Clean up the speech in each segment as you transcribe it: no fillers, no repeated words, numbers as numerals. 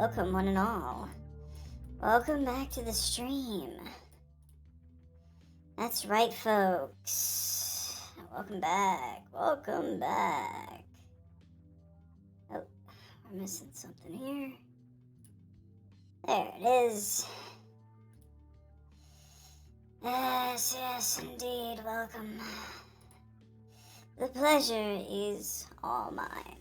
welcome one and all. Welcome back to the stream. That's right, folks. Welcome back. Welcome back. Oh, we're missing something here. There it is. Yes, yes, indeed. Welcome. The pleasure is all mine.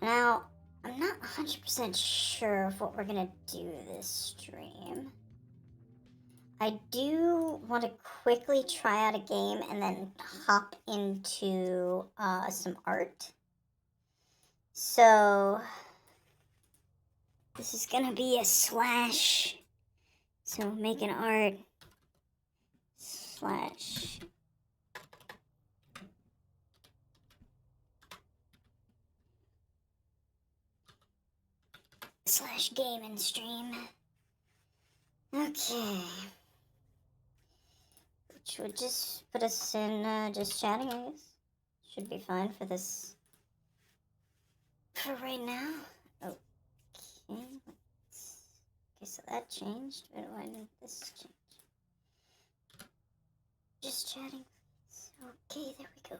Now, I'm not 100% sure of what we're gonna do this stream. I do want to quickly try out a game and then hop into some art. So, this is gonna be a slash. So, making art slash. Slash gaming stream. Okay. Which would just put us in just chatting, I guess. Should be fine for this. For right now. Okay. Okay, so that changed. Why did this change? Just chatting, please. Okay, there we go.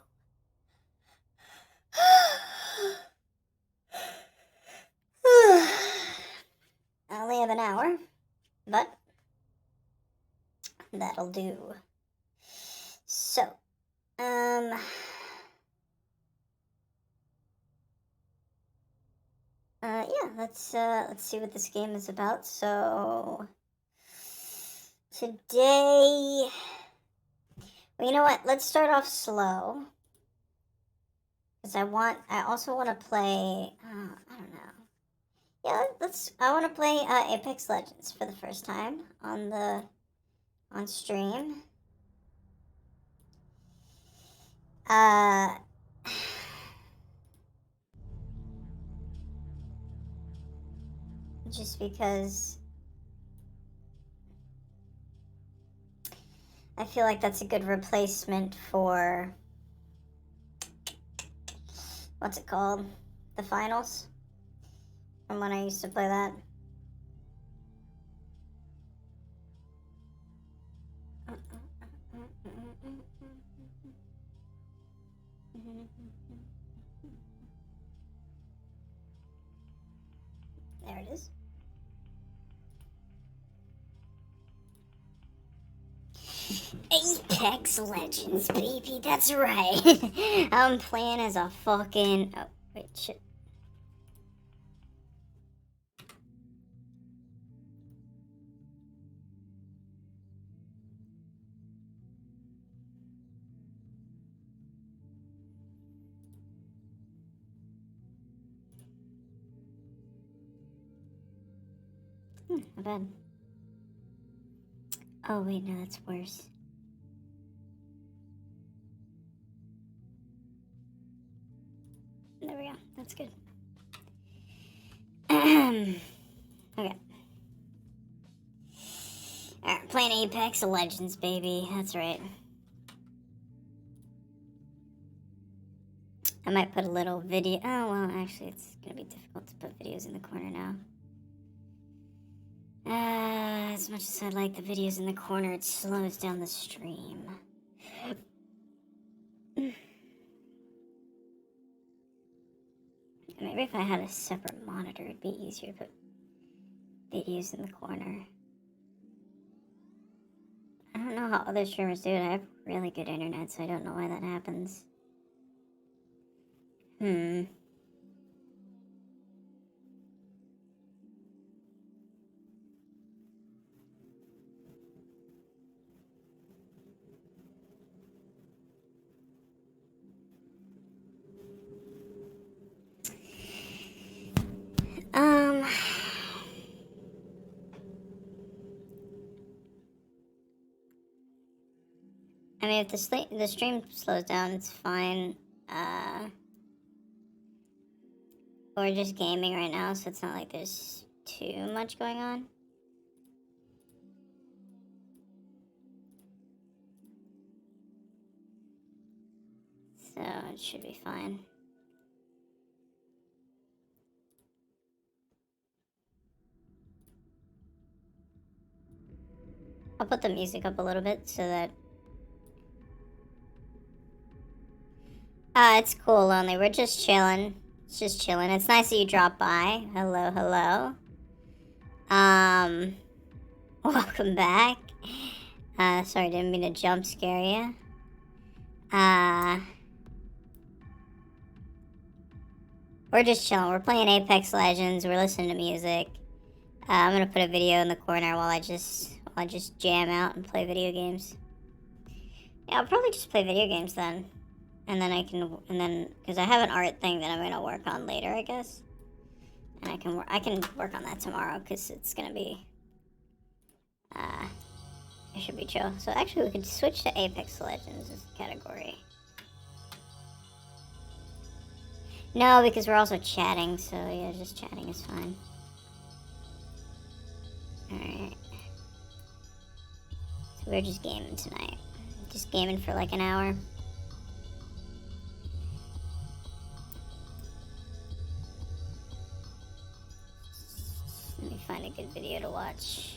I only have an hour, but that'll do. So, yeah, let's see what this game is about. So, today, well, you know what? Let's start off slow. Because I also want to play, I don't know. Yeah, I want to play Apex Legends for the first time on stream. Just because I feel like that's a good replacement for, what's it called? The finals? From when I used to play that. There it is. Apex Legends, baby, that's right. I'm playing as a fucking... Oh, wait, shit. Not bad. Oh, wait, no, that's worse. There we go. That's good. Okay. Alright, playing Apex Legends, baby. That's right. I might put a little video. Oh, well, actually, it's gonna be difficult to put videos in the corner now. As much as I like the videos in the corner, it slows down the stream. Maybe if I had a separate monitor, it'd be easier to put videos in the corner. I don't know how other streamers do it. I have really good internet, so I don't know why that happens. I mean, if the stream slows down, it's fine. We're just gaming right now, so it's not like there's too much going on. So it should be fine. I'll put the music up a little bit so that... it's cool, Lonely. We're just chilling. It's just chilling. It's nice that you dropped by. Hello, hello. Welcome back. Sorry, didn't mean to jump scare you. We're just chilling. We're playing Apex Legends. We're listening to music. I'm gonna put a video in the corner while I just jam out and play video games. Yeah, I'll probably just play video games then. And then because I have an art thing that I'm gonna work on later, I guess. And I can work on that tomorrow because it's gonna be, it should be chill. So actually, we could switch to Apex Legends as a category. No, because we're also chatting. So yeah, just chatting is fine. All right. So we're just gaming tonight. Just gaming for like an hour. Let me find a good video to watch.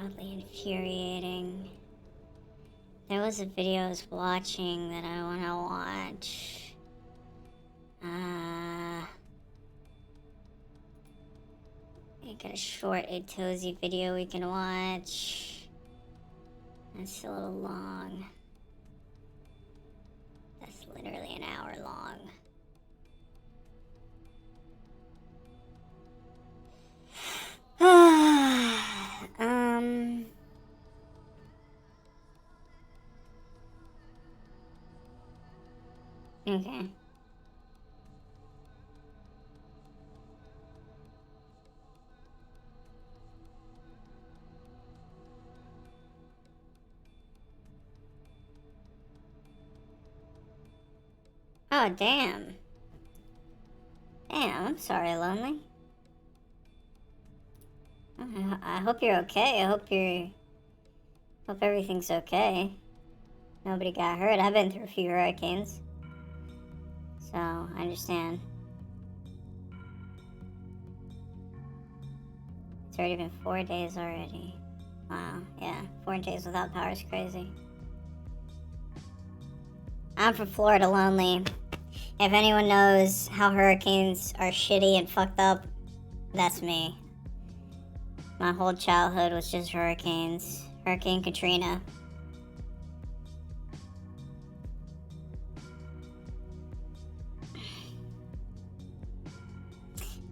Oddly infuriating. There was a video I was watching that I want to watch. I got a short Atozy video we can watch. That's a little long. That's literally an hour long. Okay. Oh, damn. Damn, I'm sorry, Lonely. I hope you're okay. I hope everything's okay. Nobody got hurt. I've been through a few hurricanes. So, I understand. It's already been 4 days already. Wow, yeah. 4 days without power is crazy. I'm from Florida, Lonely. If anyone knows how hurricanes are shitty and fucked up, that's me. My whole childhood was just hurricanes. Hurricane Katrina.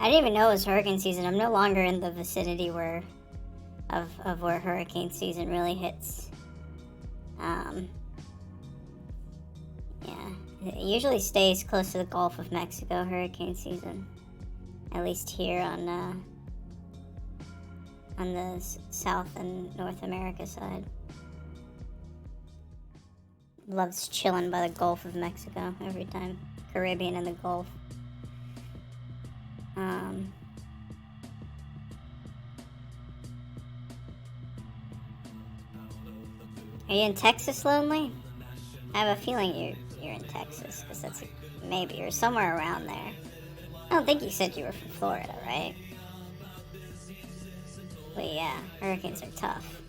I didn't even know it was hurricane season. I'm no longer in the vicinity of where hurricane season really hits. Yeah, it usually stays close to the Gulf of Mexico hurricane season. At least here on the South and North America side. Loves chilling by the Gulf of Mexico every time. Caribbean and the Gulf. Are you in Texas, Lonely? I have a feeling you're in Texas, because that's maybe, or somewhere around there. I don't think you said you were from Florida, right? But yeah, hurricanes are tough.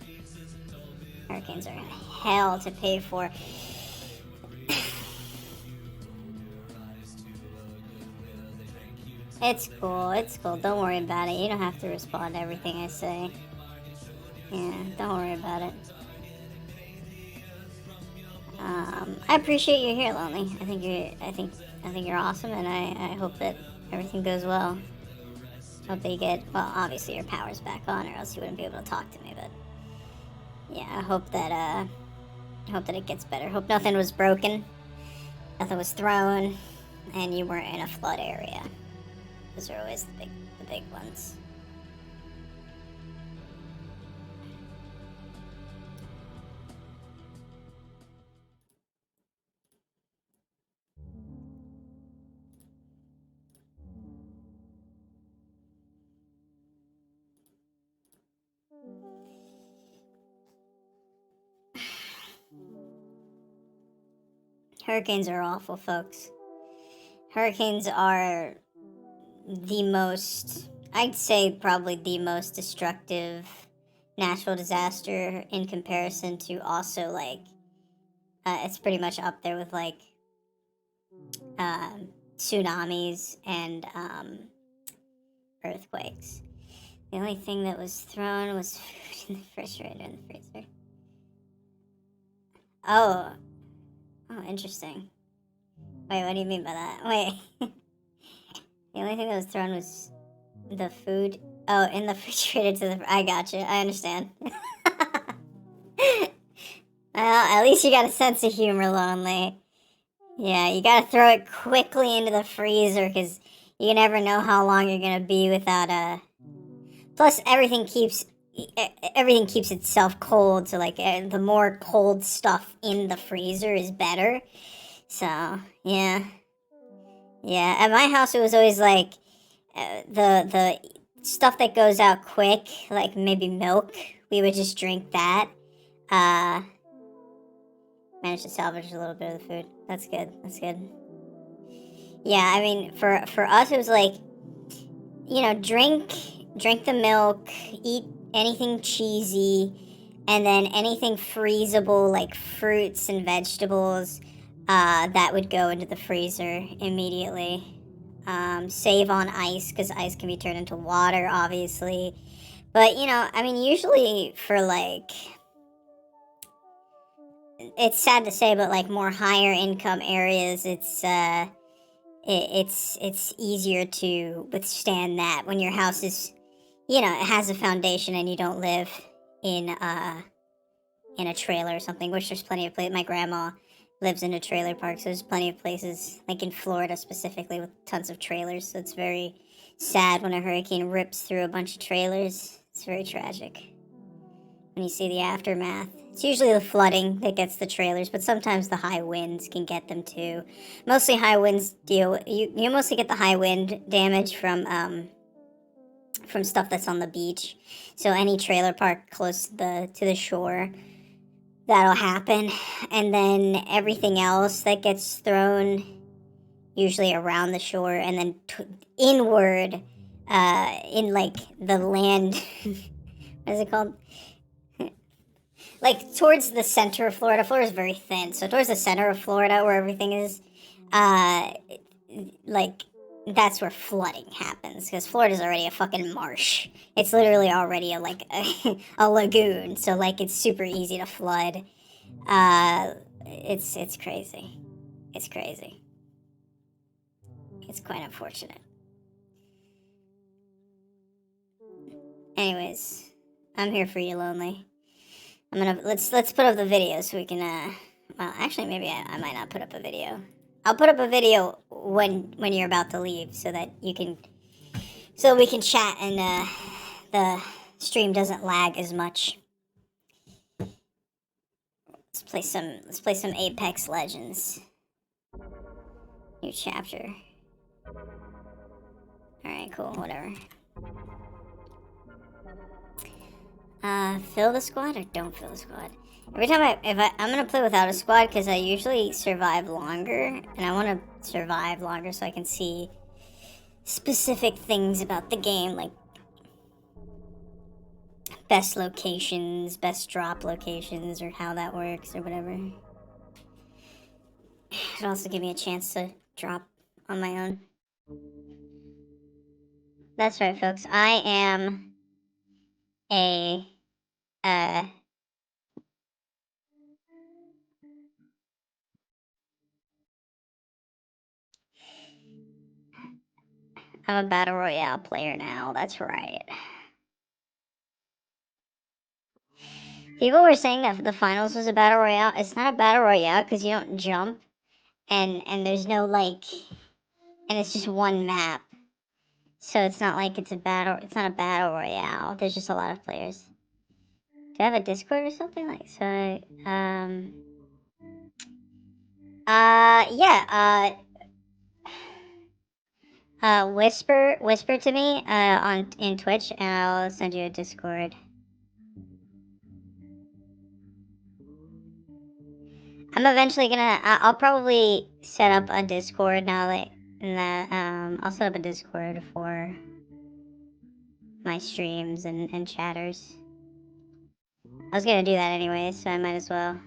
Hurricanes are hell to pay for. It's cool, don't worry about it. You don't have to respond to everything I say. Yeah, don't worry about it. I appreciate you here, Lonely. I think you're awesome, and I hope that everything goes well. Hope that you get, well, obviously your power's back on, or else you wouldn't be able to talk to me, but yeah, I hope that it gets better. Hope nothing was broken, nothing was thrown, and you weren't in a flood area. Those are always the big ones. Hurricanes are awful, folks. Hurricanes are the most, I'd say probably the most destructive natural disaster in comparison to also like, it's pretty much up there with like tsunamis and earthquakes. The only thing that was thrown was food in the refrigerator and the freezer. Oh, interesting. Wait, what do you mean by that? Wait. The only thing that was thrown was the food. Oh, in the refrigerator to the. I gotcha. I understand. Well, at least you got a sense of humor, Lonely. Yeah, you gotta throw it quickly into the freezer because you never know how long you're gonna be without a. Plus, everything keeps itself cold, so like the more cold stuff in the freezer is better. So yeah. Yeah, at my house it was always like the stuff that goes out quick, like maybe milk. We would just drink that. Uh, Managed to salvage a little bit of the food. That's good. That's good. Yeah, I mean, for us it was like, drink the milk, eat anything cheesy, and then anything freezable like fruits and vegetables. That would go into the freezer immediately. Save on ice because ice can be turned into water, obviously. But I mean, usually for like, it's sad to say, but like more higher income areas, it's easier to withstand that when your house is, it has a foundation and you don't live in a trailer or something. Which there's plenty of places. My grandma lives in a trailer park, so there's plenty of places, like in Florida specifically, with tons of trailers. So it's very sad when a hurricane rips through a bunch of trailers. It's very tragic when you see the aftermath. It's usually the flooding that gets the trailers, but sometimes the high winds can get them too. Mostly high winds you mostly get the high wind damage from stuff that's on the beach. So any trailer park close to the shore, that'll happen. And then everything else that gets thrown, usually around the shore, and then inward, in like the land. What is it called? Like towards the center of Florida. Florida is very thin, so towards the center of Florida, where everything is, uh, like that's where flooding happens because Florida's already a fucking marsh. It's literally already a lagoon, so like it's super easy to flood. It's crazy. It's crazy. It's quite unfortunate. Anyways, I'm here for you, Lonely. Let's put up the video so we can well, actually maybe I might not put up a video. I'll put up a video when you're about to leave so that we can chat and the stream doesn't lag as much. Let's play some Apex Legends. New chapter. Alright, cool, whatever. Fill the squad or don't fill the squad? Every time I'm gonna play without a squad because I usually survive longer, and I want to survive longer so I can see specific things about the game, like best locations, best drop locations, or how that works, or whatever. It'll also give me a chance to drop on my own. That's right, folks. I am a I'm a Battle Royale player now, that's right. People were saying that the finals was a Battle Royale. It's not a Battle Royale because you don't jump. And there's no, like... And it's just one map. So it's not like it's not a Battle Royale. There's just a lot of players. Do I have a Discord or something? Like, so, yeah, whisper to me, in Twitch, and I'll send you a Discord. I'm eventually gonna, I'll probably set up a Discord now that, I'll set up a Discord for my streams and chatters. I was gonna do that anyway, so I might as well.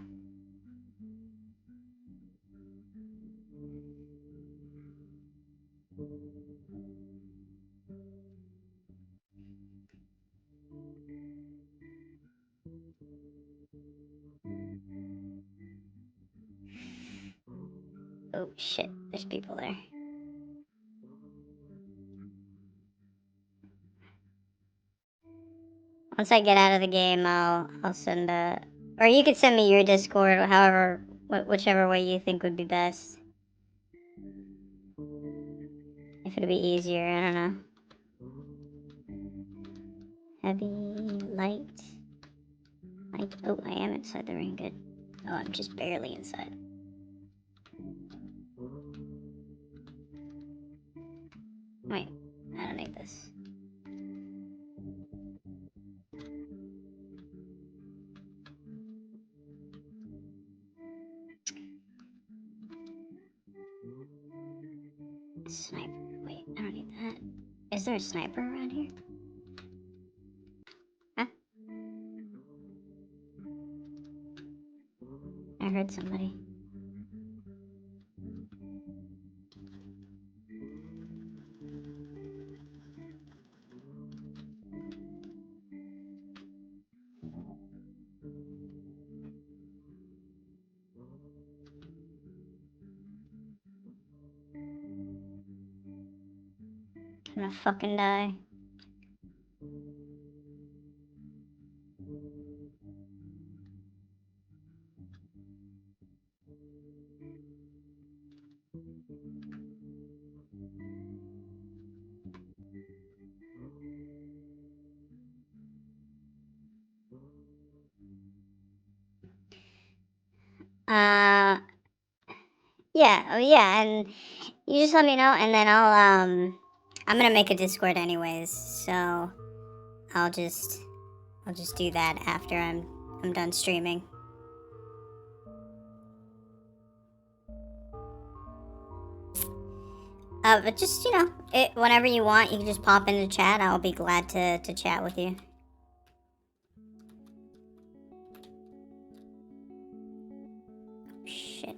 Oh shit, there's people there. Once I get out of the game, I'll send or you could send me your Discord, however, whichever way you think would be best. If it'll be easier, I don't know. Heavy, light. Oh, I am inside the ring, good. Oh, I'm just barely inside. Wait, I don't need this. Sniper. Wait, I don't need that. Is there a sniper around here? Huh? I heard somebody. I'm gonna fucking die. Yeah, oh yeah, and you just let me know, and then I'm gonna make a Discord anyways, so I'll just do that after I'm done streaming. But just, whenever you want, you can just pop into chat. I'll be glad to chat with you. Shit.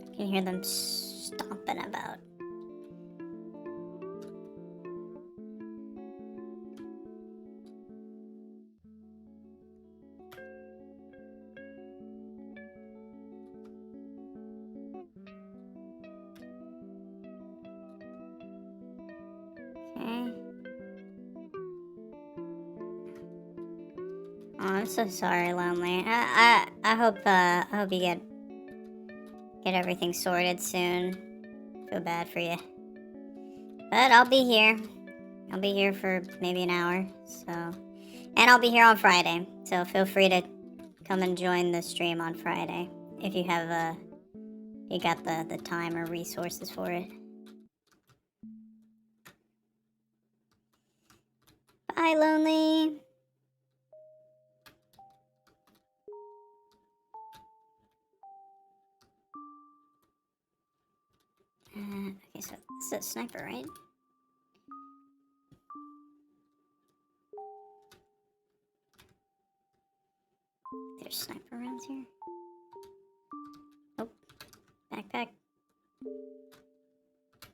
I can hear them stomping about. Okay. Oh, I'm so sorry, Lonely. I hope you get everything sorted soon. Feel bad for you. But I'll be here. I'll be here for maybe an hour, so... And I'll be here on Friday, so feel free to come and join the stream on Friday if you have, you got the time or resources for it. Bye, Lonely! Okay, so this is a sniper, right? There's sniper rounds here. Oh, backpack.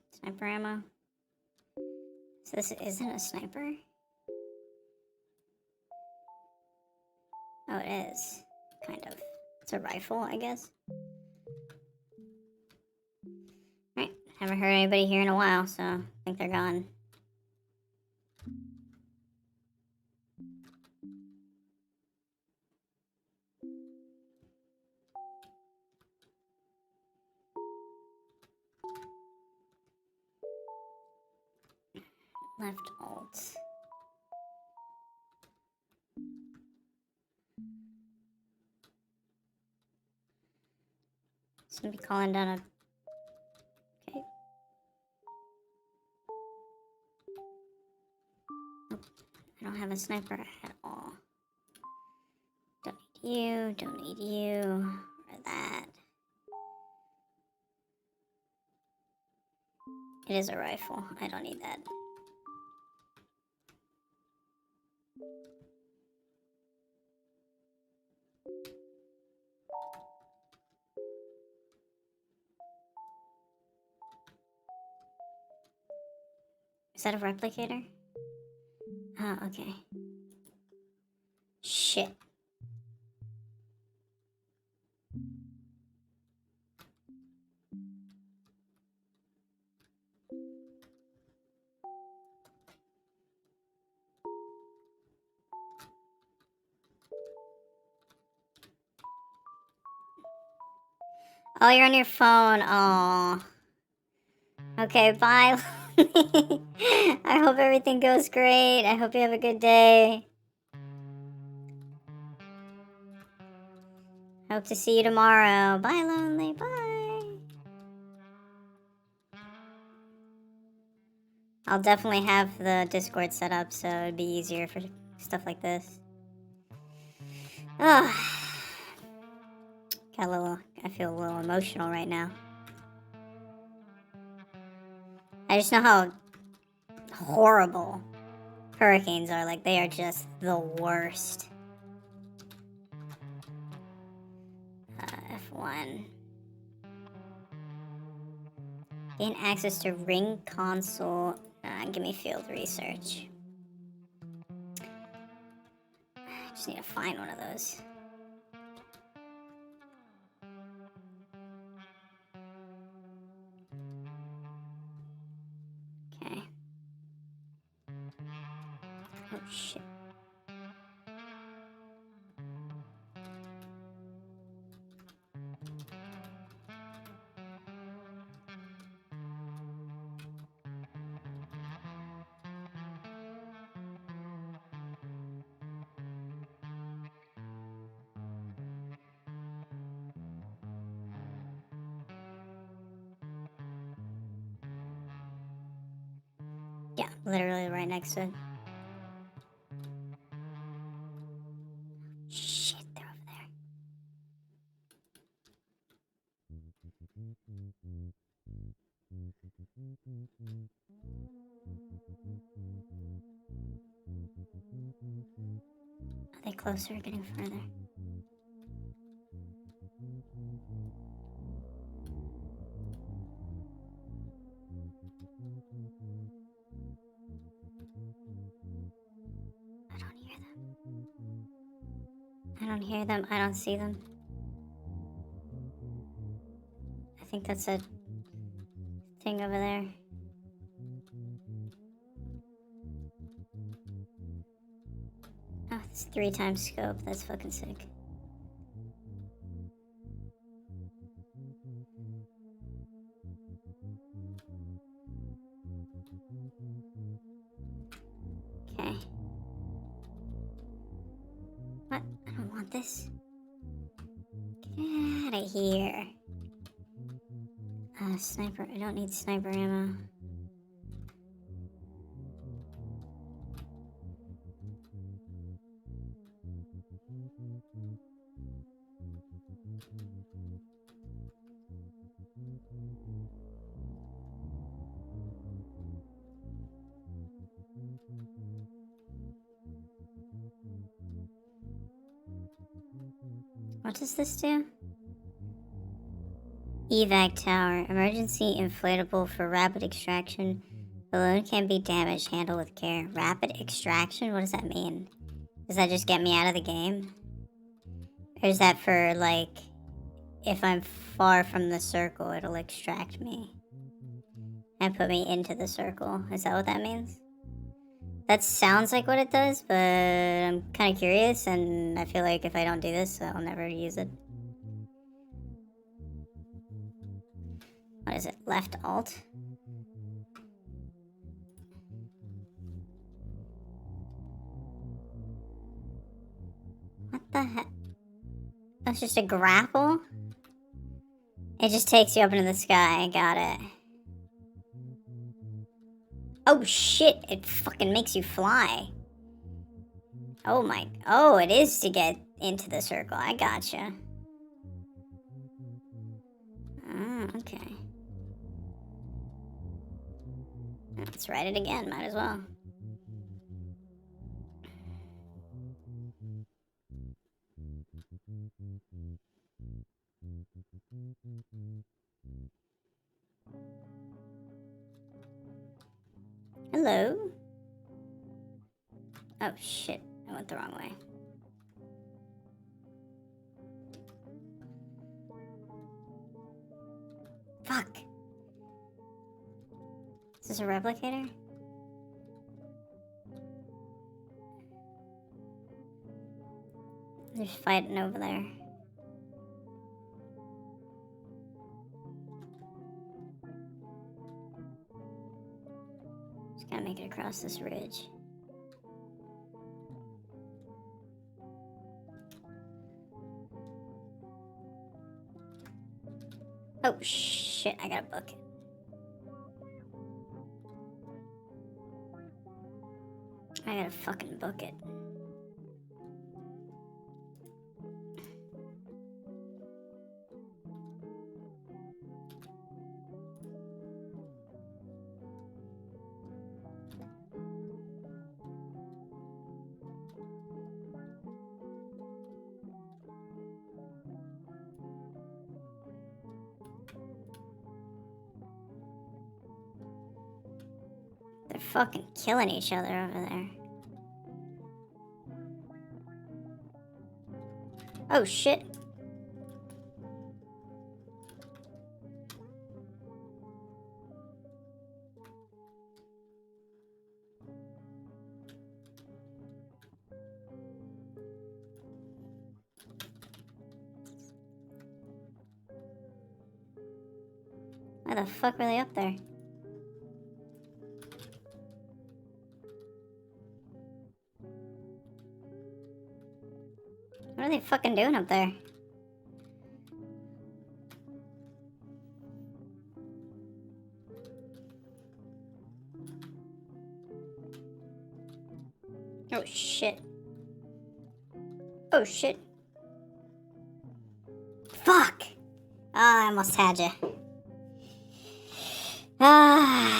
Sniper ammo. So this isn't a sniper? Oh, it is. Kind of. It's a rifle, I guess. Alright, haven't heard anybody here in a while, so I think they're gone. Left alt. It's gonna be calling down a... Okay. Nope. I don't have a sniper at all. Don't need you, don't need you, or that. It is a rifle. I don't need that. Is that a replicator? Oh, okay. Shit. Oh, you're on your phone. Oh. Okay, bye. I hope everything goes great. I hope you have a good day. Hope to see you tomorrow. Bye, Lonely. Bye. I'll definitely have the Discord set up so it'd be easier for stuff like this. Ugh. I feel a little emotional right now. I just know how horrible hurricanes are. Like, they are just the worst. F1. Gain access to Ring console. Give me field research. I just need to find one of those. Okay. Oh, shit. Yeah, literally right next to it. Shit, they're over there. Are they closer or getting further? I don't hear them. I don't hear them. I don't see them. I think that's a thing over there. Oh, it's 3 times scope. That's fucking sick. Okay. What? I don't want this. Get out of here. Sniper. I don't need sniper ammo. What does this do? Evac tower. Emergency inflatable for rapid extraction. Balloon can be damaged. Handle with care. Rapid extraction? What does that mean? Does that just get me out of the game? Or is that for, like, if I'm far from the circle, it'll extract me and put me into the circle? Is that what that means? That sounds like what it does, but I'm kind of curious, and I feel like if I don't do this, I'll never use it. What is it? Left alt? What the heck? That's just a grapple? It just takes you up into the sky. Got it. Oh shit, it fucking makes you fly. Oh my, oh, it is to get into the circle. I gotcha. Oh, okay. Let's write it again, might as well. Hello? Oh shit, I went the wrong way. Fuck. Is this a replicator? They're fighting over there. Just gotta make it across this ridge. Oh shit, I gotta book it. I gotta fucking book it. They're fucking killing each other over there. Oh shit. Why the fuck were they up there? What are they fucking doing up there? Oh shit. Oh shit. Fuck! Ah, I almost had you. Ah.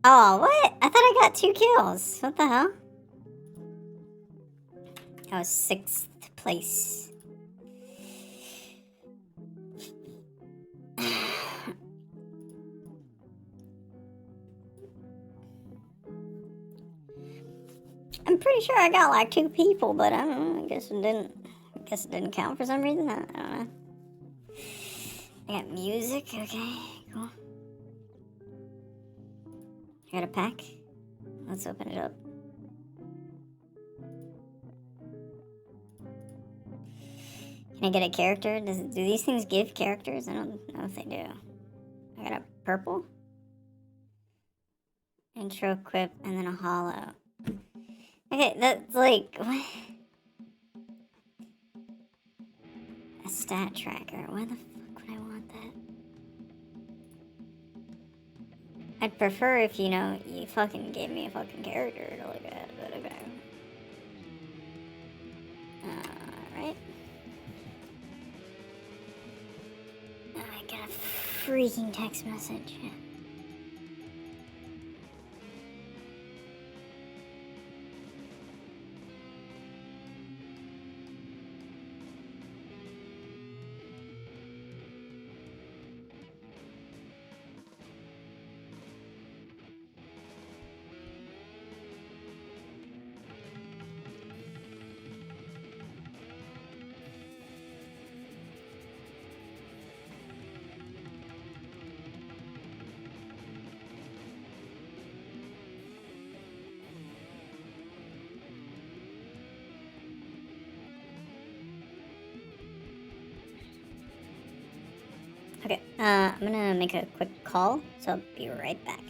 Oh, what? I thought I got 2 kills. What the hell? I was 6th place. I'm pretty sure I got like 2 people, but I don't know. I guess it didn't count for some reason. I don't know. I got music. Okay, cool. I got a pack. Let's open it up. Can I get a character? Do these things give characters? I don't know if they do. I got a purple. Intro quip and then a hollow. Okay, that's like... What? A stat tracker. Why the fuck would I want that? I'd prefer if, you know, you fucking gave me a fucking character to look at, but okay. Alright. I got a freaking text message. Okay, I'm gonna make a quick call, so I'll be right back.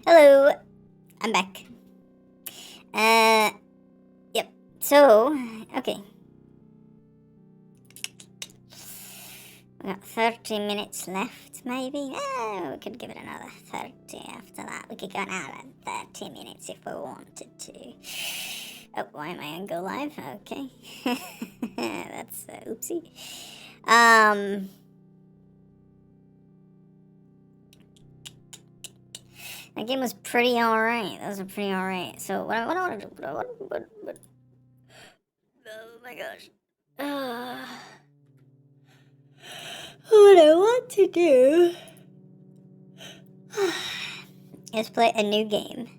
Hello, I'm back. Yep. So, okay. We got 30 minutes left, maybe. We could give it another 30 after that. We could go another 30 minutes if we wanted to. Oh, why am I on Go Live? Okay. That's oopsie. That game was pretty alright. Those were pretty alright. So, what I want to do... Oh my gosh. What I want to do is play a new game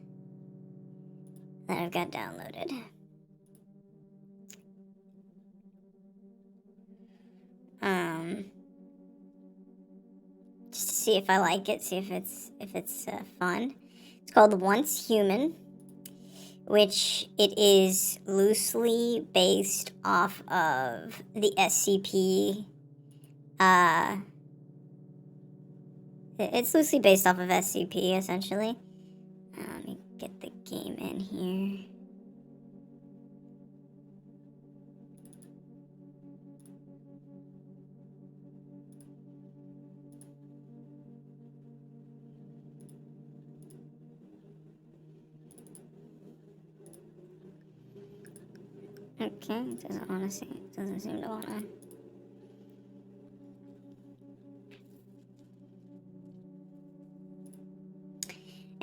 that I've got downloaded. Just to see if I like it, see if it's fun. It's called Once Human, which it is loosely based off of the SCP. It's loosely based off of SCP, essentially. Let me get the game in here. Okay, it doesn't want to see. It doesn't seem to want to.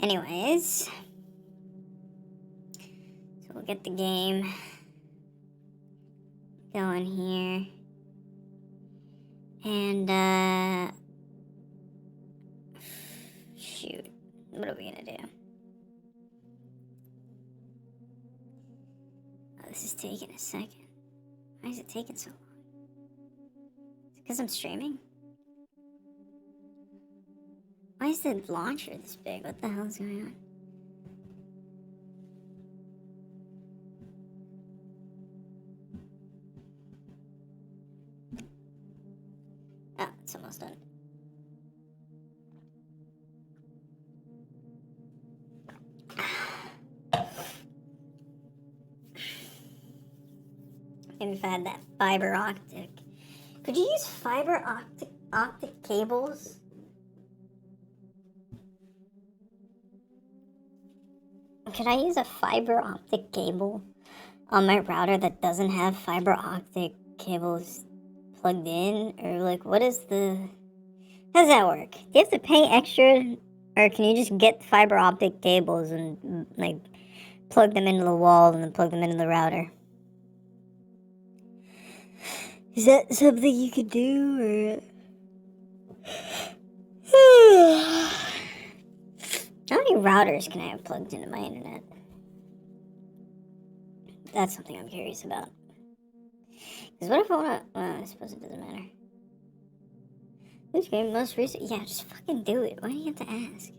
Anyways, so we'll get the game going here, and shoot, what are we gonna do? Oh, this is taking a second. Why is it taking so long? Is it because I'm streaming? Why is the launcher this big? What the hell is going on? It's almost done. Maybe if I had that fiber optic. Could you use fiber optic cables? Could I use a fiber optic cable on my router that doesn't have fiber optic cables plugged in? Or like, what is the... How does that work? Do you have to pay extra? Or can you just get fiber optic cables and like plug them into the wall and then plug them into the router? Is that something you could do, or... How many routers can I have plugged into my internet? That's something I'm curious about. Because what if I want to... Well, I suppose it doesn't matter. This game most recent... Yeah, just fucking do it. Why do you have to ask?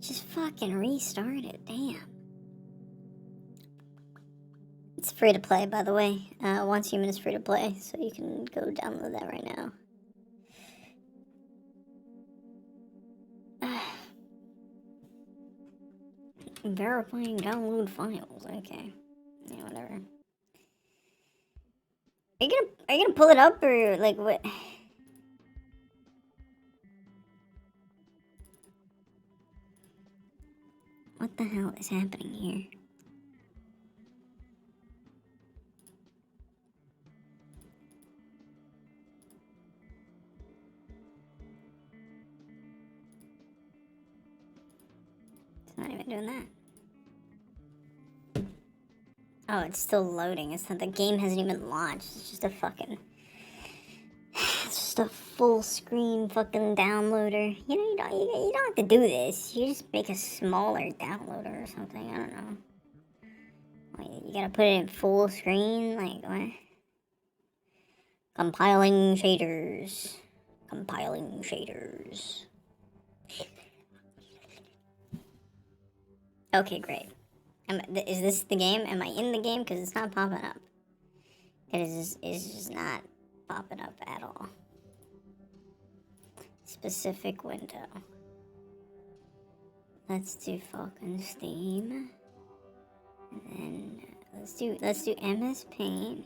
Just fucking restart it. Damn. It's free to play, by the way. Once Human is free to play, so you can go download that right now. Verifying download files. Okay. Yeah, whatever. Are you gonna pull it up, or like what? What the hell is happening here? It's not even doing that. Oh, it's still loading. It's not, the game hasn't even launched. It's just a fucking... It's just a full screen fucking downloader. You know, you don't have to do this. You just make a smaller downloader or something. I don't know. Wait, you gotta put it in full screen? Like, what? Compiling shaders. Compiling shaders. Okay, great. Is this the game? Am I in the game? Because it's not popping up. It's just not popping up at all. Specific window. Let's do fucking Steam. And then let's do MS Paint.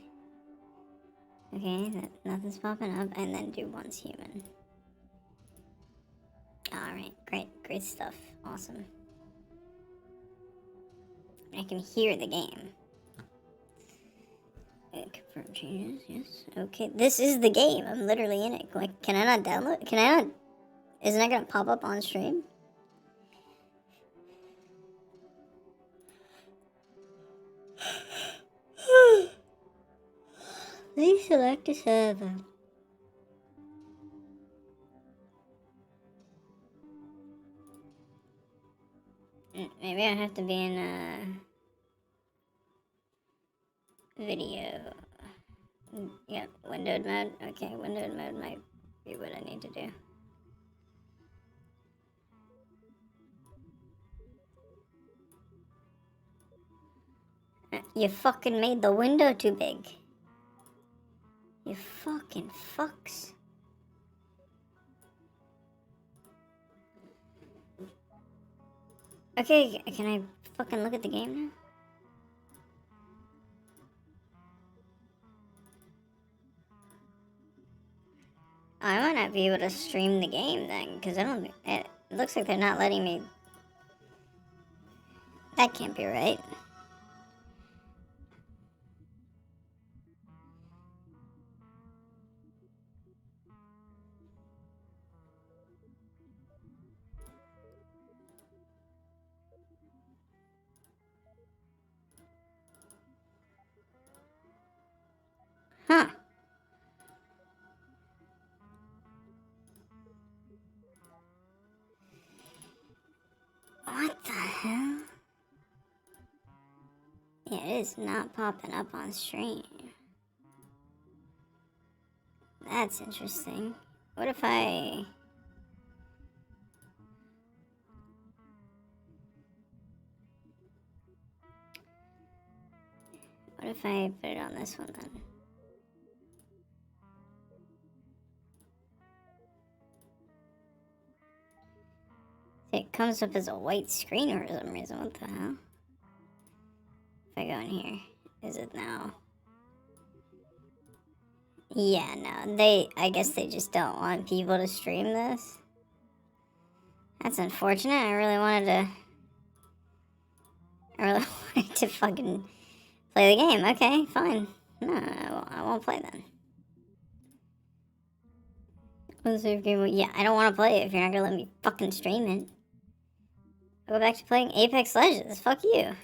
Okay, nothing's popping up, and then do Once Human. Alright, great stuff. Awesome. I can hear the game. Confirm changes, yes. Okay, this is the game. I'm literally in it. Like, can I not download? Can I not? Isn't it gonna pop up on stream? Please select a server. Maybe I have to be in a video. Yep, windowed mode. Okay, windowed mode might be what I need to do. You fucking made the window too big. You fucking fucks. Okay, can I fucking look at the game now? I might not be able to stream the game then, because it looks like they're not letting me. That can't be right. Huh. What the hell? Yeah, it is not popping up on stream. That's interesting. What if I... What if I put it on this one then? It comes up as a white screen for some reason. What the hell? If I go in here, is it now? Yeah, no. I guess they just don't want people to stream this. That's unfortunate. I really wanted to fucking play the game. Okay, fine. No, I won't play then. Yeah, I don't want to play it if you're not gonna let me fucking stream it. I'll go back to playing Apex Legends. Fuck you.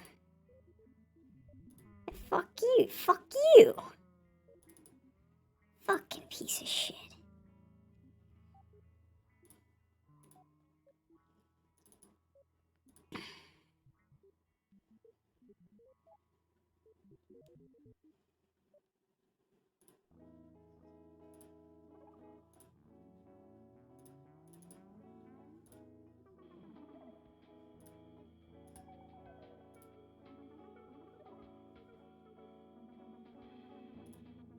Fuck you. Fuck you. Fucking piece of shit.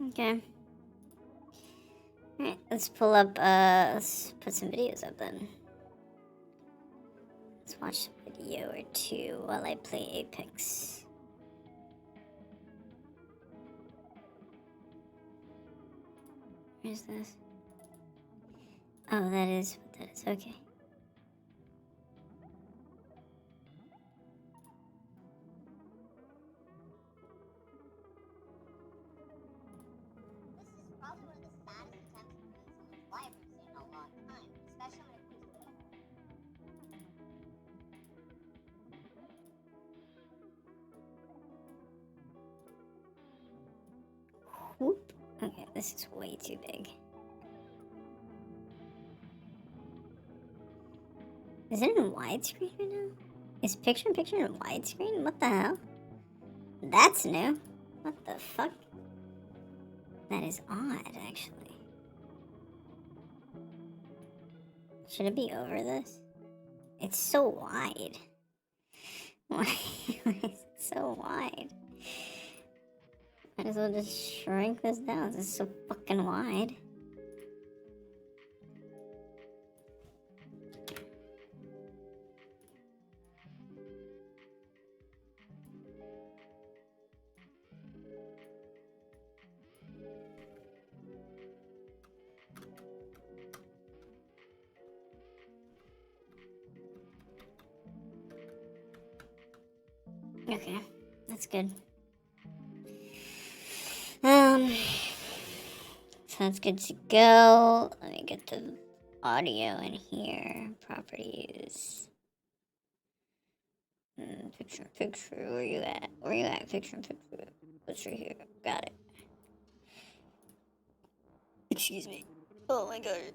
Okay. Alright, let's pull up, let's put some videos up then. Let's watch a video or two while I play Apex. Where's this? Oh, that is what that is. Okay. Whoop. Okay, this is way too big. Is it in widescreen right now? Is picture-in-picture in widescreen? What the hell? That's new. What the fuck? That is odd, actually. Should it be over this? It's so wide. Why is it so wide? Might as well just shrink this down. This is so fucking wide. Okay, that's good. So that's good to go. Let me get the audio in here. Properties. Picture. Where you at? Picture. What's right here? Got it. Excuse me. Oh my god.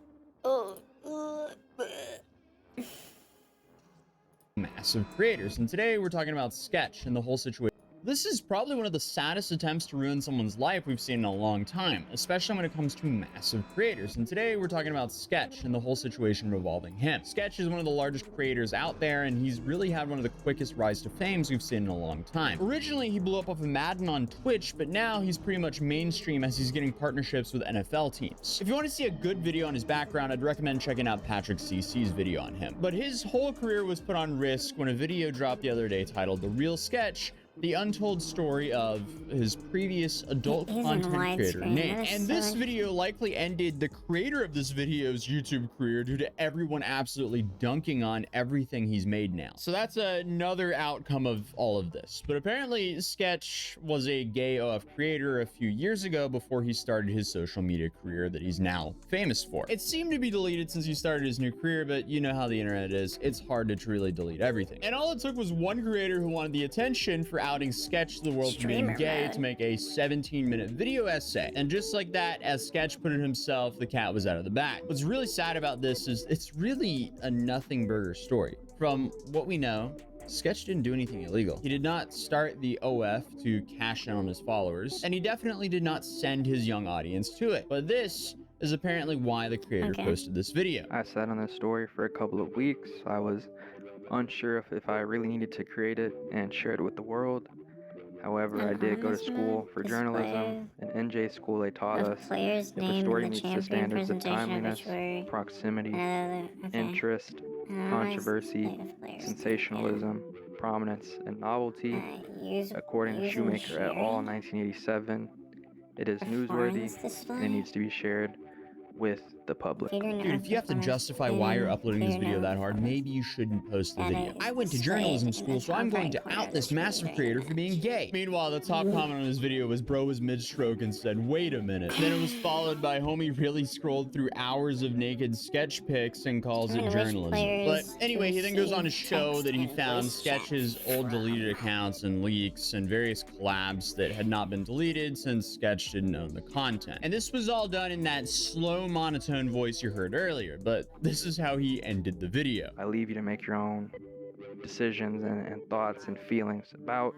Massive creators, and today we're talking about Sketch and the whole situation. This is probably one of the saddest attempts to ruin someone's life we've seen in a long time, especially when it comes to massive creators. And today we're talking about Sketch and the whole situation revolving him. Sketch is one of the largest creators out there, and he's really had one of the quickest rise to fame we've seen in a long time. Originally, he blew up off of Madden on Twitch, but now he's pretty much mainstream as he's getting partnerships with NFL teams. If you want to see a good video on his background, I'd recommend checking out Patrick CC's video on him. But his whole career was put on risk when a video dropped the other day titled The Real Sketch, the untold story of his previous adult content creator name. And this video likely ended the creator of this video's YouTube career due to everyone absolutely dunking on everything he's made now. So that's another outcome of all of this. But apparently Sketch was a gay OF creator a few years ago before he started his social media career that he's now famous for. It seemed to be deleted since he started his new career, but you know how the internet is. It's hard to truly delete everything. And all it took was one creator who wanted the attention for outing Sketch to the world for being gay to make a 17-minute video essay. And just like that, as Sketch put it himself, the cat was out of the bag. What's really sad about this is it's really a nothing burger story. From what we know, Sketch didn't do anything illegal. He did not start the OF to cash in on his followers, and he definitely did not send his young audience to it. But this is apparently why the creator posted this video. I sat on this story for a couple of weeks. I was unsure if I really needed to create it and share it with the world. However, I did go to school for journalism. In NJ school, they taught us players if a named story the meets the champion standards of presentation timeliness, obituary. proximity, Okay. interest, Nice controversy, slate of players. sensationalism, prominence, and novelty, Alright, according to use and Shoemaker et al. share. 1987, it is newsworthy Performance display. and it needs to be shared with the public. Computer Dude, if you have to performance justify why you're in uploading this video computer that hard, performance. maybe you shouldn't post the Data video. is I went to displayed journalism in school, the so I'm top going right to corner out of the this screen massive during creator for being gay. Meanwhile, the top comment on his video was bro was mid-stroke and said, wait a minute. Then it was followed by homie really scrolled through hours of naked sketch pics and calls it Determine which journalism. But players anyway, he then goes on to receive show text that he and found voice chat Sketch's old from. deleted accounts and leaks and various collabs that had not been deleted since Sketch didn't own the content. And this was all done in that slow monotone voice you heard earlier, but this is how he ended the video. I leave you to make your own decisions and thoughts and feelings about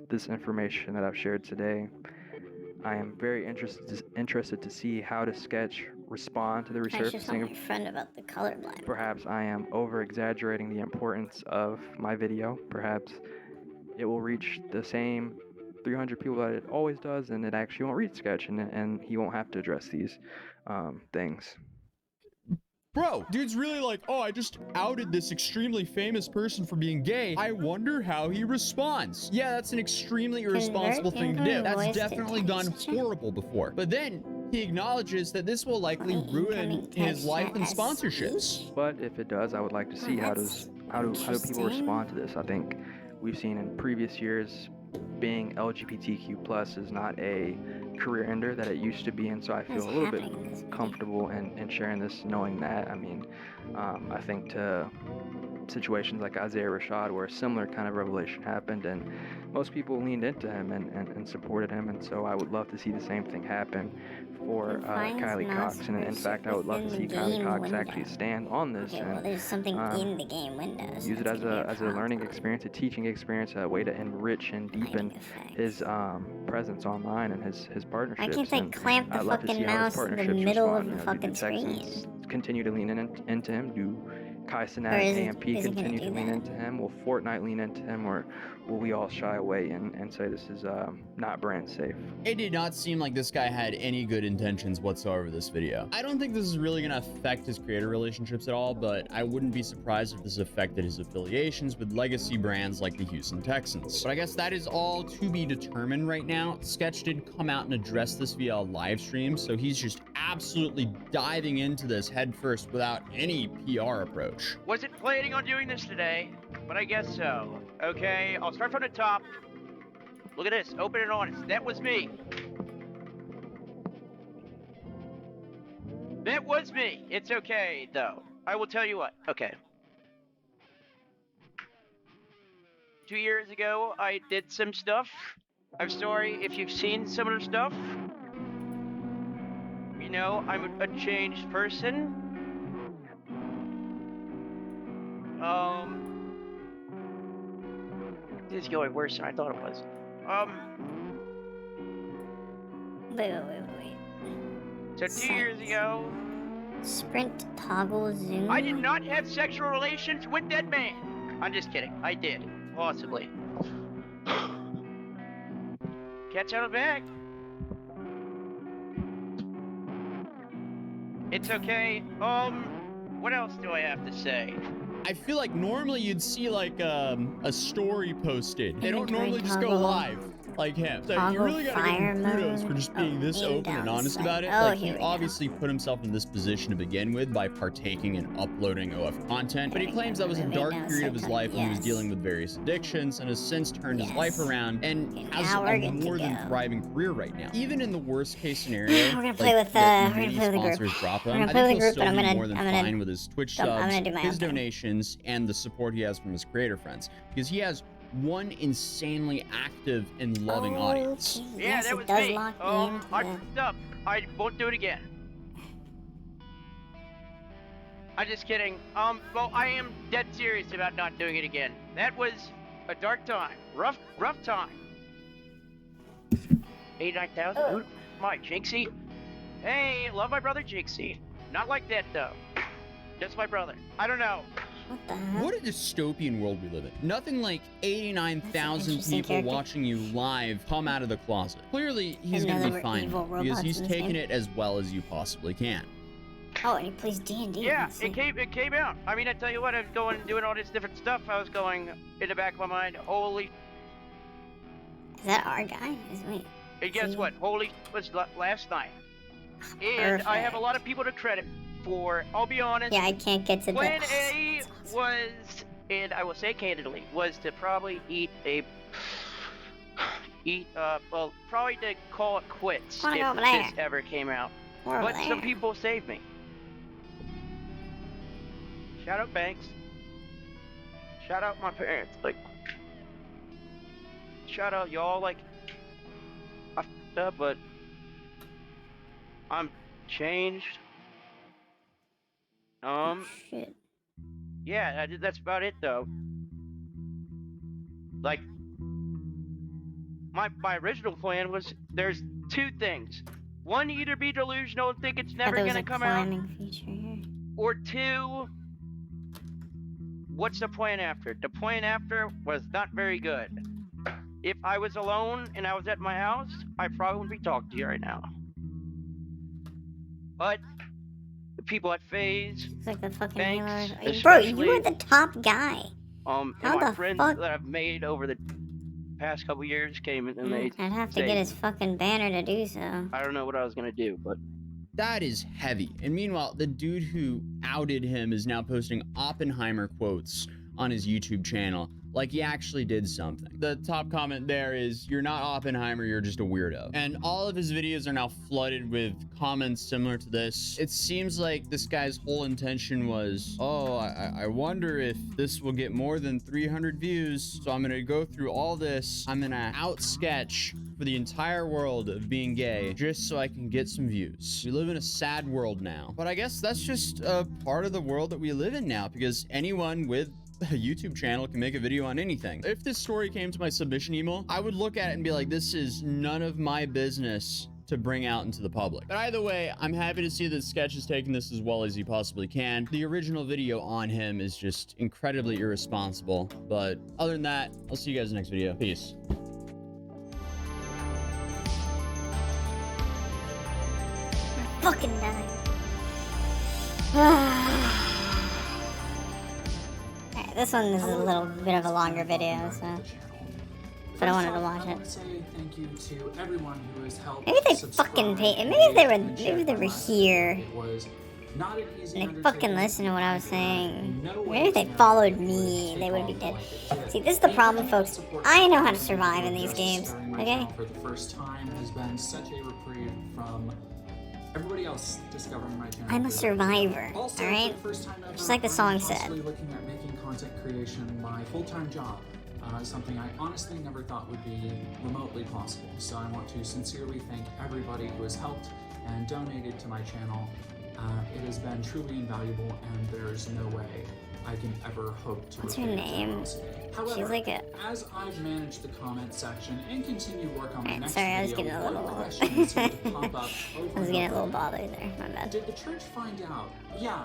this information that I've shared today. I am very interested to see how does Sketch respond to the I should tell my resurfacing. friend about the colorblind. Perhaps I am over exaggerating the importance of my video. Perhaps it will reach the same 300 people that it always does, and it actually won't reach Sketch, and he won't have to address these things. Bro, dude's really like, oh, I just outed this extremely famous person for being gay. I wonder how he responds. Yeah, that's an extremely irresponsible thing to do. incoming That's voice to definitely gone text chat. horrible before. But then he acknowledges that this will likely ruin Incoming his text life chat and has sponsorships. speech? But if it does, I would like to see how do people interesting. respond to this. I think we've seen in previous years being LGBTQ plus is not a career ender that it used to be, and so I feel What's a little bit happening in this video? comfortable in sharing this, knowing that. I mean, I think to situations like Isaiah Rashad, where a similar kind of revelation happened, and most people leaned into him and supported him, and so I would love to see the same thing happen for Defines Kylie mouse Cox, and in cursor fact, I would love to within see the Kylie game Cox window. actually stand on this Okay, well, and there's something in the game window. so use it that's as gonna be a learning problem. experience, a teaching experience, a way to enrich and deepen Lighting effects. his presence online and his partnerships. Why can't they And clamp the I'd love to fucking see how his mouse in the partnerships middle respond. of the Do fucking the Texans screen? continue to lean into him? Do Kai Cenat Or and is it- AMP is it gonna continue do to lean that? into him? Will Fortnite lean into him, or will we all shy away and say this is not brand safe? It did not seem like this guy had any good intentions whatsoever with this video. I don't think this is really going to affect his creator relationships at all, but I wouldn't be surprised if this affected his affiliations with legacy brands like the Houston Texans. But I guess that is all to be determined right now. Sketch did come out and address this via a live stream, so he's just absolutely diving into this head first without any PR approach. Wasn't planning on doing this today, but I guess so. Okay, I'll start from the top. Look at this, open and honest. That was me. That was me. It's okay, though. I will tell you what. Okay. 2 years ago, I did some stuff. I'm sorry if you've seen some of the stuff. You know, I'm a changed person. This is going worse than I thought it was. Wait. So 2 years ago, Sprint toggle zoom. I did not have sexual relations with that man. I'm just kidding. I did. Possibly. Catch on the back. It's okay. What else do I have to say? I feel like normally you'd see like a story posted. They don't Inventory normally just go toggle. live like him. So you Toggle really gotta give fire him kudos mode. for just being this Aim open and down honest sight. about it. Oh, Like he here we go. obviously put himself in this position to begin with by partaking in uploading OF content, but he There we claims go. that was a Aim dark down period of sight his time. life when he was Yes. dealing with various addictions and has since turned his life Yes. around and Okay, has now we're a good to more than go. thriving career right now. Even in the worst case scenario, We're gonna play with, that we're gonna many play with the group. sponsors drop We're him. gonna I play think with the he'll group, but still I'm be gonna- more than I'm gonna- fine with his Twitch I'm subs, gonna do my his own thing. donations, and the support he has from his creator friends, because he has one insanely active and loving audience. Okay, Yeah, yes, that it was does me. lock I into the- fucked up. I won't do it again. I'm just kidding. Well, I am dead serious about not doing it again. That was a dark time. Rough time. 89,000? Oh. Who? My Jinxie? Hey, love my brother Jinxie. Not like that, though. Just my brother. I don't know. What the hell? What a dystopian world we live in. Nothing like 89,000 interesting people character. watching you live come out of the closet. Clearly, he's Didn't know gonna there be were fine evil because robots he's in this taking game. it as well as you possibly can. Oh, and he plays D&D. Yeah, Let's see. it came out. I mean, I tell you what, I was going and doing all this different stuff. I was going in the back of my mind, holy. Is that our guy? Wait. And guess See? what? Holy was last night. And I have a Perfect. lot of people to credit for. I'll be honest. Yeah, I can't get to Plan the... A That's awesome. was, and I will say candidly, was to probably probably to call it quits Wanna go if over there. this ever came out. We're over But some there. people saved me. Shout out Banks. Shout out my parents. Like, shout out y'all. Like, I f***ed up, but I'm changed. Shit. Yeah, that's about it though. Like, my original plan was there's two things. One, either be delusional and think it's I never thought there was gonna a come out, climbing feature here. or two, what's the plan after? The plan after was not very good. If I was alone and I was at my house, I probably wouldn't be talking to you right now. But the people at FaZe, It's like the fucking Thanks, Halo. Bro, you especially- were the top guy. and How my the friends fuck- that I've made over the past couple years came in and they I'd have to saved get me. his fucking banner to do so. I don't know what I was gonna do, but That is heavy. And meanwhile, the dude who outed him is now posting Oppenheimer quotes on his YouTube channel, like he actually did something. The top comment there is, "You're not Oppenheimer, you're just a weirdo." And all of his videos are now flooded with comments similar to this. It seems like this guy's whole intention was, oh, I wonder if this will get more than 300 views, so I'm gonna go through all this. I'm gonna out-sketch for the entire world of being gay just so I can get some views. We live in a sad world now. But I guess that's just a part of the world that we live in now, because anyone with a YouTube channel can make a video on anything. If this story came to my submission email, I would look at it and be like, this is none of my business to bring out into the public. But either way, I'm happy to see that Sketch is taking this as well as he possibly can. The original video on him is just incredibly irresponsible. But other than that, I'll see you guys in the next video. Peace. Fucking dying. Alright, this one is a little bit of a longer video, so. But I wanted to watch I want it. to say thank you to everyone who has helped. Maybe they subscribe, fucking paid. Maybe rate, they were. and Maybe share they my were life. here. It was not an easy And they fucking undertaking, listened to what I was and saying. no Maybe if they way followed would me, take they would be off dead. like it did. See, this is the Thank problem, you for folks. support I know how to and survive in these just games, starting my okay? channel for the first time has been such a reprieve from everybody else discovering my channel. I'm a for the- survivor, Also, alright? for the first time ever, Just like the I'm song said. possibly looking at making content creation my full-time job. Something I honestly never thought would be remotely possible. So I want to sincerely thank everybody who has helped and donated to my channel. It has been truly invaluable, and there's no way I can ever hope to What's her repay that name? generosity. She's However, like a. as I've managed the comment section and continue work on my Alright, next sorry, I was video, getting a one little. question seemed to pop up over I was and getting a over little again. bothered there. My bad. Did the church find out? Yeah,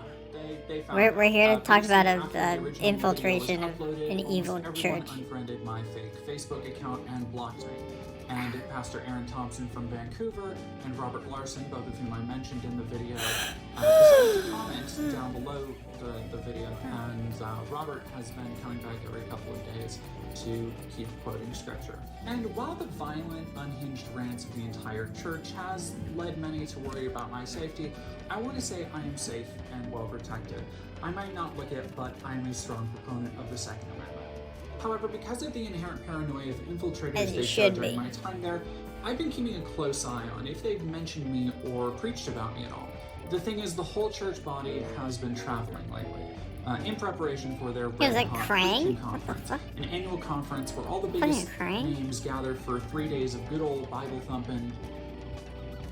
they found We're out. here to talk Pretty about soon after the the original video infiltration was of uploaded, an almost evil everyone church. unfriended my fake Facebook account and blocked me. And Pastor Aaron Thompson from Vancouver and Robert Larson, both of whom I mentioned in the video, decided to comment down below the video. And Robert has been coming back every couple of days to keep quoting scripture. And while the violent, unhinged rants of the entire church has led many to worry about my safety, I want to say I am safe and well protected. I might not look it, but I am a strong proponent of the Second Amendment. However, because of the inherent paranoia of infiltrators As you they showed should during be. my time there, I've been keeping a close eye on if they've mentioned me or preached about me at all. The thing is, the whole church body has been traveling lately, in preparation for their was Red like Hot Krang? Preaching What the Conference, fuck? an annual conference where all the Fucking biggest Krang? names gather for 3 days of good old Bible thumping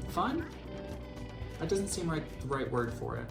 fun. That doesn't seem like the right word for it.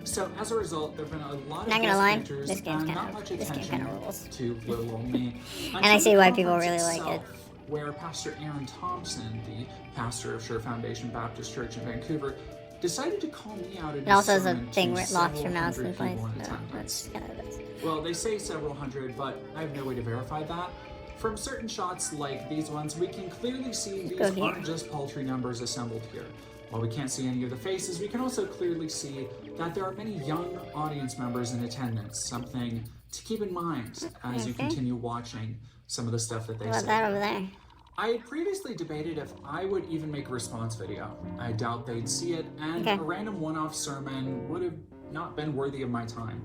So as a result, there've been a lot of Not gonna guest lie, speakers this game's and kinda- not much this game attention kinda rules. to little old me. And I see why people really like it. Where Pastor Aaron Thompson, the pastor of Sure Foundation Baptist Church in Vancouver, decided to call me out in It also has a sermon thing to where it locks your several mouse in hundred place. people in So attendance. that's kind of it. Well, they say several hundred, but I have no way to verify that. From certain shots like these ones, we can clearly see these Go here. aren't just paltry numbers assembled here. While we can't see any of the faces, we can also clearly see that there are many young audience members in attendance, something to keep in mind as you Okay. continue watching some of the stuff that they What about say. that over there? I had previously debated if I would even make a response video. I doubt they'd see it, and Okay. a random one-off sermon would have not been worthy of my time.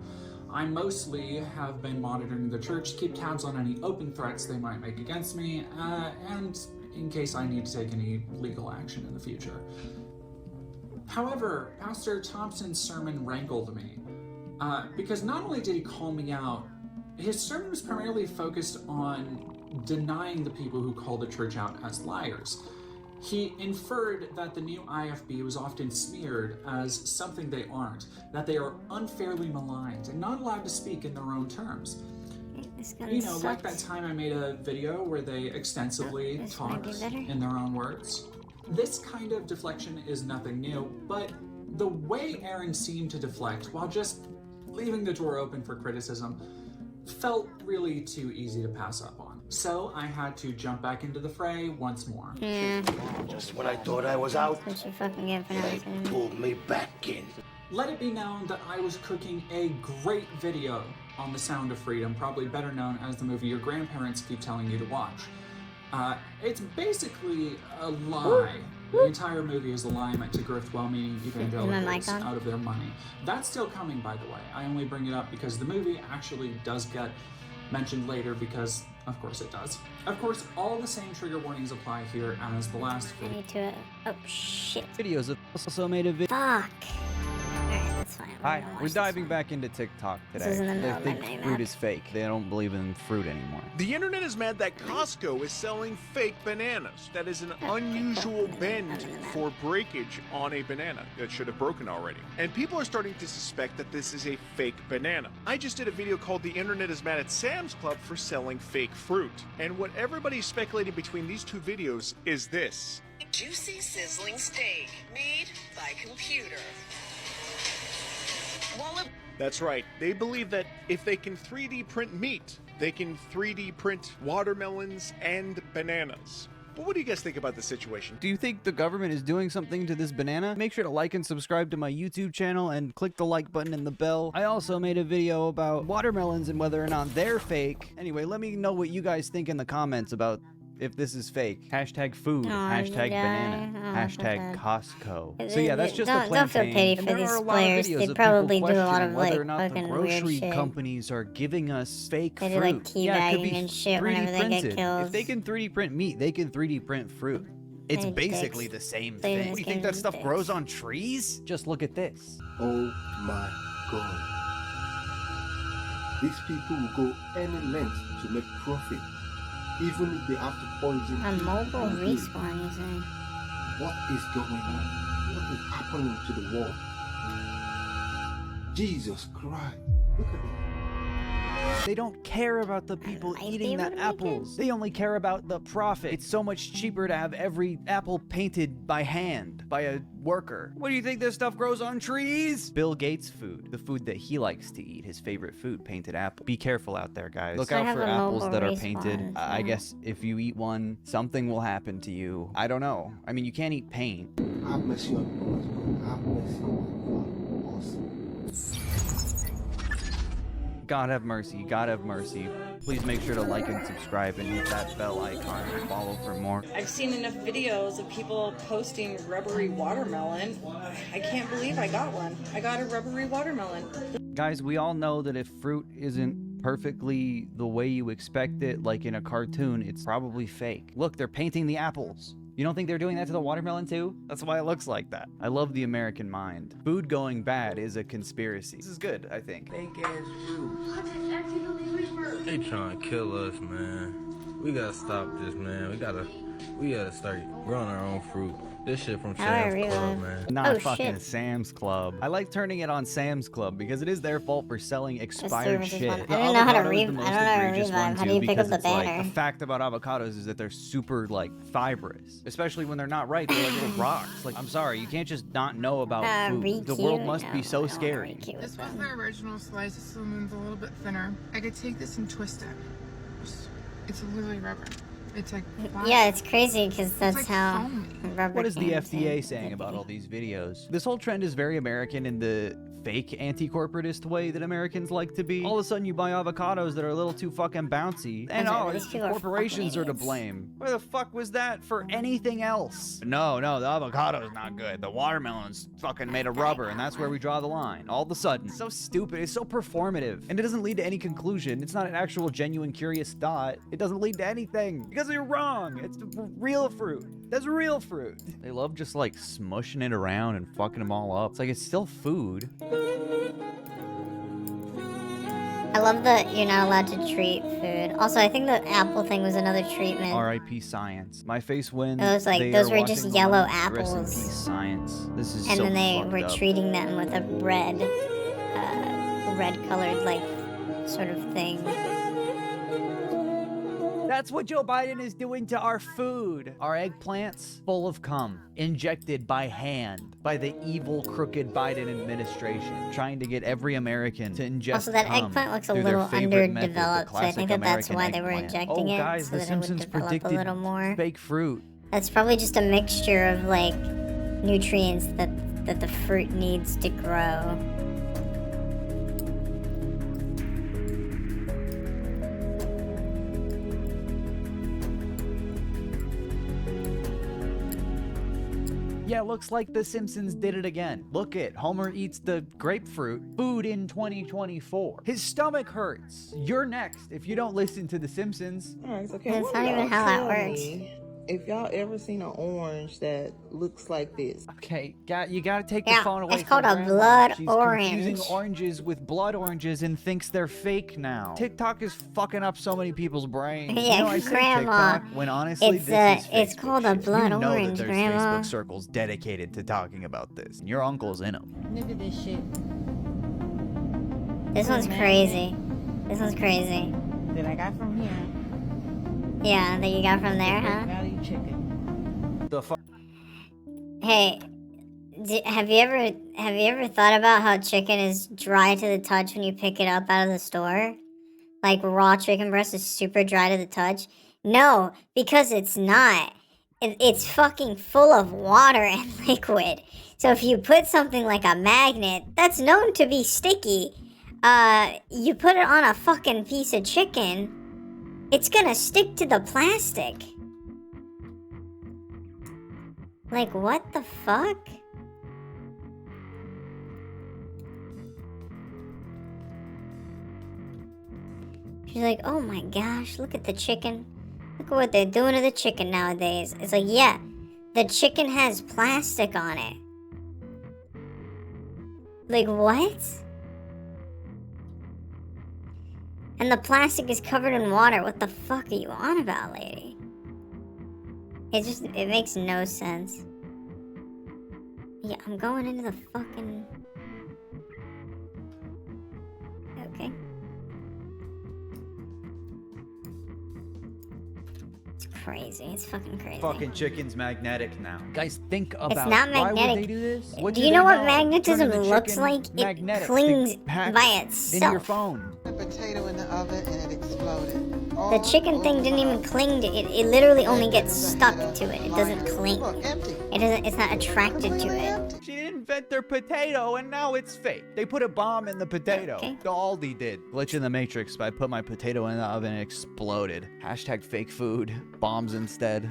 I mostly have been monitoring the church to keep tabs on any open threats they might make against me, and in case I need to take any legal action in the future. However, Pastor Thompson's sermon rankled me, because not only did he call me out, his sermon was primarily focused on denying the people who call the church out as liars. He inferred that the new IFB was often smeared as something they aren't, that they are unfairly maligned and not allowed to speak in their own terms. This gun You know, like sucks. that time I made a video where they extensively This might talked be better. in their own words. This kind of deflection is nothing new, but the way Aaron seemed to deflect while just leaving the door open for criticism felt really too easy to pass up on. So I had to jump back into the fray once more. Yeah, Just when I thought I was out, that's what you fucking get for not they listening. pulled me back in. Let it be known that I was cooking a great video on The Sound of Freedom, probably better known as the movie your grandparents keep telling you to watch. It's basically a lie. The entire movie is a lie meant to grift well-meaning evangelicals on? out of their money. That's still coming, by the way. I only bring it up because the movie actually does get mentioned later because, of course, it does. Of course, all the same trigger warnings apply here as the last I video. need to. Oh shit! Videos have also made a video. Fuck. Alright, that's fine. I'm Hi, gonna watch we're this diving one. back into TikTok This today. is in the They middle of my think mini fruit map. is fake. They don't believe in fruit anymore. The internet is mad that Costco is selling fake bananas. That is an unusual bend for breakage on a banana that should have broken already. And people are starting to suspect that this is a fake banana. I just did a video called The Internet is Mad at Sam's Club for selling fake fruit. And what everybody's speculating between these two videos is this. Juicy sizzling steak made by computer. That's right. They believe that if they can 3D print meat, they can 3D print watermelons and bananas. But what do you guys think about the situation? Do you think the government is doing something to this banana? Make sure to like and subscribe to my YouTube channel and click the like button and the bell. I also made a video about watermelons and whether or not they're fake. Anyway, let me know what you guys think in the comments about if this is fake. Hashtag food, hashtag banana, hashtag Costco. So yeah, that's just a Don't feel plantain. pity And for there these are a lot of players. videos They of probably people do a lot of questioning like whether or not the fucking weird grocery shit. companies are giving us fake They fruit. do, like, Yeah, it could teabagging be and shit 3D whenever they get printed. kills. If they can 3D print meat, they can 3D print fruit. It's They basically dicks. the same They thing. just You give think them that stuff dicks. grows on trees? Just look at this. Oh my God. These people will go any length to make profit, even if they have to poison A people mobile and live. respawn, you say? What is going on? What is happening to the world? Jesus Christ. Look at it. They don't care about the people might be eating able the to make apples. They only care about the profit. It's so much cheaper to have every apple painted by hand, by a worker. What do you think this stuff grows on trees? Bill Gates' food, the food that he likes to eat, his favorite food, painted apple. Be careful out there, guys. Look So I out have for a apples mobile that are respawn, painted. I so- guess if you eat one, something will happen to you. I don't know. I mean, you can't eat paint. Have mercy on us, God. Have mercy on us. God have mercy. God have mercy. Please make sure to like and subscribe and hit that bell icon and follow for more. I've seen enough videos of people posting rubbery watermelon. I can't believe I got one. I got a rubbery watermelon. Guys, we all know that if fruit isn't perfectly the way you expect it, like in a cartoon, it's probably fake. Look, they're painting the apples. You don't think they're doing that to the watermelon too? That's why it looks like that. I love the American mind. Food going bad is a conspiracy. This is good, I think. Fake ass fruit. They trying to kill us, man. We gotta stop this, man. We gotta start growing our own fruit. This shit from How do I Sam's Club, reload? man. Not Oh, fucking shit. Sam's Club. I like turning it on Sam's Club because it is their fault for selling expired versus shit. one. I The don't know how to avocado is the most I don't know how to egregious revive. one How do too, you pick up because the it's like banner? the fact about avocados is that they're super like fibrous, especially when they're not ripe. They're like little rocks. Like, I'm sorry, you can't just not know about food. The world must be so scary. This was the original slice. This one's a little bit thinner. I could take this and twist it. It's literally rubber. It's like Yeah, it's crazy because that's like how foamy. rubber. What is the cans FDA and saying zippy. about all these videos? This whole trend is very American in the fake anti-corporatist way that Americans like to be. All of a sudden you buy avocados that are a little too fucking bouncy, and That's right, oh, these people are corporations fucking are to idiots. blame. Where the fuck was that for anything else? No, the avocado's not good. The watermelon's fucking made of rubber, and that's where we draw the line. All of a sudden. It's so stupid. It's so performative. And it doesn't lead to any conclusion. It's not an actual genuine curious thought. It doesn't lead to anything. Because you're wrong. It's real fruit. That's real fruit. They love just like smushing it around and fucking them all up. It's like it's still food. I love that you're not allowed to treat food. Also, I think the apple thing was another treatment. R.I.P. Science. My face wins. It was like- They those are were just watching the yellow line. Rest in apples. peace, science. This is And so then they fucked were up. treating them with a red-colored like sort of thing. That's what Joe Biden is doing to our food. Our eggplants full of cum, injected by hand by the evil, crooked Biden administration, trying to get every American to ingest Also, that cum eggplant looks a through their little favorite method, the underdeveloped, so I think classic that's American why they were eggplant. injecting oh, it, guys, so The that it would Simpsons develop a predicted little more. fake fruit. That's probably just a mixture of like nutrients that the fruit needs to grow. Yeah, looks like The Simpsons did it again. Look it, Homer eats the grapefruit. Food in 2024. His stomach hurts. You're next if you don't listen to The Simpsons. Alright, so That's not even how that works. If y'all ever seen an orange that looks like this? Okay, you gotta take Yeah, the phone away it's from called a Grandma. blood She's orange. confusing oranges with blood oranges and thinks they're fake now. TikTok is fucking up so many people's brains. Yeah, you know, I say Grandma, TikTok when honestly it's, this is it's Facebook called a shit. blood you know orange, that there's Grandma. Facebook circles dedicated to talking about this, and your uncle's in them. Look at this shit. This one's crazy. This one's crazy. That I got from here. Yeah, that you got from there, huh? Value chicken. The fuck? Hey, have you ever thought about how chicken is dry to the touch when you pick it up out of the store? Like raw chicken breast is super dry to the touch? No, because it's not. It's fucking full of water and liquid. So if you put something like a magnet that's known to be sticky, you put it on a fucking piece of chicken, it's gonna stick to the plastic. Like, what the fuck? She's like, oh my gosh, look at the chicken. Look at what they're doing to the chicken nowadays. It's like, yeah, the chicken has plastic on it. Like, what? And the plastic is covered in water. What the fuck are you on about, lady? It makes no sense. Yeah, I'm going into the fucking... Okay. It's crazy. It's fucking crazy. Fucking chicken's magnetic now. Guys, think about It's not why magnetic. would they do this? Do you know what magnetism Turning the looks chicken like? It magnetic. clings They pack by into your itself. phone. A potato in the oven and it exploded. The chicken thing didn't even cling to it. It literally only gets stuck to it. It doesn't cling. It doesn't. It's not attracted to it. She didn't invent their potato, and now it's fake. They put a bomb in the potato. Okay. The Aldi did. Glitch in the Matrix. I put my potato in the oven and it exploded. Hashtag fake food. Bombs instead.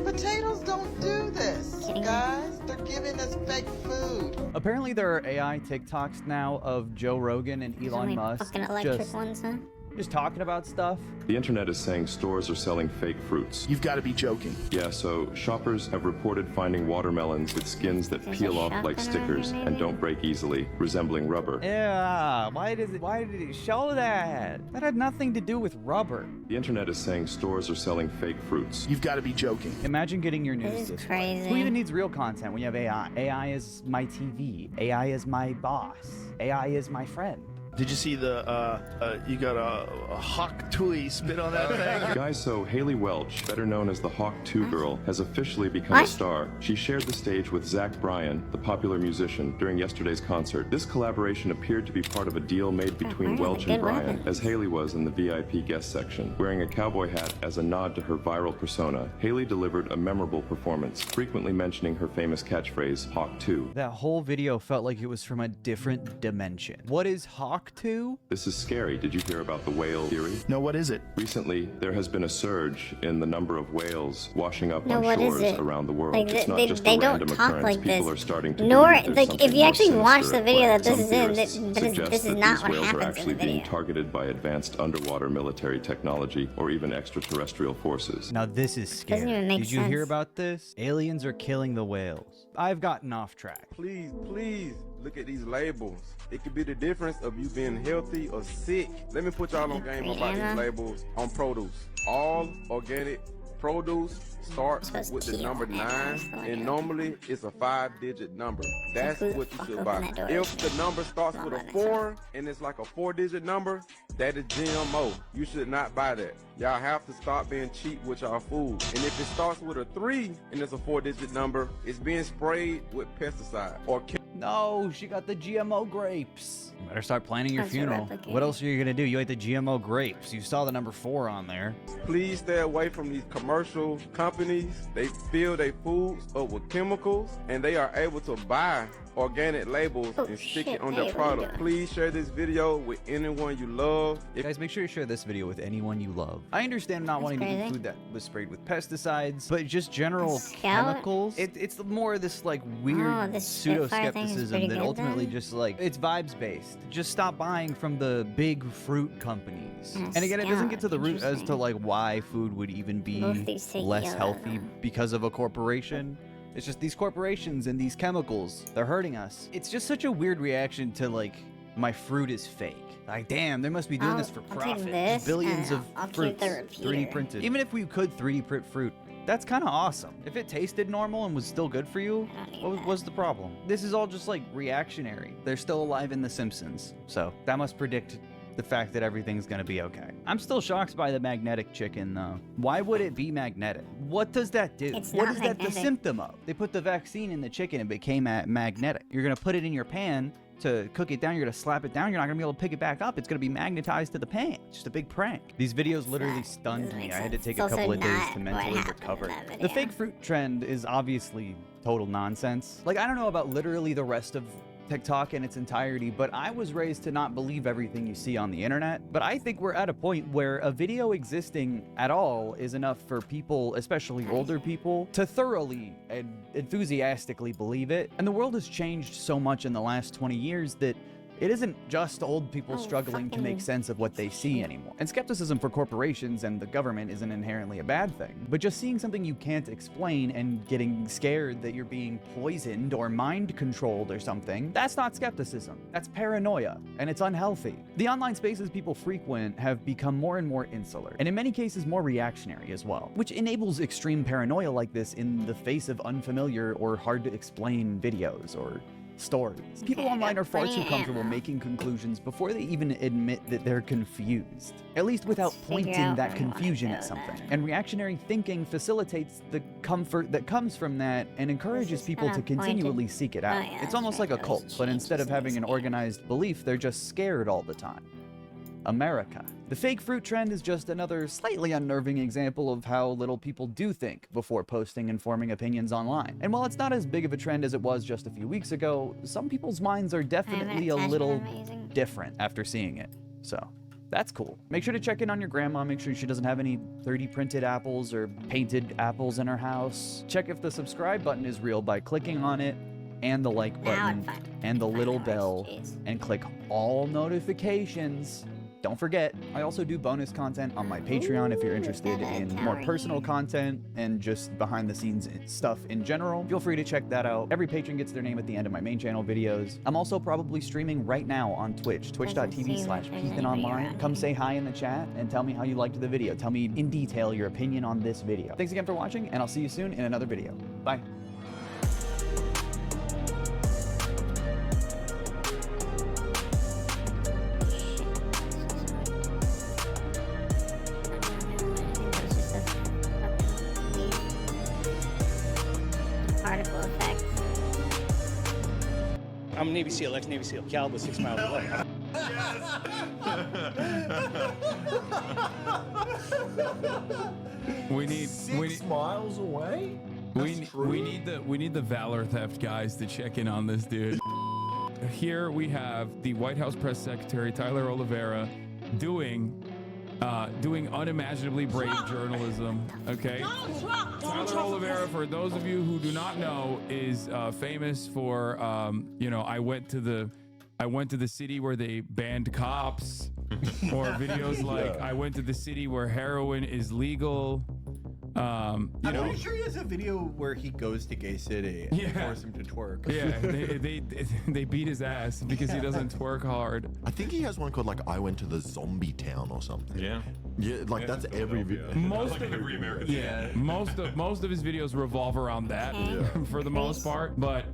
Potatoes don't do this, guys. They're giving us fake food. Apparently there are AI TikToks now of Joe Rogan and There's Elon only Musk fucking electric just ones, huh? just talking about stuff. The internet is saying stores are selling fake fruits. You've got to be joking. Yeah, so shoppers have reported finding watermelons with skins that peel off like stickers and don't break easily, resembling rubber. Yeah, why did it show that? That had nothing to do with rubber. The internet is saying stores are selling fake fruits. You've got to be joking. Imagine getting your news This is this way. crazy. Who even needs real content when you have AI? AI is my TV. AI is my boss. AI is my friend. Did you see you got a Hawk Tui spit on that thing? Guys, so Haley Welch, better known as the Hawk 2 girl, has officially become a star. She shared the stage with Zach Bryan, the popular musician, during yesterday's concert. This collaboration appeared to be part of a deal made between Welch and Bryan, as Haley was in the VIP guest section. Wearing a cowboy hat as a nod to her viral persona, Haley delivered a memorable performance, frequently mentioning her famous catchphrase, Hawk 2. That whole video felt like it was from a different dimension. What is Hawk 2? This is scary. Did you hear about the whale theory? No, what is it? Recently, there has been a surge in the number of whales washing up No, on what is shores it? around the world. Like, It's not just they a don't random talk occurrence. like People this. are starting to Nor, believe there's like, something if you more actually watch sinister the video at that this play. is in, Some this theorists is suggest not that what these whales are happens in actually the being video. targeted by advanced underwater military technology or even extraterrestrial forces. Now this is scary. Doesn't even make Did you hear sense. about this? Aliens are killing the whales. I've gotten off track. Please look at these labels. It could be the difference of you being healthy or sick. Let me put y'all on game about these labels on produce. All organic produce starts with the number 9, and normally it's a 5-digit number. That's what you should buy. If the number starts with a 4 and it's like a 4-digit number, that is GMO. You should not buy that. Y'all have to stop being cheap with y'all food. And if it starts with a 3 and it's a 4-digit number, it's being sprayed with pesticide or No, she got the GMO grapes. You better start planning your That's funeral. replicated. What else are you gonna do? You ate the GMO grapes. You saw the number 4 on there. Please stay away from these commercial companies. They fill their foods up with chemicals, and they are able to buy organic labels and stick it on their product. Please share this video with anyone you love. Guys, make sure you share this video with anyone you love. I understand not wanting to eat food that was sprayed with pesticides, but just general chemicals. It's more of this like weird this Spitfire thing is pseudo-skepticism pretty that good ultimately then? just like, it's vibes based. Just stop buying from the big fruit companies. Mm, And again, it doesn't get to the Scout, root as to like why food would even be Both these take less yellow. healthy because of a corporation. It's just these corporations and these chemicals, they're hurting us. It's just such a weird reaction to like, my fruit is fake. Like, damn, they must be doing this for I'll profit. keep Just this, billions and of I'll keep fruits, the 3D repeater. printed. Even if we could 3D print fruit, that's kind of awesome. If it tasted normal and was still good for you, what was the problem? This is all just like reactionary. They're still alive in The Simpsons, so that must predict the fact that everything's gonna be okay. I'm still shocked by the magnetic chicken though. Why would it be magnetic? What does that do? It's What not is that the magnetic. symptom of? They put the vaccine in the chicken and it became magnetic. You're gonna put it in your pan to cook it down, you're gonna slap it down, you're not gonna be able to pick it back up. It's gonna be magnetized to the pan. It's just a big prank. These videos literally stunned me. I had to take a It's couple also of days not to what mentally happened in recover. that The video. fake fruit trend is obviously total nonsense. Like, I don't know about literally the rest of TikTok in its entirety, but I was raised to not believe everything you see on the internet. But I think we're at a point where a video existing at all is enough for people, especially older people, to thoroughly and enthusiastically believe it. And the world has changed so much in the last 20 years that it isn't just old people struggling to make sense of what they see anymore. And skepticism for corporations and the government isn't inherently a bad thing. But just seeing something you can't explain and getting scared that you're being poisoned or mind controlled or something, that's not skepticism. That's paranoia, and it's unhealthy. The online spaces people frequent have become more and more insular, and in many cases more reactionary as well, which enables extreme paranoia like this in the face of unfamiliar or hard to explain videos or stories. People online are far too comfortable making conclusions before they even admit that they're confused, at least without pointing that confusion at something. And reactionary thinking facilitates the comfort that comes from that and encourages people to continually seek it out. It's almost like a cult, but instead of having an organized belief, they're just scared all the time. America. The fake fruit trend is just another slightly unnerving example of how little people do think before posting and forming opinions online. And while it's not as big of a trend as it was just a few weeks ago, some people's minds are definitely a little different after seeing it. So that's cool. Make sure to check in on your grandma. Make sure she doesn't have any 3D printed apples or painted apples in her house. Check if the subscribe button is real by clicking on it, and the like button, and the little bell, and click all notifications. Don't forget, I also do bonus content on my Patreon if you're interested in more personal content and just behind the scenes stuff in general. Feel free to check that out. Every patron gets their name at the end of my main channel videos. I'm also probably streaming right now on Twitch, twitch.tv/PethanOnline. Come say hi in the chat and tell me how you liked the video. Tell me in detail your opinion on this video. Thanks again for watching, and I'll see you soon in another video. Bye. Particle effect. I'm a Navy SEAL, ex-Navy SEAL. Caliber 6 miles away. We need 6 miles away. we need the Valor Theft guys to check in on this dude. Here we have the White House Press Secretary Tyler Oliveira doing unimaginably brave journalism. Okay, Tyler Oliveira, for those of you who do not know, is famous for I went to the city where they banned cops, or videos like I went to the city where heroin is legal. I'm pretty sure he has a video where he goes to Gay City and they force him to twerk. Yeah, they beat his ass because he doesn't twerk hard. I think he has one called like I went to the zombie town or something. Yeah, like that's every video. Most of his videos revolve around that for the most part. But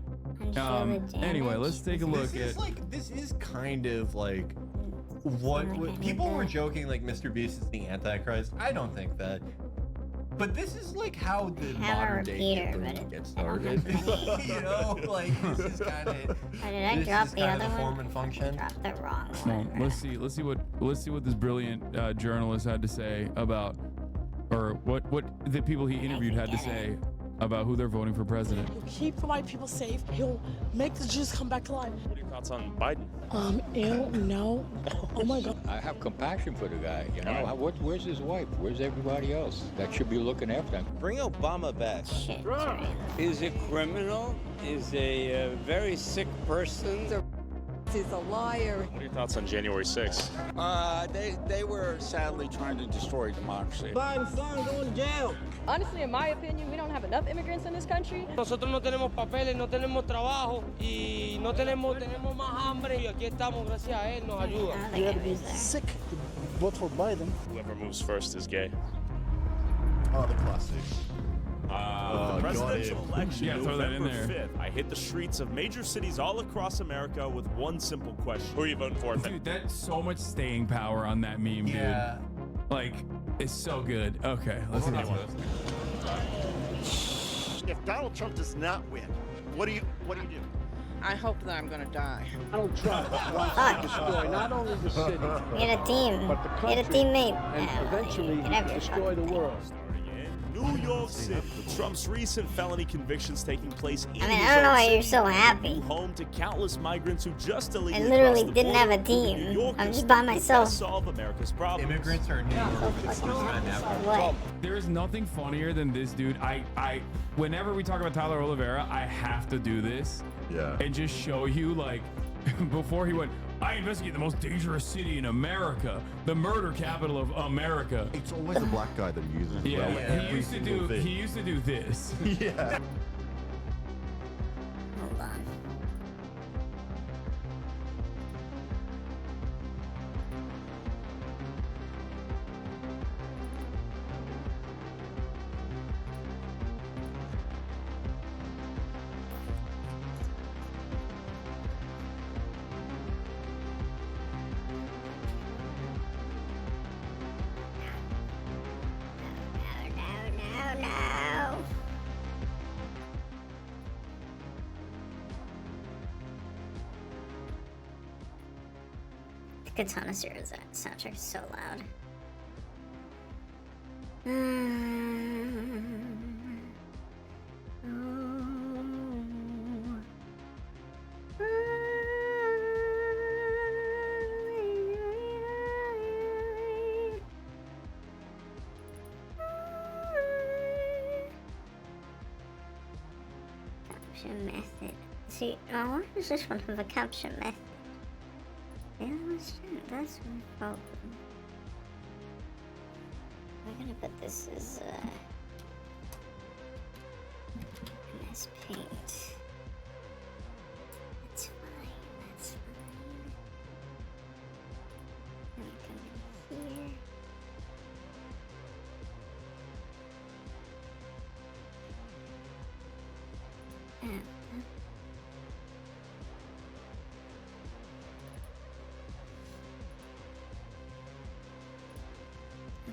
anyway, let's take a look at. This is kind of like what people were joking like Mr. Beast is the Antichrist. I don't think that. But this is like how the modern day Hitler gets started. You know, like this is kind of. Did I drop the other form one? and function. Dropped the wrong Well, one. let's see what this brilliant journalist had to say about, or what the people he interviewed had to say about who they're voting for president. He'll keep white people safe. He'll make the Jews come back to life. What are your thoughts on Biden? Ew, no. Oh my God. I have compassion for the guy. You know, where's his wife? Where's everybody else that should be looking after him? Bring Obama back. Is a criminal, is a very sick person. He's a liar. What are your thoughts on January 6th? They were sadly trying to destroy democracy. Biden's son going to jail. Honestly, in my opinion, we don't have enough immigrants in this country. Nosotros no tenemos papeles, no tenemos trabajo y no tenemos más hambre y aquí estamos gracias a él nos ayuda. You had to be sick to vote for Biden. Whoever moves first is gay. Oh, the classic. The presidential election, Yeah, throw that in November there. 5th. I hit the streets of major cities all across America with one simple question. Who are you voting for? Dude, that's so much staying power on that meme, dude. Like, it's so good. Okay, let's see one. If Donald Trump does not win, what do you do? I hope that I'm gonna die. Donald Trump wants to destroy not only the city, Get a team. but the Get a country, teammate. and eventually destroy the world. New York City, with Trump's recent felony convictions taking place in I mean, his I don't know own why city, you're so happy. home to countless migrants who just I illegally literally crossed the didn't have a border. New team. Yorkers I'm just by think the myself. best solve America's problems. Immigrants are in New York for the first time ever. There is nothing funnier than this dude. Whenever we talk about Tyler Oliveira, I have to do this. Yeah. And just show you, like, before he went, I investigate the most dangerous city in America, the murder capital of America. It's always the black guy that uses it. Yeah, Every he used to do this. Yeah. Hold on. No. The Katana Zero's soundtrack is so loud. Caption method. See, what is this one for the caption method? That's one problem. We're gonna put this as MS Paint. That's fine. That's fine. Let me come in here.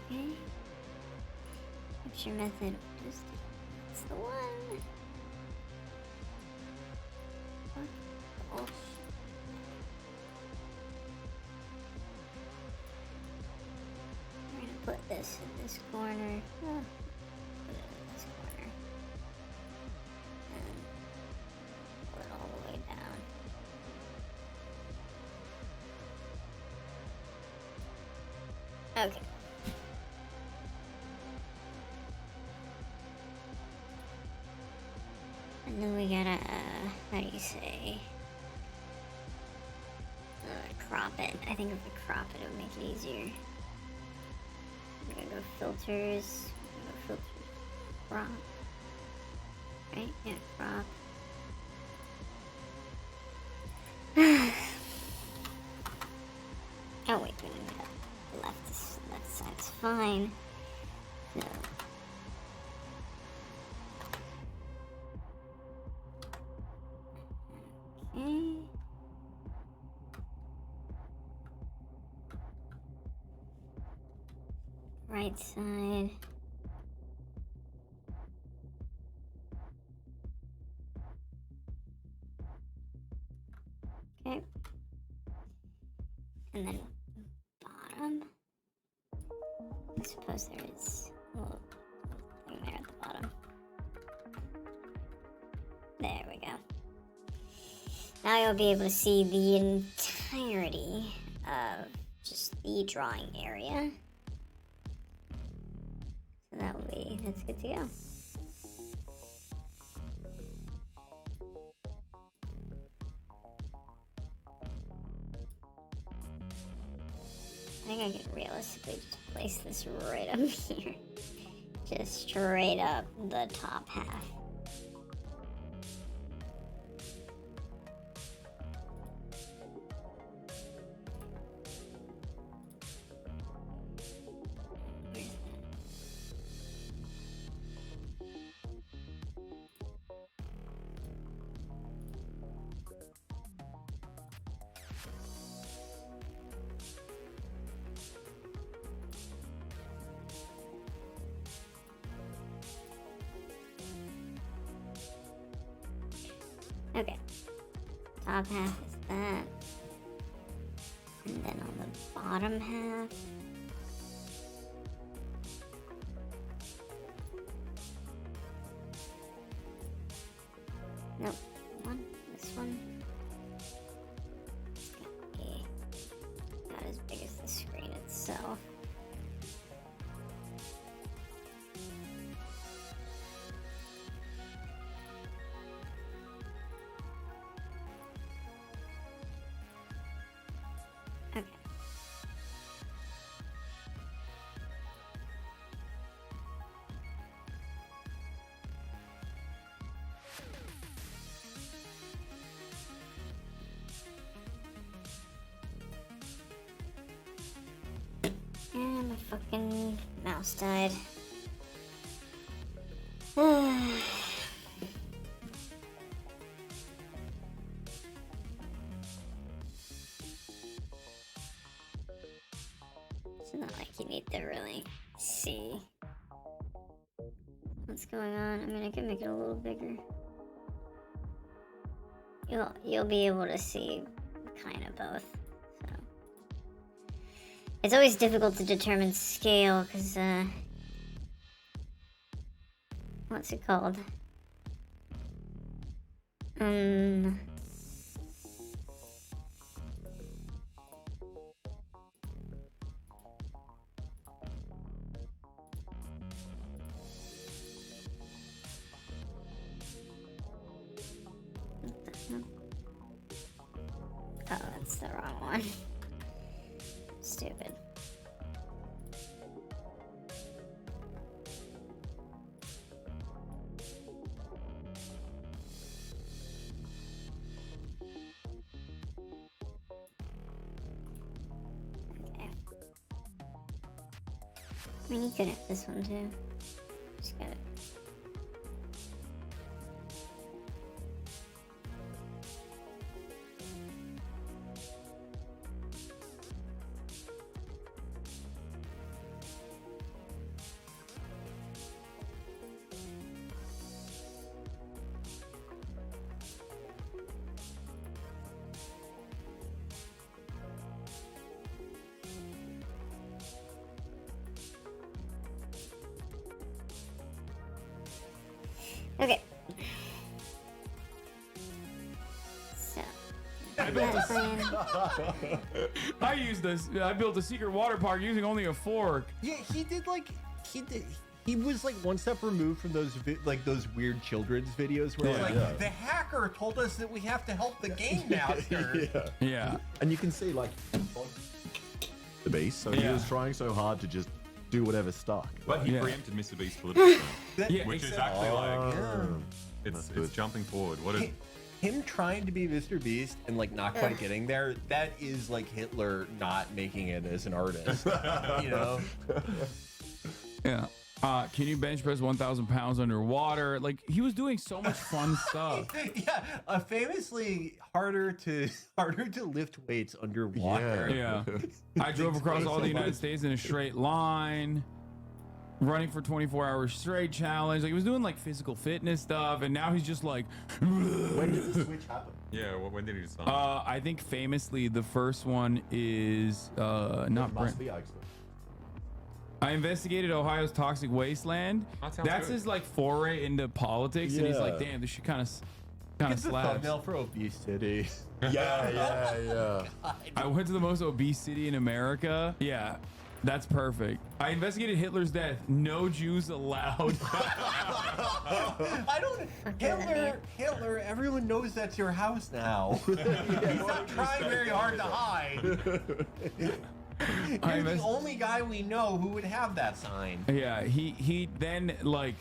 Okay. Picture method. That's the one. Oh. We're gonna put this in this corner. Oh. Put it in this corner. And pull it all the way down. Okay. And then we gotta, how do you say? Crop it. I think if we crop it, it would make it easier. I'm gonna go filters. Crop. Right? Yeah, crop. Oh wait, we didn't get the left side's fine. So. Okay. Right side. Okay. And then bottom. I suppose there is a little thing there at the bottom. There we go. Now you'll be able to see the entirety of just the drawing area. So that's good to go. I think I can realistically just place this right up here. Just straight up the top half. Okay, top half is that, and then on the bottom half, nope, this one, it's gonna be not as big as the screen itself. Okay. And my fucking mouse died. It's not like you need to really see what's going on. I mean, I can make it a little bigger. You'll be able to see kind of both. So it's always difficult to determine scale because what's it called? Oh, that's the wrong one. stupid. Okay. I mean, you could have this one too. Just got it. Okay. So, I built a secret water park using only a fork. Yeah, he was like one step removed from those those weird children's videos where the hacker told us that we have to help the game master. Yeah. And you can see like the beast, so he was trying so hard to just do whatever stuck. But he preempted Mr. Beast politically, Yeah, which is exactly. actually it's jumping forward. What is him trying to be Mr. Beast and like not quite getting there? That is like Hitler not making it as an artist, you know? Yeah. Can you bench press 1,000 pounds underwater? Like he was doing so much fun stuff. Yeah, famously harder to lift weights underwater. Yeah. I drove across all the United States in a straight line, running for 24 hours straight challenge. Like he was doing like physical fitness stuff, and now he's just like. When did the switch happen? Yeah, when did he decide? I think famously the first one is not Must be Ike's. I investigated Ohio's toxic wasteland. That's good. his like foray into politics, and he's like, "Damn, this shit kind of It's a slaps." thumbnail for obesity. Yeah. I went to the most obese city in America. Yeah, that's perfect. I investigated Hitler's death. No Jews allowed. I don't. Hitler. Everyone knows that's your house now. He's not trying very hard to hide. You're the only guy we know who would have that sign. Yeah, he then like,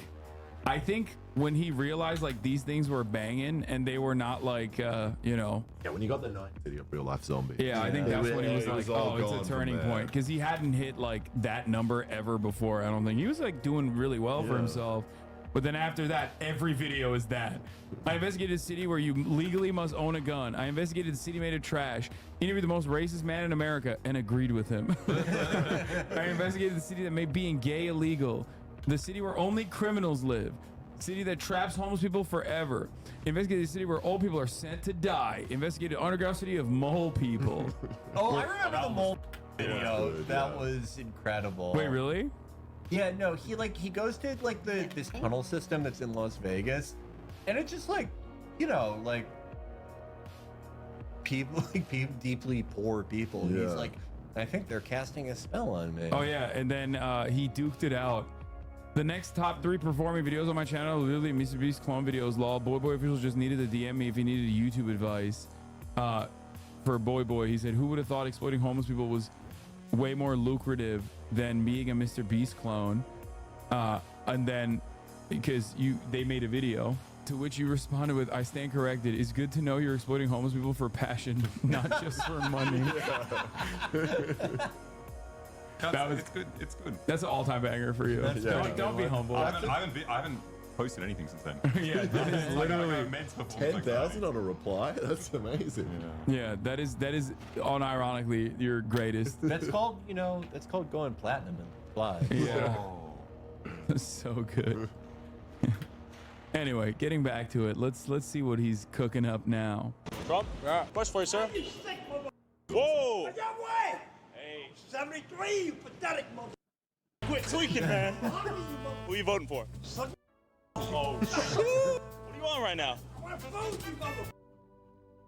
I think when he realized like these things were banging and they were not like you know. Yeah, when you got the 9 city of real life zombie. Yeah, I think that's when he was like, oh, it's a turning point, because he hadn't hit like that number ever before. I don't think he was like doing really well for himself. But then after that, every video is that. I investigated a city where you legally must own a gun. I investigated the city made of trash. Interviewed the most racist man in America and agreed with him. I investigated the city that made being gay illegal. The city where only criminals live. City that traps homeless people forever. Investigated the city where old people are sent to die. Investigated underground city of mole people. Oh, I remember the mole video. That was incredible. Wait, really? Yeah, no, he goes to like this tunnel system that's in Las Vegas, and it's just like, you know, like people deeply poor people. Yeah. He's like, I think they're casting a spell on me. Oh yeah, and then he duked it out. The next top 3 performing videos on my channel, literally Mr. Beast clone videos. Lol, Boy officials just needed to DM me if he needed YouTube advice. For Boy, he said, who would have thought exploiting homeless people was way more lucrative than being a Mr. Beast clone? And then because they made a video to which you responded with, I stand corrected. It's good to know you're exploiting homeless people for passion, not just for money. It's good. It's good. That's an all-time banger for you. Don't be humble. I haven't posted anything since then. Yeah, that is literally 10,000 on a reply. That's amazing. Yeah, that is unironically your greatest. That's called, you know, going platinum in fly. Yeah. So good. Anyway, getting back to it, let's see what he's cooking up now. Trump, question for you, sir. Whoa! Hey, 73, you pathetic mother. Quit tweaking, man. Who you voting for? Oh, shoot! What are you on right now? I want to vote you, mother.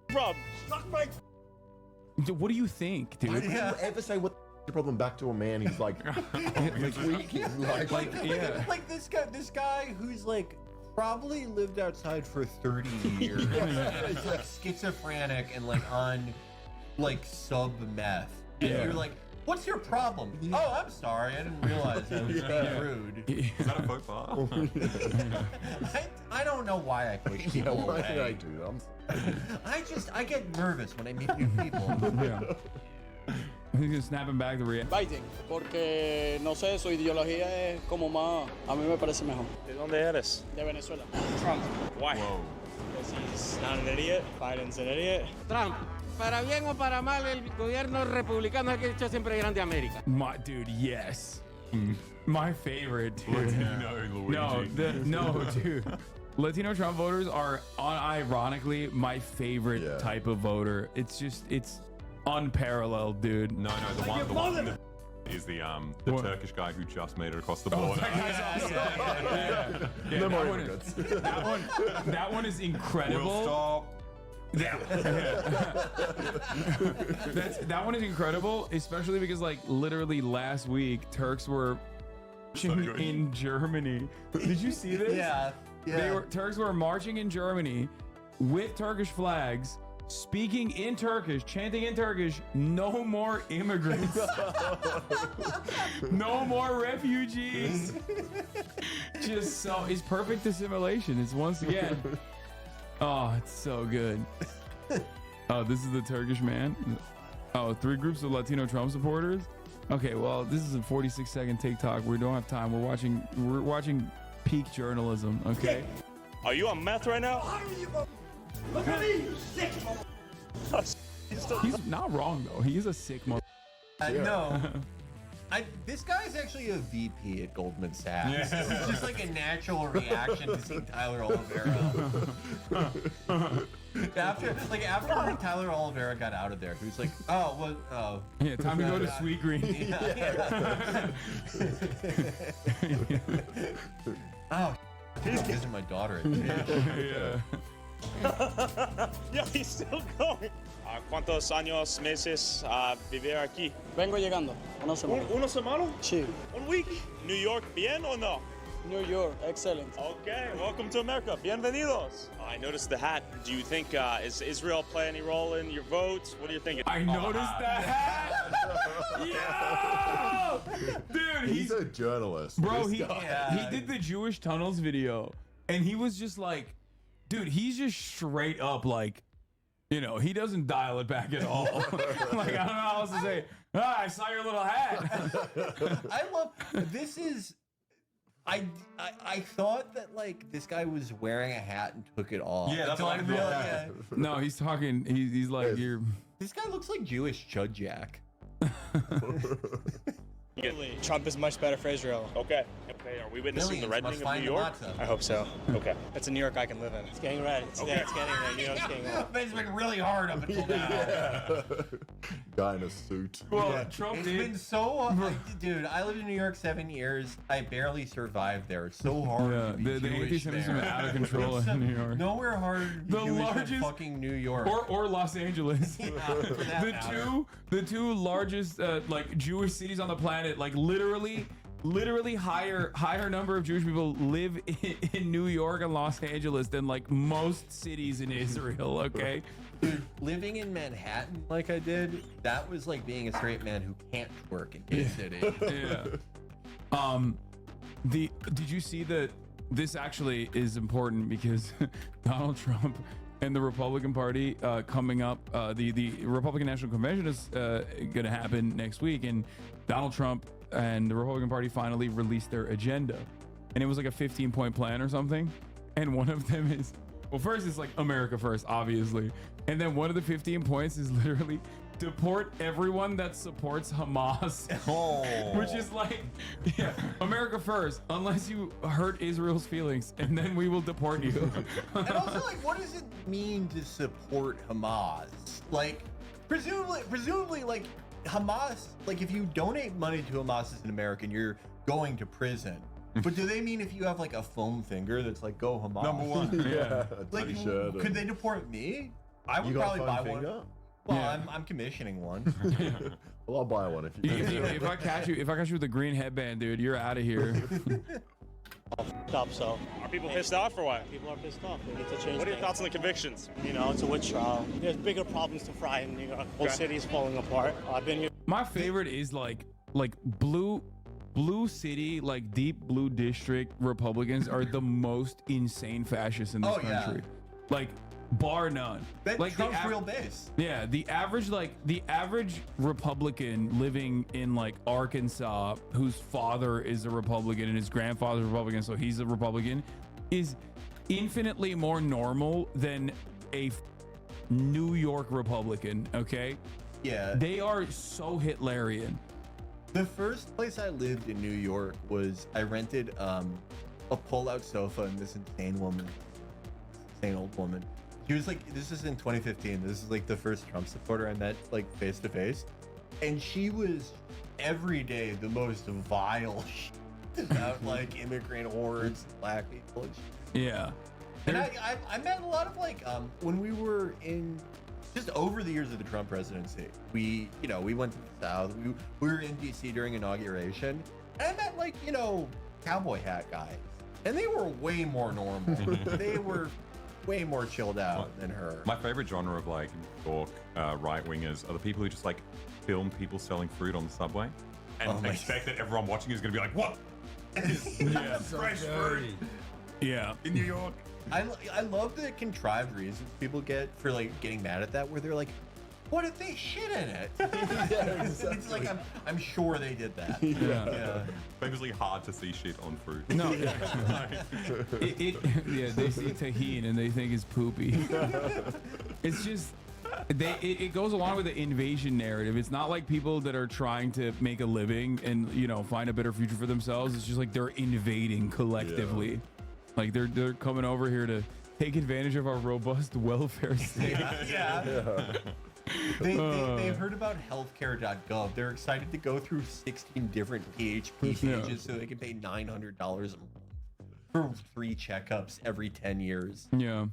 Problem. Suck my. What do you think, dude? Why would you ever say what the problem back to a man? He's like, like this guy who's like probably lived outside for 30 years. He's like schizophrenic and like on like sub meth. And you're like, What's your problem? Oh, I'm sorry. I didn't realize I was being rude. Is that a faux pas? I don't know why I push people Why away. did I do that? I get nervous when I meet new people. Yeah. He's gonna snap him back the reaction. Biden, porque no sé, su ideología es como más, a mí me parece mejor. ¿De dónde eres? De Venezuela. Trump. Why? Because he's not an idiot. Biden's an idiot. Trump. Para bien o para mal, el gobierno republicano es el que ha hecho siempre grande América. My dude, yes. My favorite, dude. Latino Luigi. No, dude. Latino Trump voters are, ironically, my favorite type of voter. It's unparalleled, dude. No, the one is the Turkish guy who just made it across the border. That one is incredible. We'll stop. That one is incredible, especially because like literally last week Turks were marching in Germany. Did you see this? Yeah. Turks were marching in Germany with Turkish flags, speaking in Turkish, chanting in Turkish, no more immigrants. No more refugees. Just so it's perfect assimilation. It's once again. Oh, it's so good. Oh, this is the Turkish man. Oh, 3 groups of Latino Trump supporters. Okay, well, this is a 46-second TikTok. We don't have time. We're watching peak journalism. Okay. Are you on meth right now? Look at me, you sick He's not wrong though. He is a sick mother. No. This guy's actually a VP at Goldman Sachs. Yeah. It's just like a natural reaction to seeing Tyler Oliveira. after Tyler Oliveira got out of there, he was like, Yeah, time to go to Sweet Green. He's kissing my daughter. Yeah, he's still going. ¿Cuántos años, meses vivir aquí? Vengo llegando. Una semana. ¿Una semana? Sí. 1 week. New York, bien or no? New York, excellent. Okay, welcome to America. Bienvenidos. I noticed the hat. Do you think is Israel play any role in your votes? What are you thinking? I noticed that hat. Yeah! Dude, He's a journalist. Bro, This he guy. did the Jewish tunnels video, and he was just like, dude, he's just straight up like, you know, he doesn't dial it back at all. Like, I don't know how else to say. I saw your little hat. I love this is. I thought that like this guy was wearing a hat and took it off. Yeah, that's Until what I realized- thought. No, he's talking. He's like, you're. This guy looks like Jewish Chud Jack. Trump is much better for Israel. Okay. Are we witnessing the reddening of New York? I hope so. Okay. It's a New York I can live in. It's getting red. It's getting red. You know, it's getting red. It's been really hard up until now. Guy in a suit. Well, Trump It's did. been so, dude. I lived in New York 7 years. I barely survived there. It's so hard. Yeah, to be the Jewish anti-Semitism is there. out of control in New York. Nowhere harder to be The Jewish largest- than fucking New York. Or Los Angeles. for that the two largest like Jewish cities on the planet, like literally higher number of Jewish people live in New York and Los Angeles than like most cities in Israel. Okay. Dude, living in Manhattan like I did, that was like being a straight man who can't work in Gay City. Yeah. Did you see that? This actually is important because Donald Trump and the Republican Party coming up, the Republican National Convention is going to happen next week, and Donald Trump and the Republican Party finally released their agenda, and it was like a 15-point plan or something, and one of them is, well, first it's like America first, obviously, and then one of the 15 points is literally deport everyone that supports Hamas. Which is like, yeah, America first, unless you hurt Israel's feelings, and then we will deport you. And also, like, what does it mean to support Hamas? Like, presumably, like, Hamas, like, if you donate money to Hamas as an American, you're going to prison. But do they mean if you have, like, a foam finger that's like, go Hamas? Number one. Yeah. Like, T-shirt. could they deport me? I would You got probably a buy foam one. finger? Well, Yeah. I'm commissioning one. Well, I'll buy one if you. If I catch you with a green headband, dude, you're out of here. Stop, so. Are people pissed off or what? People are pissed off. They need to change What are your things. thoughts on the convictions? You know, it's a witch trial. There's bigger problems to fry in New York. Whole city's falling apart. I've been here My favorite is like blue city, like deep blue district Republicans are the most insane fascists in this country. Like bar none. Like Trump's real base. Yeah, the average Republican living in like Arkansas, whose father is a Republican and his grandfather's a Republican, so he's a Republican, is infinitely more normal than a New York Republican. Okay. Yeah. They are so Hitlerian. The first place I lived in New York was I rented a pull-out sofa, and this insane old woman. She was like, this is in 2015. This is like the first Trump supporter I met like face to face, and she was every day the most vile shit about like immigrant hordes, black people. And shit. Yeah. And I met a lot of like when we were in. Just over the years of the Trump presidency, we went to the South. We were in DC during inauguration, and I met like, cowboy hat guys, and they were way more normal. They were way more chilled out than her. My favorite genre of like New York right-wingers are the people who just like film people selling fruit on the subway and expect that everyone watching is going to be like, what? Yeah. Fresh fruit. Yeah. In New York. I love the contrived reasons people get for like getting mad at that, where they're like, what if they shit in it? It's like, I'm sure they did that. Yeah. Famously hard to see shit on fruit. No. Yeah, they see tahini and they think it's poopy. It's just, it goes along with the invasion narrative. It's not like people that are trying to make a living and, find a better future for themselves. It's just like they're invading collectively. Yeah. Like they're coming over here to take advantage of our robust welfare state. They've heard about healthcare.gov. They're excited to go through 16 different PHP pages so they can pay $900 a month for 3 checkups every 10 years. Yeah.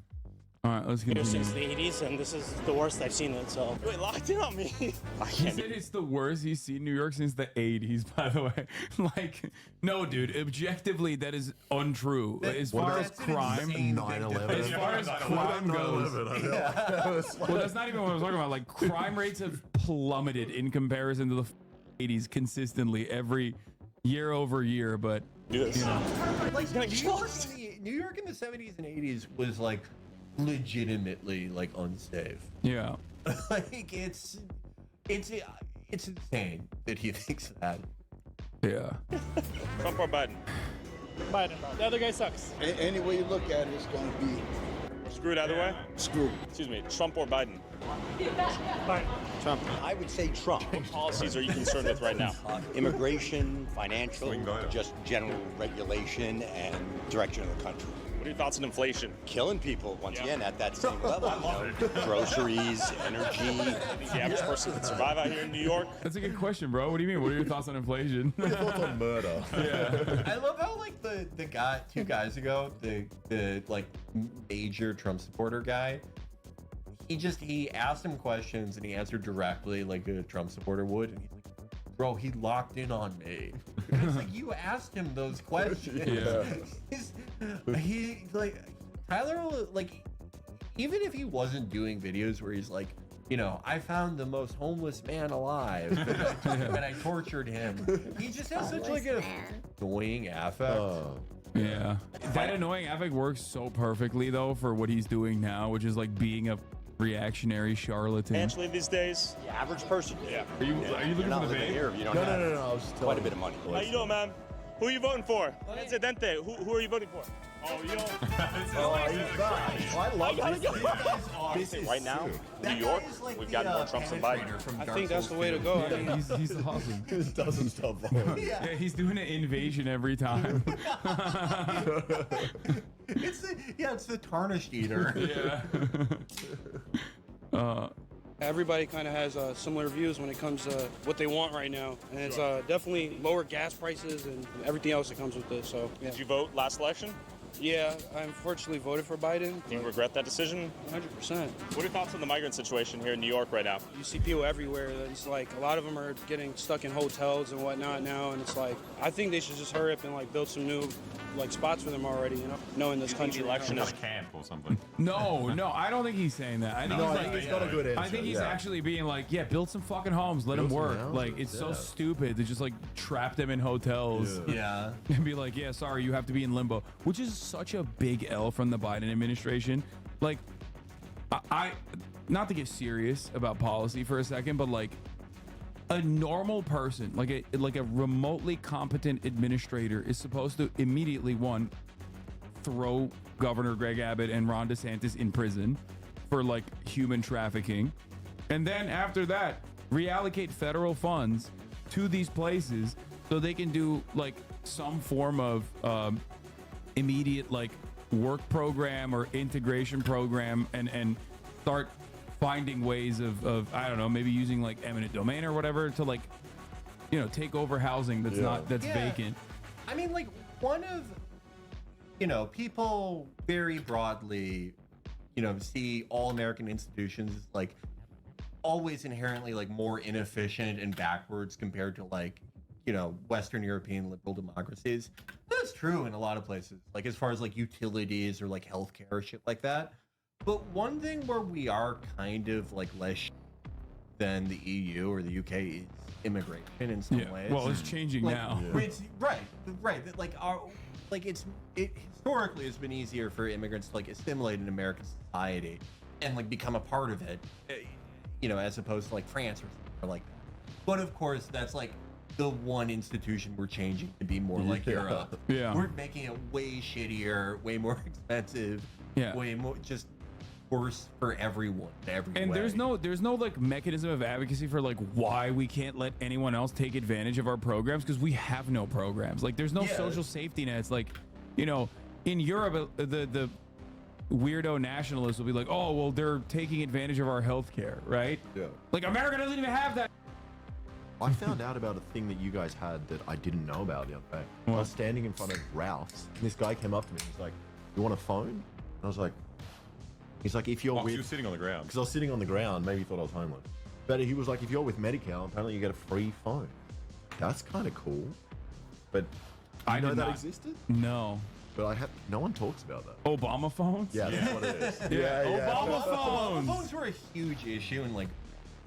All right, let's continue. Since the 80s, and this is the worst I've seen it. So wait, locked in on me. He said it's the worst he's seen New York since the 80s. By the way, like, no, dude. Objectively, that is untrue. As far as crime, 9/11. As far as crime goes, well, that's not even what I was talking about. Like, crime rates have plummeted in comparison to the 80s consistently every year over year. But like New York in the 70s and 80s was like legitimately like unsafe. Yeah. Like it's insane that he thinks that. Yeah. Trump or Biden? Biden. The other guy sucks. Any way you look at it, it's going to be Screwed either way? screwed. Excuse me, Trump or Biden? Biden. Trump. I would say Trump. What policies are you concerned with right now? Immigration, financial, just general regulation and direction of the country. What are your thoughts on inflation? Killing people, once again, at that same level. Groceries, energy. The average person can survive out here in New York? That's a good question, bro. What do you mean? What are your thoughts on inflation? What are your thoughts on murder? Yeah. I love how like the guy 2 guys ago, the like major Trump supporter guy, he asked him questions and he answered directly like a Trump supporter would, and he's like, bro, he locked in on me. It's like, you asked him those questions. Yeah. He like Tyler, like, even if he wasn't doing videos where he's like, I found the most homeless man alive and I tortured him, he just has such like a annoying affect. Yeah. That annoying affect works so perfectly though for what he's doing now, which is like being a reactionary charlatan. Financially these days? The average person. Yeah. Are you looking not for the living video? here. You don't No. have I was just quite a bit of money. How you doing, man? Who are you voting for? Presidente. Who are you voting for? Oh, yo. I love This is right now, New York, we've got more Trump than Biden. I think that's the way to go. I mean, He's awesome. He doesn't stop voting. Yeah, he's doing an invasion every time. It's the tarnished eater. Yeah. everybody kind of has similar views when it comes to what they want right now, and it's definitely lower gas prices and everything else that comes with this. So, yeah. Did you vote last election? Yeah, I unfortunately voted for Biden. Do you regret that decision? 100%. What are your thoughts on the migrant situation here in New York right now? You see people everywhere. It's like a lot of them are getting stuck in hotels and whatnot now, and it's like I think they should just hurry up and like build some new like spots for them already. You know, knowing this country. The election is a camp or something. No, I don't think he's saying that. I think he's like, he's got a good answer. I think he's actually being like, yeah, build some fucking homes, let them work. Like, it's so stupid to just like trap them in hotels. Yeah. And be like, yeah, sorry, you have to be in limbo, which is such a big L from the Biden administration. Like, I not to get serious about policy for a second, but like a normal person, like a remotely competent administrator is supposed to immediately, one, throw Governor Greg Abbott and Ron DeSantis in prison for like human trafficking, and then after that reallocate federal funds to these places so they can do like some form of immediate like work program or integration program and start finding ways of I don't know, maybe using like eminent domain or whatever to like, you know, take over housing that's that's vacant. I mean, like, one of, you know, people very broadly, you know, see all American institutions as like always inherently like more inefficient and backwards compared to like, you know, Western European liberal democracies. That's true in a lot of places, like as far as like utilities or like healthcare or shit like that. But one thing where we are kind of like less than the EU or the UK is immigration in some ways. Well, it's changing like, now. It's, right. Like it historically has been easier for immigrants to like assimilate in American society and like become a part of it, you know, as opposed to like France or something like that. But of course, that's like the one institution we're changing to be more like Europe. Yeah. We're making it way shittier, way more expensive, way more just worse for everyone. And way. there's no like mechanism of advocacy for like why we can't let anyone else take advantage of our programs, because we have no programs. Like there's no social safety nets. Like, you know, in Europe, the weirdo nationalists will be like, oh well, they're taking advantage of our healthcare, right? Yeah. Like America doesn't even have that. I found out about a thing that you guys had that I didn't know about the other day. I was standing in front of Ralph's, and this guy came up to me. He's like, "You want a phone?" And I was like, "He's like, if you're with..." You were sitting on the ground. Because I was sitting on the ground. Maybe he thought I was homeless. But he was like, "If you're with Medi-Cal, apparently you get a free phone." That's kind of cool. But I know that existed. No. But no one talks about that. Obama phones? Yeah, that's what it is. Obama phones. Obama phones were a huge issue in like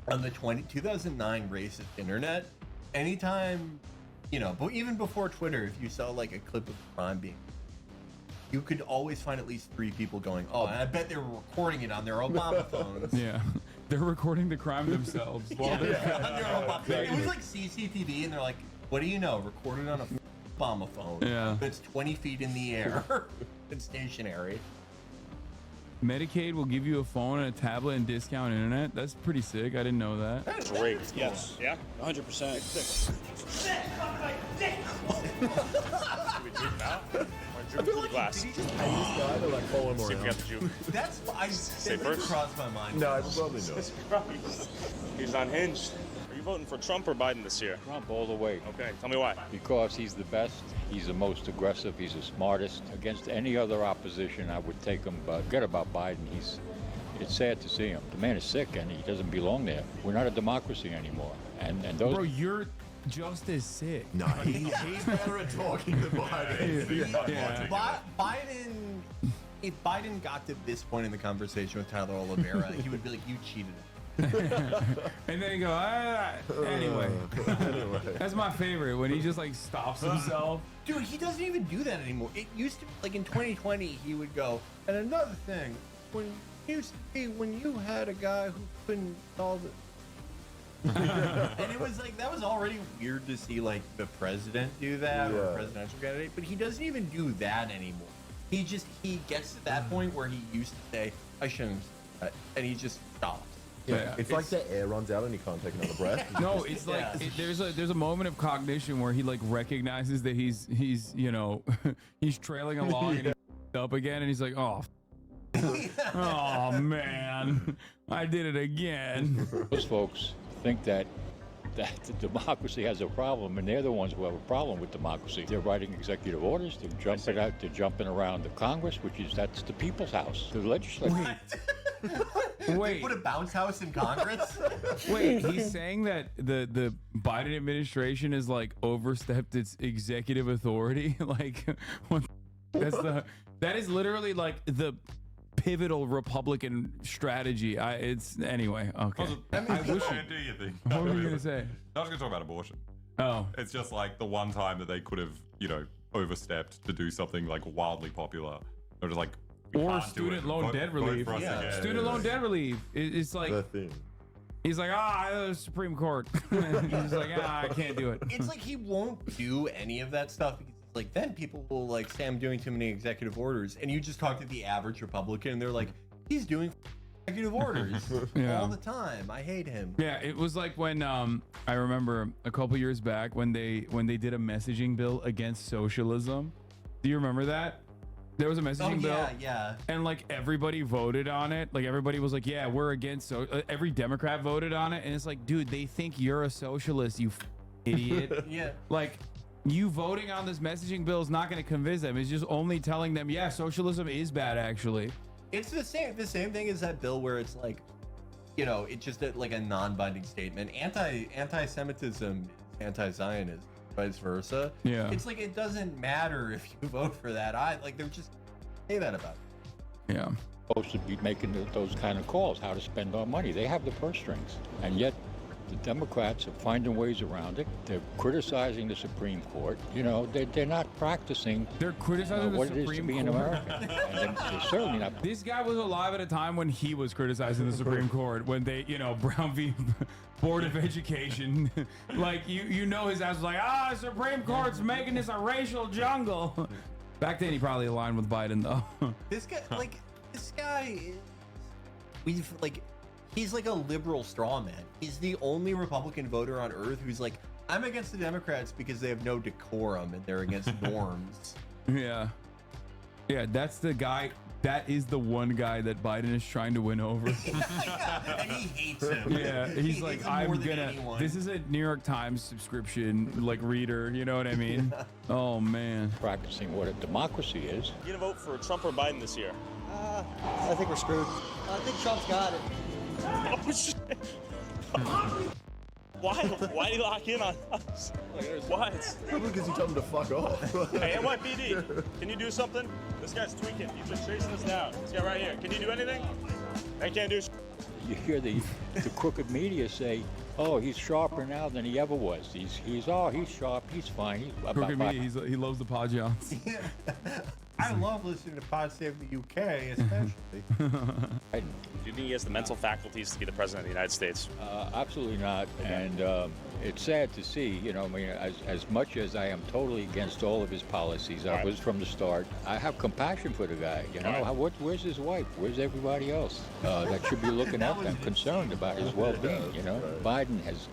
on the 2009 racist internet. Anytime, you know, but even before Twitter, if you saw like a clip of a crime being, you could always find at least 3 people going, "Oh, and I bet they were recording it on their Obama phones." Yeah, they're recording the crime themselves while they're on their Obama. It was like CCTV, and they're like, "What do you know? Recorded on a Obama phone. Yeah. That's 20 feet in the air and stationary." Medicaid will give you a phone and a tablet and discount internet. That's pretty sick. I didn't know that. That's great. Yes. Yeah. 100%. I feel like, did he just pay this guy to like follow him See if we around? got the juke. That's I Say that first. crossed my mind. No, I probably not. Jesus Christ. He's unhinged. Are you voting for Trump or Biden this year? Trump all the way. Okay, tell me why. Because he's the best, he's the most aggressive, he's the smartest. Against any other opposition, I would take him. But forget about Biden. It's sad to see him. The man is sick and he doesn't belong there. We're not a democracy anymore. And those. Bro, you're just as sick. No, he's better at talking than Biden. Biden. If Biden got to this point in the conversation with Tyler Oliveira, he would be like, "You cheated." And then he go, anyway. That's my favorite, when he just like stops himself. Dude, he doesn't even do that anymore. It used to, like in 2020, he would go, and another thing, when you had a guy who couldn't solve it. And it was like, that was already weird to see like the president do that or a presidential candidate, but he doesn't even do that anymore. He gets to that point where he used to say, "I shouldn't," and he just stops. Yeah, it's like the air runs out and he can't take another breath. No, it's like there's a moment of cognition where he like recognizes that he's you know he's trailing along and he's up again, and he's like, oh man, I did it again. Those folks think that that the democracy has a problem, and they're the ones who have a problem with democracy. They're writing executive orders. They're jumping around the Congress, that's the people's house, the legislature. Wait, put a bounce house in Congress? Wait, he's saying that the Biden administration has like overstepped its executive authority. Like, that is literally like the pivotal Republican strategy. Anyway. Okay. I wish. Do you think? What were you gonna say? I was gonna talk about abortion. Oh, it's just like the one time that they could have, overstepped to do something like wildly popular. They're just like. Or student loan debt relief. Student loan debt relief. It's like the thing. He's like, the Supreme Court. He's like, I can't do it. It's like he won't do any of that stuff because like then people will like say I'm doing too many executive orders, and you just talk to the average Republican, and they're like, he's doing executive orders all the time. I hate him. Yeah, it was like when I remember a couple years back when they did a messaging bill against socialism. Do you remember that? There was a messaging bill. Yeah. And like everybody voted on it. Like everybody was like, yeah, we're against. Every Democrat voted on it. And it's like, dude, they think you're a socialist, you idiot. Yeah. Like you voting on this messaging bill is not going to convince them. It's just only telling them, yeah, socialism is bad, actually. It's the same thing as that bill where it's like, it's just like a non-binding statement. Anti-Semitism, anti-Zionism. Vice versa. Yeah. It's like it doesn't matter if you vote for that. They're just say that about it. Yeah. Supposed to be making those kind of calls, how to spend our money. They have the purse strings, and yet the Democrats are finding ways around it. They're criticizing the Supreme Court. They're not practicing. They're criticizing what the it is to Supreme be Court. an American. And they're certainly not. This guy was alive at a time when he was criticizing the Supreme Court, when they, Brown v. Board of Education, like his ass was like, Supreme Court's making this a racial jungle. Back then, he probably aligned with Biden though. This guy, he's like a liberal straw man. He's the only Republican voter on earth who's like, I'm against the Democrats because they have no decorum and they're against norms. Yeah, that's the guy. That is the one guy that Biden is trying to win over. And he hates him. Yeah, he's like, anyone. This is a New York Times subscription, like reader. You know what I mean? Oh man. Practicing what a democracy is. You gonna vote for Trump or Biden this year? I think we're screwed. I think Trump's got it. Oh shit! Why do you lock in on us? What? Probably because you told him to fuck off. Hey, NYPD, can you do something? This guy's tweaking. He's been chasing us down. This guy right here. Can you do anything? I can't do. You hear the crooked media say, "Oh, he's sharper now than he ever was. He's sharp. He's fine." Crooked media. He loves the Pod Johns. I love listening to Pod Save the UK, especially. Do you think he has the mental faculties to be the president of the United States? Absolutely not. And it's sad to see, as much as I am totally against all of his policies, I was from the start, I have compassion for the guy. Where's his wife? Where's everybody else that should be looking at them, concerned about his well-being? Biden has,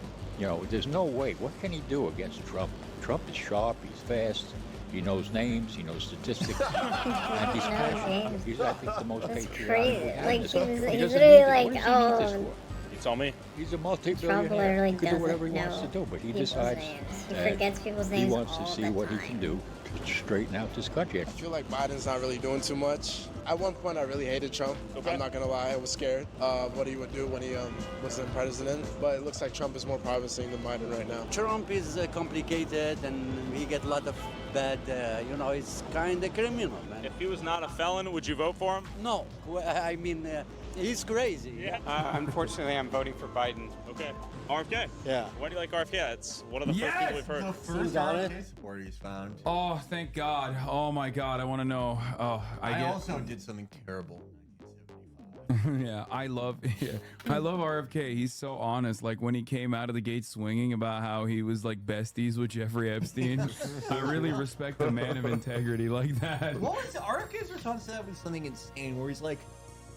there's no way. What can he do against Trump? Trump is sharp. He's fast. He knows names, he knows statistics, and he's passionate. He's, I think, the most patriotic we have. Like, he he's doesn't literally need like, this. What does he need this for? You tell me. He's a Trump multi-billionaire. literally He can do whatever he doesn't wants to know do, but he people's decides names. He that forgets people's he names wants to all see the what he time. can do to straighten out this country. I feel like Biden's not really doing too much. At one point, I really hated Trump. I'm not gonna lie, I was scared of what he would do when he was the president. But it looks like Trump is more promising than Biden right now. Trump is complicated and he get a lot of bad, he's kind of criminal, man. If he was not a felon, would you vote for him? No, I mean, he's crazy. Yeah. Unfortunately, I'm voting for Biden. Okay. RFK? Yeah. Why do you like RFK? It's one of the first people we've heard. The first RFK supporter he's found. Oh, thank God. Oh my God. I want to know. Oh, I also did something terrible. Yeah, I love RFK. He's so honest. Like when he came out of the gate swinging about how he was like besties with Jeffrey Epstein. I really respect a man of integrity like that. What was RFK's response to that? Was something insane where he's like,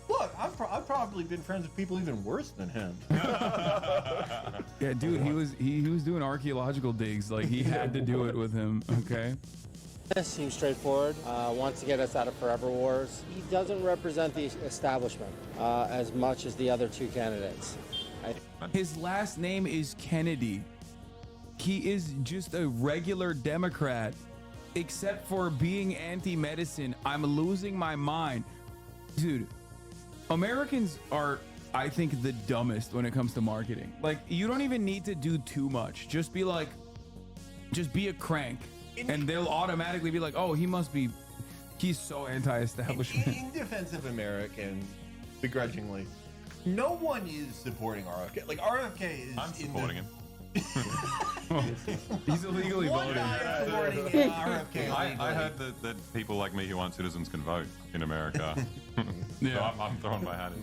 look, I've probably been friends with people even worse than him. Yeah, dude, he was doing archaeological digs. Like he had to do it with him. Okay. Seems straightforward. Wants to get us out of forever wars. He doesn't represent the establishment as much as the other two candidates. His last name is Kennedy. he is just a regular Democrat, except for being anti-medicine. I'm losing my mind. Dude, Americans are, I think, the dumbest when it comes to marketing. Like, you don't even need to do too much. Just be like, just be a crank, and they'll automatically be like, oh, he's so anti-establishment. In defense of Americans, begrudgingly, no one is supporting RFK. Like, RFK is... I'm supporting him. He's illegally voting. I heard that people like me who aren't citizens can vote in America. Yeah. So I'm throwing my hat in.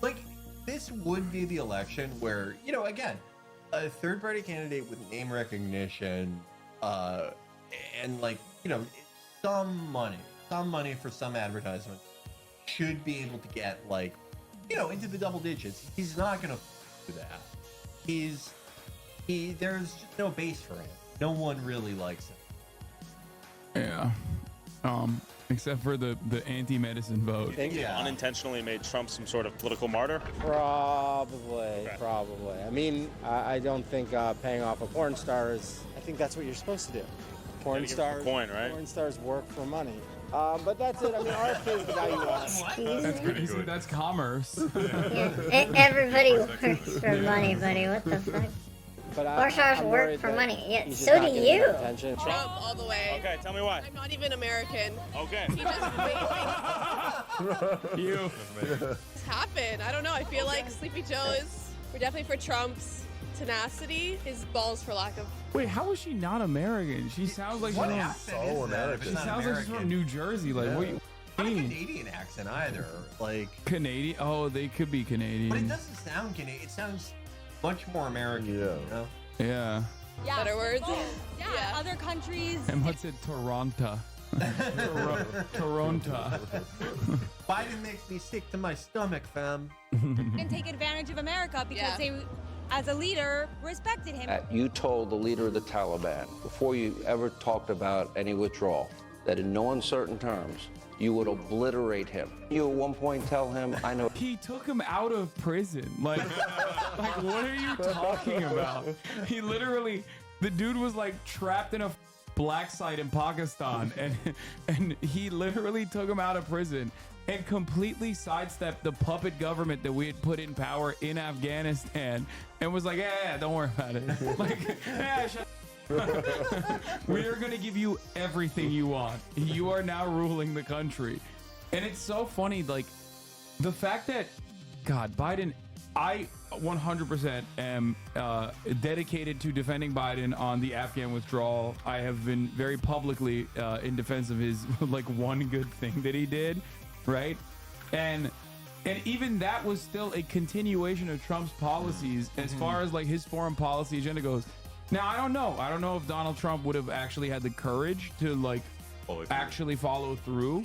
Like, this would be the election where, you know, again, a third-party candidate with name recognition, and, like, you know, some money for some advertisement should be able to get, like, you know, into the double digits. He's not gonna do that. There's just no base for him. No one really likes him. Yeah. Except for the anti-medicine vote. You think he unintentionally made Trump some sort of political martyr? Probably. I mean, I don't think paying off a porn star is. I think that's what you're supposed to do. Porn stars, coin, right? Porn stars work for money. But that's it. I mean, RFK is the guy you want. That's pretty good. That's commerce. Everybody works for money, buddy. What the fuck? Porn stars work for money. Yeah, so do you. Trump all the way. Okay, tell me why. I'm not even American. Okay. He just You. It's happened. I don't know. I feel like Sleepy Joe is. We're definitely for Trump's tenacity, his balls for lack of. Wait, how is she not American? She sounds like What she's accent from, is that? She sounds like she's from New Jersey. Like, what? Not a Canadian accent either. Like Canadian? Oh, they could be Canadian. But it doesn't sound Canadian. It sounds much more American. Yeah. You know? Yeah. Better words. Yeah, other countries. And what's it? Toronto. Toronto. Biden makes me sick to my stomach, fam. And take advantage of America because they, as a leader, respected him. You told the leader of the Taliban, before you ever talked about any withdrawal, that in no uncertain terms, you would obliterate him. You at one point tell him, I know. He took him out of prison. Like what are you talking about? He literally, the dude was like trapped in a black site in Pakistan, and he literally took him out of prison and completely sidestepped the puppet government that we had put in power in Afghanistan, and was like, yeah, don't worry about it. Like, yeah, shut. We are going to give you everything you want. You are now ruling the country. And it's so funny, like, the fact that, God, Biden, I 100% am dedicated to defending Biden on the Afghan withdrawal. I have been very publicly in defense of his, like, one good thing that he did, right? And even that was still a continuation of Trump's policies as far as, like, his foreign policy agenda goes. Now, I don't know if Donald Trump would have actually had the courage to, like, actually follow through.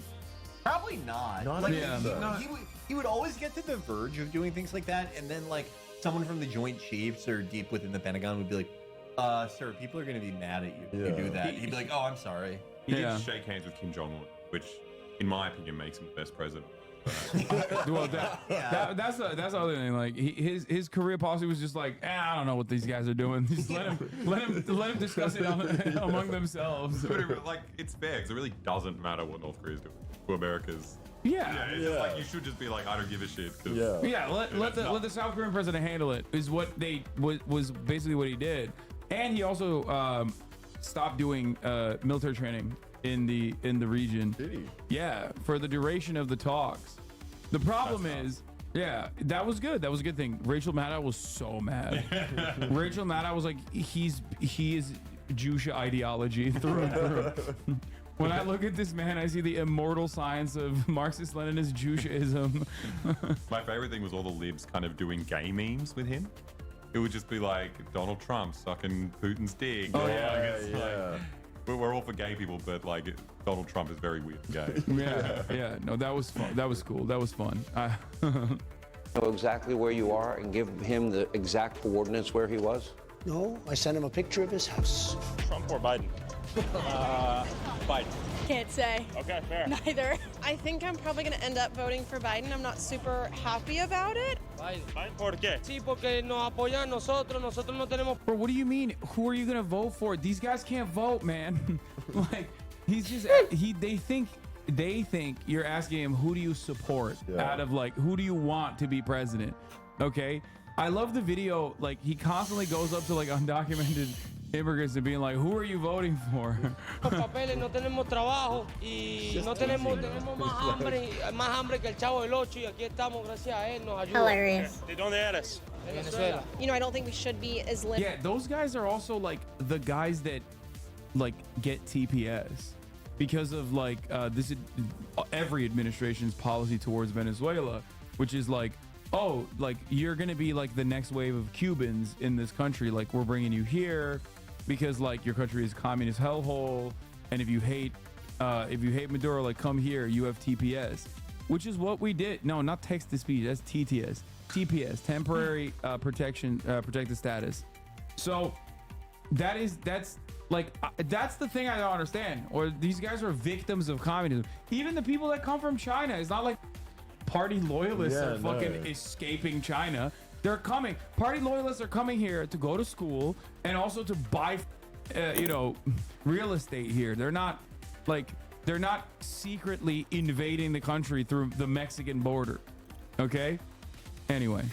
Probably not. Like, he would always get to the verge of doing things like that, and then, like, someone from the Joint Chiefs or deep within the Pentagon would be like, sir, people are going to be mad at you if you do that. He'd be like, oh, I'm sorry. He did shake hands with Kim Jong-un, which, in my opinion, makes him the best president. Well, that's the other thing. Like, his career policy was just like, I don't know what these guys are doing. Just let him discuss it among themselves. But like, it's fair because it really doesn't matter what North Korea's doing. Who America's. It's just like, you should just be like, I don't give a shit. Let the South Korean president handle it. Is what they was basically what he did, and he also stopped doing military training in the region. Did he? Yeah, for the duration of the talks. The problem is, that was good. That was a good thing. Rachel Maddow was so mad. Rachel Maddow was like, he is Jewish ideology through and through. When I look at this man, I see the immortal science of Marxist-Leninist Jewishism. My favorite thing was all the libs kind of doing gay memes with him. It would just be like Donald Trump sucking Putin's dick. Oh, We're all for gay people, but like Donald Trump is very weird and gay. No, that was fun. That was cool. That was fun. Know exactly where you are and give him the exact coordinates where he was? No, I sent him a picture of his house. Trump or Biden? Biden. Can't say. Okay, fair. Neither. I think I'm probably going to end up voting for Biden. I'm not super happy about it. Biden, ¿por qué? Sí, porque nos apoyan nosotros no tenemos. Bro, what do you mean? Who are you gonna vote for? These guys can't vote, man. Like, he's just they think you're asking him, who do you support out of like, who do you want to be president? Okay. I love the video. Like, he constantly goes up to like undocumented immigrants and being like, who are you voting for? Papeles, no tenemos trabajo y no tenemos más hambre que el Chavo del Ocho y aquí estamos gracias a él nos ayuda. Hilarious. ¿De dónde eres? Venezuela. You know, I don't think we should be as limited. Yeah, those guys are also like the guys that like get TPS because of like this every administration's policy towards Venezuela, which is like, oh, like you're gonna be like the next wave of Cubans in this country. Like, we're bringing you here because like your country is communist hellhole, and if you hate Maduro, like come here, you have TPS, which is what we did. No, not text to speech. That's TTS, TPS, temporary protected status. So that's the thing I don't understand. Or these guys are victims of communism. Even the people that come from China, it's not like party loyalists are fucking escaping China. They're coming. Party loyalists are coming here to go to school and also to buy, real estate here. They're not secretly invading the country through the Mexican border. Okay. Anyway.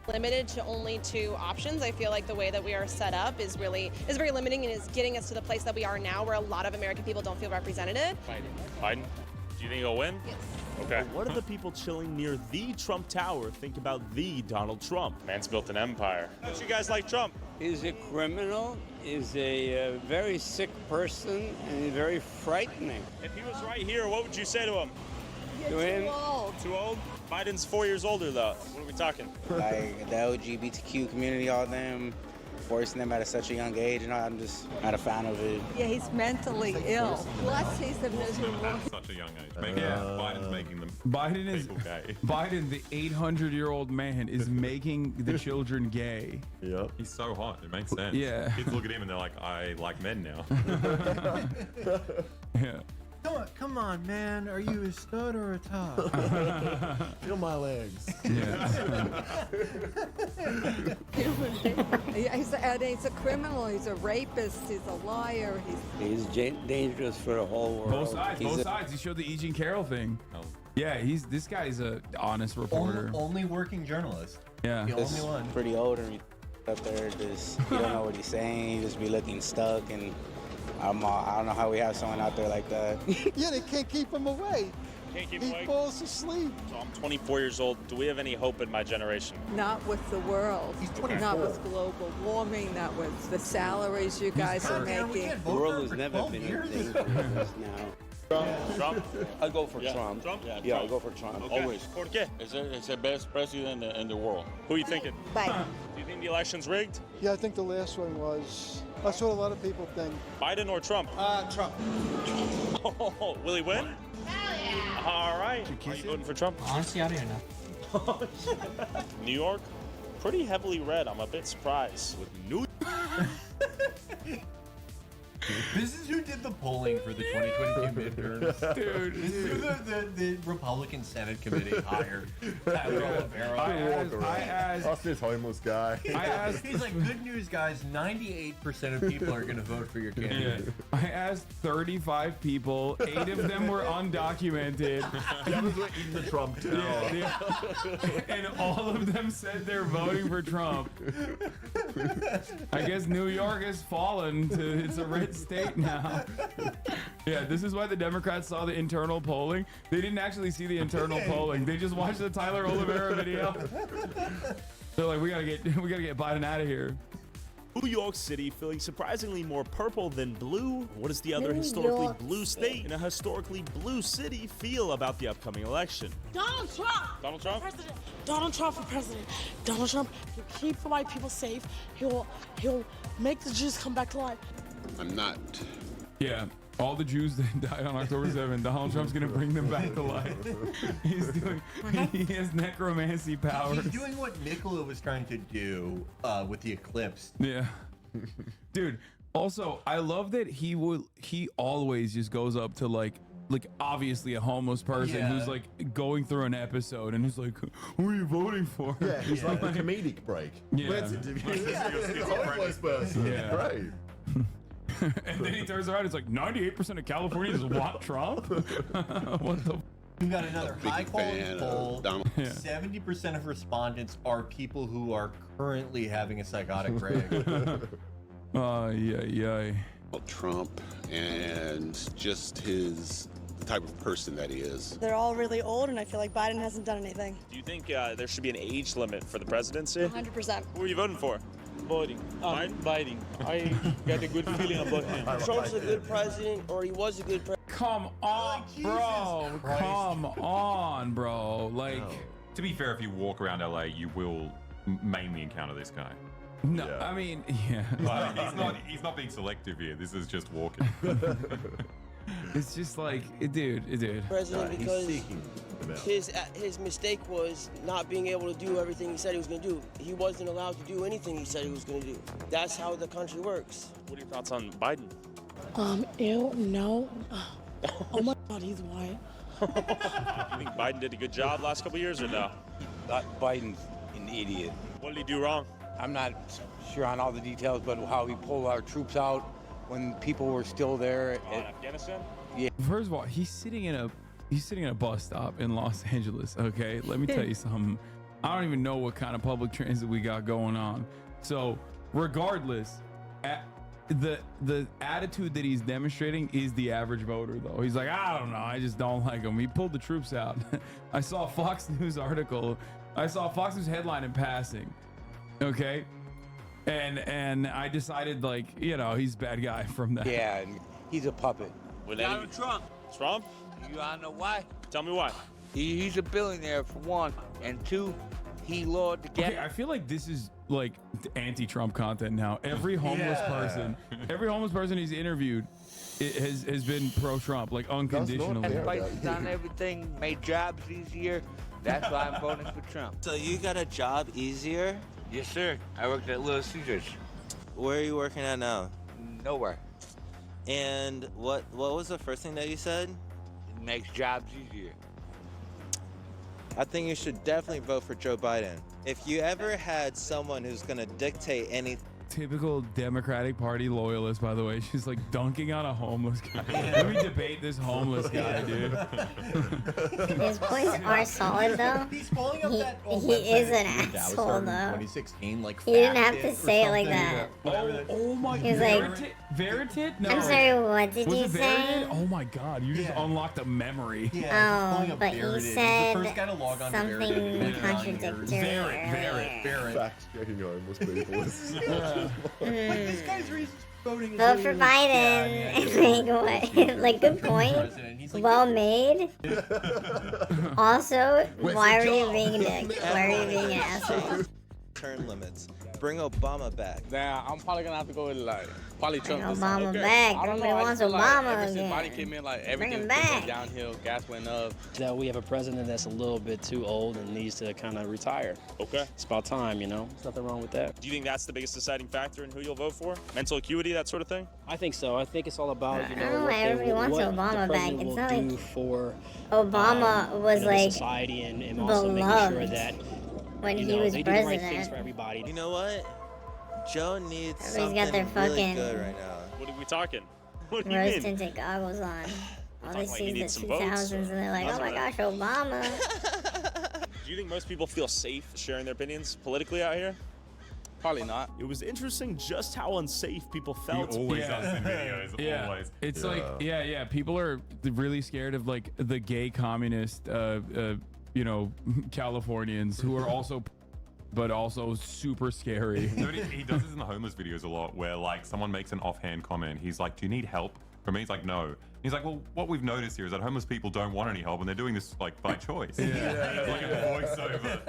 Limited to only 2 options. I feel like the way that we are set up is very limiting and is getting us to the place that we are now, where a lot of American people don't feel represented. Biden? Do you think he'll win? Yes. Okay. What do the people chilling near the Trump Tower think about the Donald Trump? Man's built an empire. Don't you guys like Trump? He's a criminal, he's a very sick person, and he's very frightening. If he was right here, what would you say to him? To him, Too old? Biden's 4 years older, though. What are we talking? like the LGBTQ community, all them, forcing them at such a young age, I'm just not a fan of it. Yeah, he's mentally ill. Plus, he's a miserable. At such a young age. Biden's making them people gay. Biden, the 800-year-old man, is making the children gay. Yep. He's so hot. It makes sense. Yeah. Kids look at him and they're like, I like men now. Yeah. Come on, man. Are you a stud or a top? Feel my legs. Yeah. He's a criminal. He's a rapist. He's a liar. He's dangerous for the whole world. Both sides. He showed the E. Jean Carroll thing. Yeah, this guy's a honest reporter. Only working journalist. Yeah. The only one. Pretty old and up there, just you don't know what he's saying. You just be looking stuck, and I don't know how we have someone out there like that. Yeah, they can't keep him away. Can't keep him away? He falls asleep. So I'm 24 years old. Do we have any hope in my generation? Not with the world. He's 24. Not with global warming. Not with the salaries you guys are making. The world has never been anything like now. Trump? I'll go for Trump. Trump? Yeah, I'll go for Trump. Okay. Always. ¿Por qué? It's the best president in the world. Who are you thinking? Biden. Do you think the election's rigged? Yeah, I think the last one was. That's what a lot of people think. Biden or Trump? Trump. Oh, will he win? Hell yeah. All right. Are you voting for Trump? Honestly, I don't even know. New York? Pretty heavily red. I'm a bit surprised. With New This is who did the polling for the 2022 midterms. Dude. This is who the Republican Senate Committee hired. Tyler Oliveira. That's this homeless guy. He's like, good news, guys. 98% of people are going to vote for your candidate. I asked 35 people. 8 of them were undocumented. That was what in the Trump town. And all of them said they're voting for Trump. I guess New York has fallen to it's a red state now. Yeah, this is why the Democrats saw the internal polling. They didn't actually see the internal polling. They just watched the Tyler Oliveira video. They're like, we gotta get Biden out of here. New York City feeling surprisingly more purple than blue. What does the other historically blue state in a historically blue city feel about the upcoming election? Donald Trump! Donald Trump? President. Donald Trump for president. Donald Trump will keep the white people safe. He'll make the Jews come back to life. I'm not. Yeah. All the Jews that died on October 7th, Donald Trump's gonna bring them back to life. He has necromancy powers. He's doing what Nikola was trying to do with the eclipse. Yeah. Dude, Also, I love that he always just goes up to like obviously a homeless person who's like going through an episode and he's like, who are you voting for? Yeah, he's like the comedic break. Yeah. Let's interview a homeless person. Yeah. Great. And then he turns around, it's like 98% of Californians want Trump. What the? We got another high quality poll. 70% of respondents are people who are currently having a psychotic break. Yeah. Trump and just the type of person that he is. They're all really old, and I feel like Biden hasn't done anything. Do you think there should be an age limit for the presidency? 100%. Who are you voting for? Voting. Biden. I got a good feeling about him. Trump's a good president, or he was a good president. Come on, bro. Come on, bro. Like, to be fair, if you walk around LA, you will mainly encounter this guy. No, I mean, yeah. Like, he's not being selective here. This is just walking. It's just like, dude. President, because his mistake was not being able to do everything he said he was going to do. He wasn't allowed to do anything he said he was going to do. That's how the country works. What are your thoughts on Biden? Ew, no. Oh my God, he's white. You think Biden did a good job last couple of years or no? Biden's an idiot. What did he do wrong? I'm not sure on all the details, but how he pulled our troops out when people were still there. In Afghanistan? Yeah. First of all, he's sitting in a bus stop in Los Angeles. Okay, let me tell you something. I don't even know what kind of public transit we got going on. So, regardless, the attitude that he's demonstrating is the average voter, though. He's like, I don't know, I just don't like him. He pulled the troops out. I saw a Fox News article. I saw a Fox News headline in passing. Okay, and I decided, like, he's a bad guy from that. Yeah, and he's a puppet. Donald Trump. Trump? You wanna know why? Tell me why. He's a billionaire for one, and two, he lured the gas. Okay, I feel like this is like anti-Trump content now. Every homeless person he's interviewed has been pro-Trump, like unconditionally. Prices on everything, made jobs easier. That's why I'm voting for Trump. So you got a job easier? Yes, sir. I worked at Little Caesars. Where are you working at now? Nowhere. And what was the first thing that you said? It makes jobs easier. I think you should definitely vote for Joe Biden. If you ever had someone who's gonna dictate anything. Typical Democratic Party loyalist, by the way. She's like dunking on a homeless guy. Let me debate this homeless guy, dude. His points are solid, though. He's pulling up that He is an asshole, though. 2016, like, He didn't have to say it like that. Oh my He was like, Veritit? No. I'm sorry, what did Was you it say? Veritit? Oh my God, you just unlocked a memory. Oh, but you said something contradictory earlier. Fact checking homeless people. This guy's reason for voting is Vote for Biden. Like, what? Like, good point. Well made. Also, why are you being a dick? Why are you being an asshole? Term limits. Bring Obama back. Nah, I'm probably gonna have to go with probably Trump. Bring Obama back. I don't know. Everybody wants Obama ever since again. Biden came in, Bring everything him was back. downhill. Gas went up. That we have a president that's a little bit too old and needs to kind of retire. Okay. It's about time, There's nothing wrong with that. Do you think that's the biggest deciding factor in who you'll vote for? Mental acuity, that sort of thing? I think so. I think it's all about, I don't know why everybody wants what Obama the back. president It's will not do like for Obama was the like society and also making beloved sure that when he they was do the right things president. for everybody. You know what? Joe needs Everybody's something got their really fucking good right now. What are we talking? What do you rose mean? tinted goggles on. All they Talking like see he is needs the some votes, 2000s and they're like, oh my gosh, Obama. Do you think most people feel safe sharing their opinions politically out here? Probably not. It was interesting just how unsafe people felt. He always does in videos. Yeah. Always. It's like, people are really scared of like the gay communist, Californians who are also, but also super scary. No, but he does this in the homeless videos a lot, where like someone makes an offhand comment. He's like, "Do you need help from me?" He's like, "No." He's like, "Well, what we've noticed here is that homeless people don't want any help, and they're doing this like by choice." It's like a voiceover.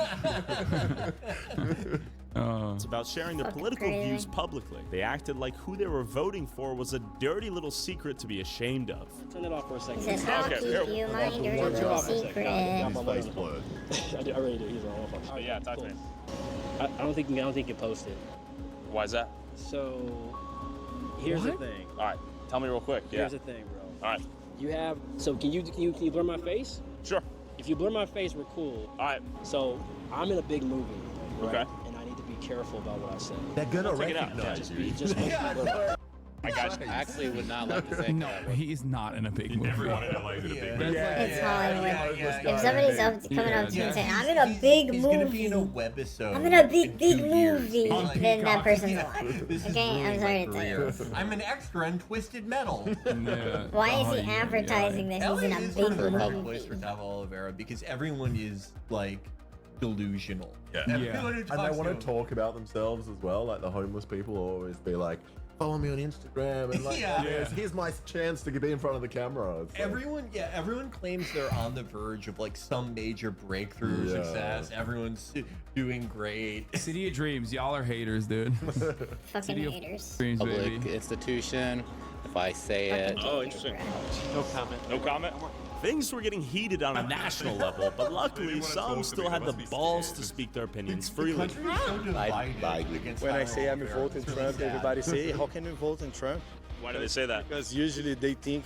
It's about sharing their Fucking political crazy. views publicly. They acted like who they were voting for was a dirty little secret to be ashamed of. Turn it off for a second. He said, I'll keep you my dirty little secret. I already do. He's on. Oh yeah, talk to me. I don't think you can post it. Why is that? So Here's the thing. All right, tell me real quick. Here's the thing, bro. All right. You have. So can you blur my face? Sure. If you blur my face, we're cool. All right. So I'm in a big movie, right? Okay. And I need to be careful about what I say. They're gonna We'll take it out. recognize Just be, you. just be I got you. I actually would not like to think No, he's not in a big movie. Everyone in LA is in a big movie. It's Hollywood. If somebody's coming up to you and saying, He's- I'm in a big he's movie. gonna be in a webisode. I'm in a big 2 years. movie. He's like, Then that "God, person's yeah, alive. this is Okay, I'm ruining sorry my to tell career. you. I'm an extra in Twisted Metal. Why is he advertising that he's in a LA is big sort of a perfect movie? place for Tavo Oliveira because everyone is like delusional. Yeah. Everyone who And talks they to want him- to talk about themselves as well. Like the homeless people will always be like, follow me on Instagram and like, here's my chance to be in front of the camera. It's like- Everyone claims they're on the verge of like some major breakthrough success. Everyone's doing great. City of Dreams, y'all are haters, dude. Fucking City of haters. Dreams, public baby. institution. If I say it, Oh, interesting. No comment. No comment? Things were getting heated on a national level, but luckily some still had the balls to speak their opinions freely. When I say I'm voting Trump, everybody say, how can you vote in Trump? Why do they say that? Because usually they think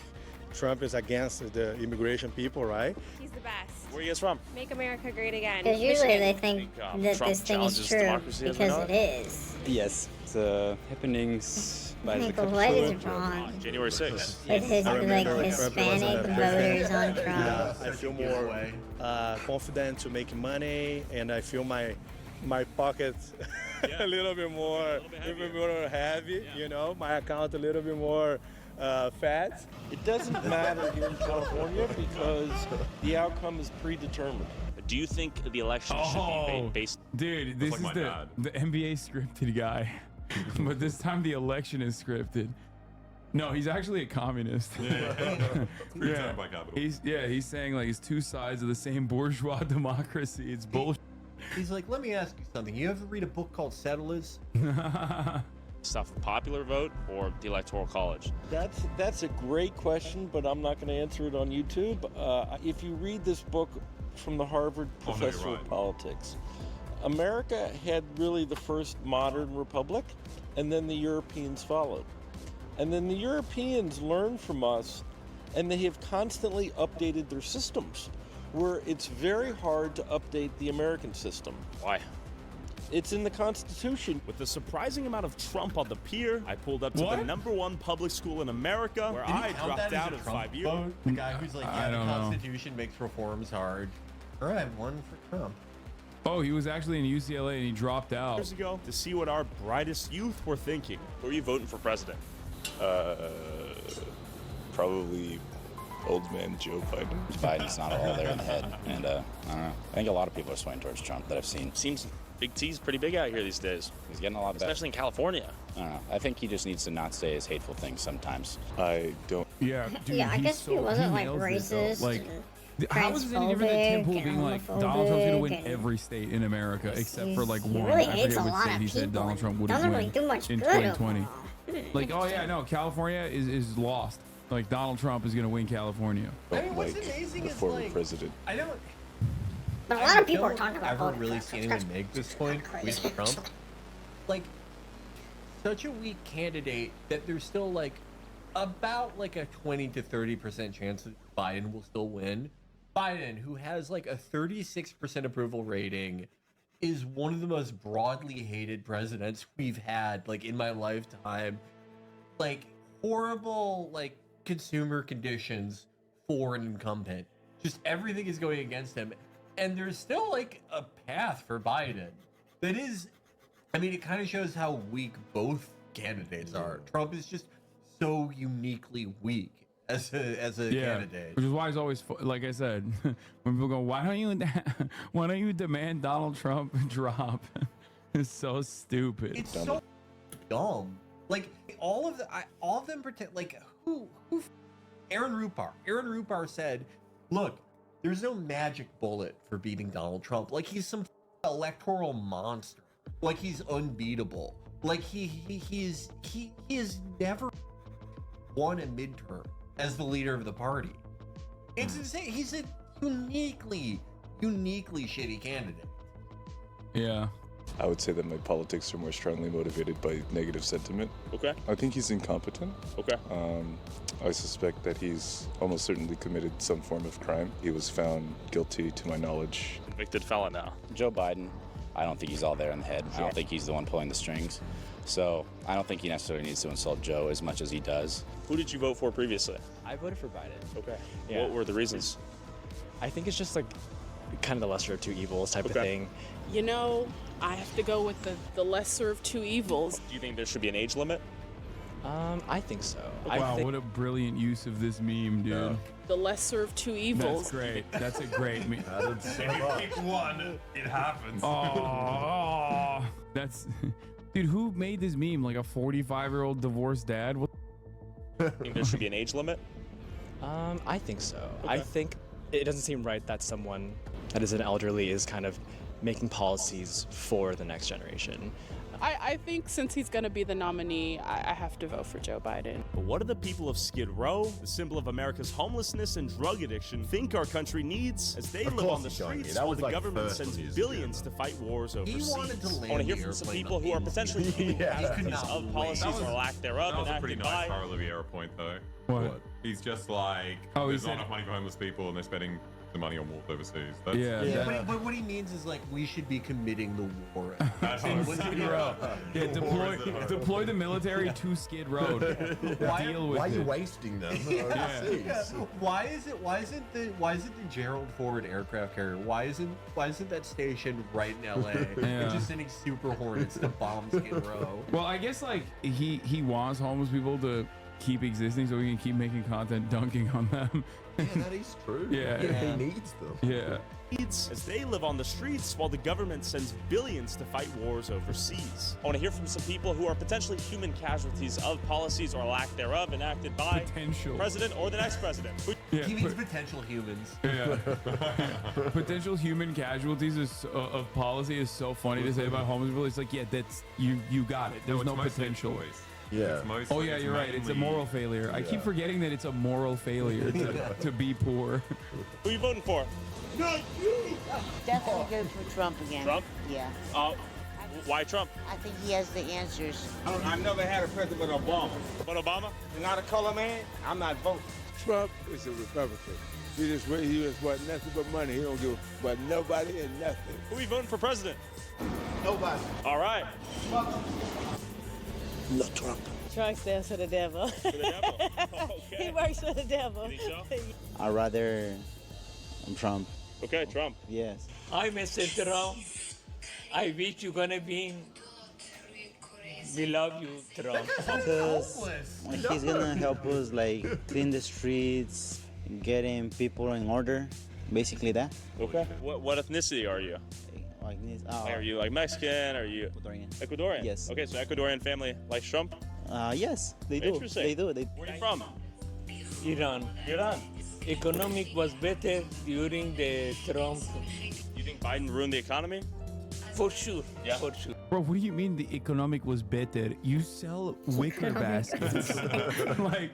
Trump is against the immigration people, right? He's the best. Where are you guys from? Make America great again. Because usually they think Trump that this thing is challenges true democracy as we know because it is. Yes, the happenings by the But what is wrong? January 6th. With his I like remember when Trump was Hispanic voters on Trump. I feel more confident to make money, and I feel my pocket a little bit more heavy. You know, my account a little bit more fat. It doesn't matter here in California because the outcome is predetermined. Do you think the election should be based? Dude, this like is my the NBA scripted guy. But this time the election is scripted. No, he's actually a communist. Pretend by capital. He's saying like it's two sides of the same bourgeois democracy. It's bullshit. He's like, let me ask you something. You ever read a book called Settlers? Stuff popular vote or the electoral college? That's a great question, but I'm not going to answer it on YouTube. If you read this book from the Harvard professor of politics, America had really the first modern republic, and then the Europeans followed. And then the Europeans learned from us, and they have constantly updated their systems, where it's very hard to update the American system. Why? It's in the Constitution. With a surprising amount of Trump on the pier, I pulled up to the #1 public school in America, where Did he I count dropped that as out a in Trump 5 years. vote? The guy who's like, I yeah, the don't know. Constitution makes reforms hard. All right, one for Trump. Oh, he was actually in UCLA and he dropped out. Years ago to see what our brightest youth were thinking. Who are you voting for president? Probably old man Joe Biden. Biden's not all there in the head, and I don't know. I think a lot of people are swaying towards Trump that I've seen. Seems Big T's pretty big out here these days. He's getting a lot better. Especially in California. I don't know. I think he just needs to not say his hateful things sometimes. I don't. Yeah, dude, Yeah, I he's guess he wasn't like nails it, though. racist. Like, and how is it any different than Tim Pool transphobic being like and Donald Trump's gonna win homophobic and- every state in America except for like He one? really I hates forget a which lot state of he said people. Donald Trump wouldn't Doesn't win really do much in good 2020. overall. Like, oh yeah, no, California is lost. Like Donald Trump is gonna win California. I mean, what's amazing is former like, president. I don't. But a lot of people are talking about I've never voting really for seen Trump. anyone make this point with Trump. Like, such a weak candidate that there's still like about like a 20 to 30% chance that Biden will still win. Biden, who has like a 36% approval rating, is one of the most broadly hated presidents we've had like in my lifetime. Like horrible like consumer conditions for an incumbent. Just everything is going against him. And there's still like a path for Biden that is, I mean, it kind of shows how weak both candidates are. Trump is just so uniquely weak as a candidate. Which is why he's always like I said, when people go, why don't you demand Donald Trump drop? It's so stupid. It's so dumb. Like all of them pretend like who Aaron Rupar said, look, there's no magic bullet for beating Donald Trump. Like he's some electoral monster. Like he's unbeatable. Like he has never won a midterm as the leader of the party. It's insane. He's a uniquely shitty candidate. Yeah. I would say that my politics are more strongly motivated by negative sentiment. Okay. I think he's incompetent. Okay. I suspect that he's almost certainly committed some form of crime. He was found guilty, to my knowledge. Convicted felon now. Joe Biden, I don't think he's all there in the head. I don't think he's the one pulling the strings. So I don't think he necessarily needs to insult Joe as much as he does. Who did you vote for previously? I voted for Biden. Okay. Yeah. What were the reasons? I think it's just like kind of the lesser of two evils type of thing. You know, I have to go with the lesser of two evils. Do you think there should be an age limit? I think so. Wow, what a brilliant use of this meme, dude. The lesser of two evils. That's great. That's a great meme. If you pick one, it happens. Oh, that's... Dude, who made this meme? Like a 45-year-old divorced dad? What? Think there should be an age limit? I think so. Okay. I think it doesn't seem right that someone that is an elderly is kind of making policies for the next generation. I think since he's going to be the nominee, I have to vote for Joe Biden. But what do the people of Skid Row, the symbol of America's homelessness and drug addiction, think our country needs as they live on the streets while the government sends billions to fight wars overseas? I want to hear from some people who are potentially human casualties of policies or lack thereof That was a pretty enacted nice by. Carl Riviera point, though. What? He's just like, Oh, he there's not said- enough money for homeless people, and they're spending the money on wars overseas. But what he means is like we should be committing the war. That's In what Skid Row. Yeah, deploy the military to Skid Row to deal with Why are you it. wasting them? Yeah. Why isn't the Gerald Ford aircraft carrier? Why isn't that stationed right in LA? Yeah. And just sending Super Hornets to bomb Skid Row. Well, I guess like he wants homeless people to keep existing so we can keep making content dunking on them. Yeah, that is true. Yeah. He needs them. Yeah. As they live on the streets while the government sends billions to fight wars overseas. I want to hear from some people who are potentially human casualties of policies or lack thereof enacted by Potential. president or the next president. Yeah, He means potential humans. Yeah. Potential human casualties of policy is so funny to say about homeless people. It's like, yeah, that's you got it. There's no potential. Yeah. Oh yeah, you're right. It's a moral failure. I keep forgetting that it's a moral failure to be poor. Who are you voting for? Definitely good for Trump again. Trump? Yeah. Why Trump? I think he has the answers. I've never had a president but Obama. But Obama? You're not a color man? I'm not voting. Trump is a Republican. He just want nothing but money. He don't give about nobody and nothing. Who are you voting for president? Nobody. All right. No Trump. Trump stands for the devil. For the devil? Okay. He works for the devil. You think so? I'd rather Trump. Okay, Trump. Yes. I Mr. Trump. I wish you're gonna be. We love you, Trump. Because he's gonna help us like clean the streets, getting people in order, basically that. Okay. What ethnicity are you? Like this. Are you like Mexican? Are you Ecuadorian? Ecuadorian? Yes. Okay, so Ecuadorian family likes Trump? Yes, they do. Interesting. They do. Where are you from? Iran. Iran. Economic was better during the Trump. You think Biden ruined the economy? For sure. Yeah. For sure. Bro, what do you mean the economic was better? You sell wicker baskets. Like,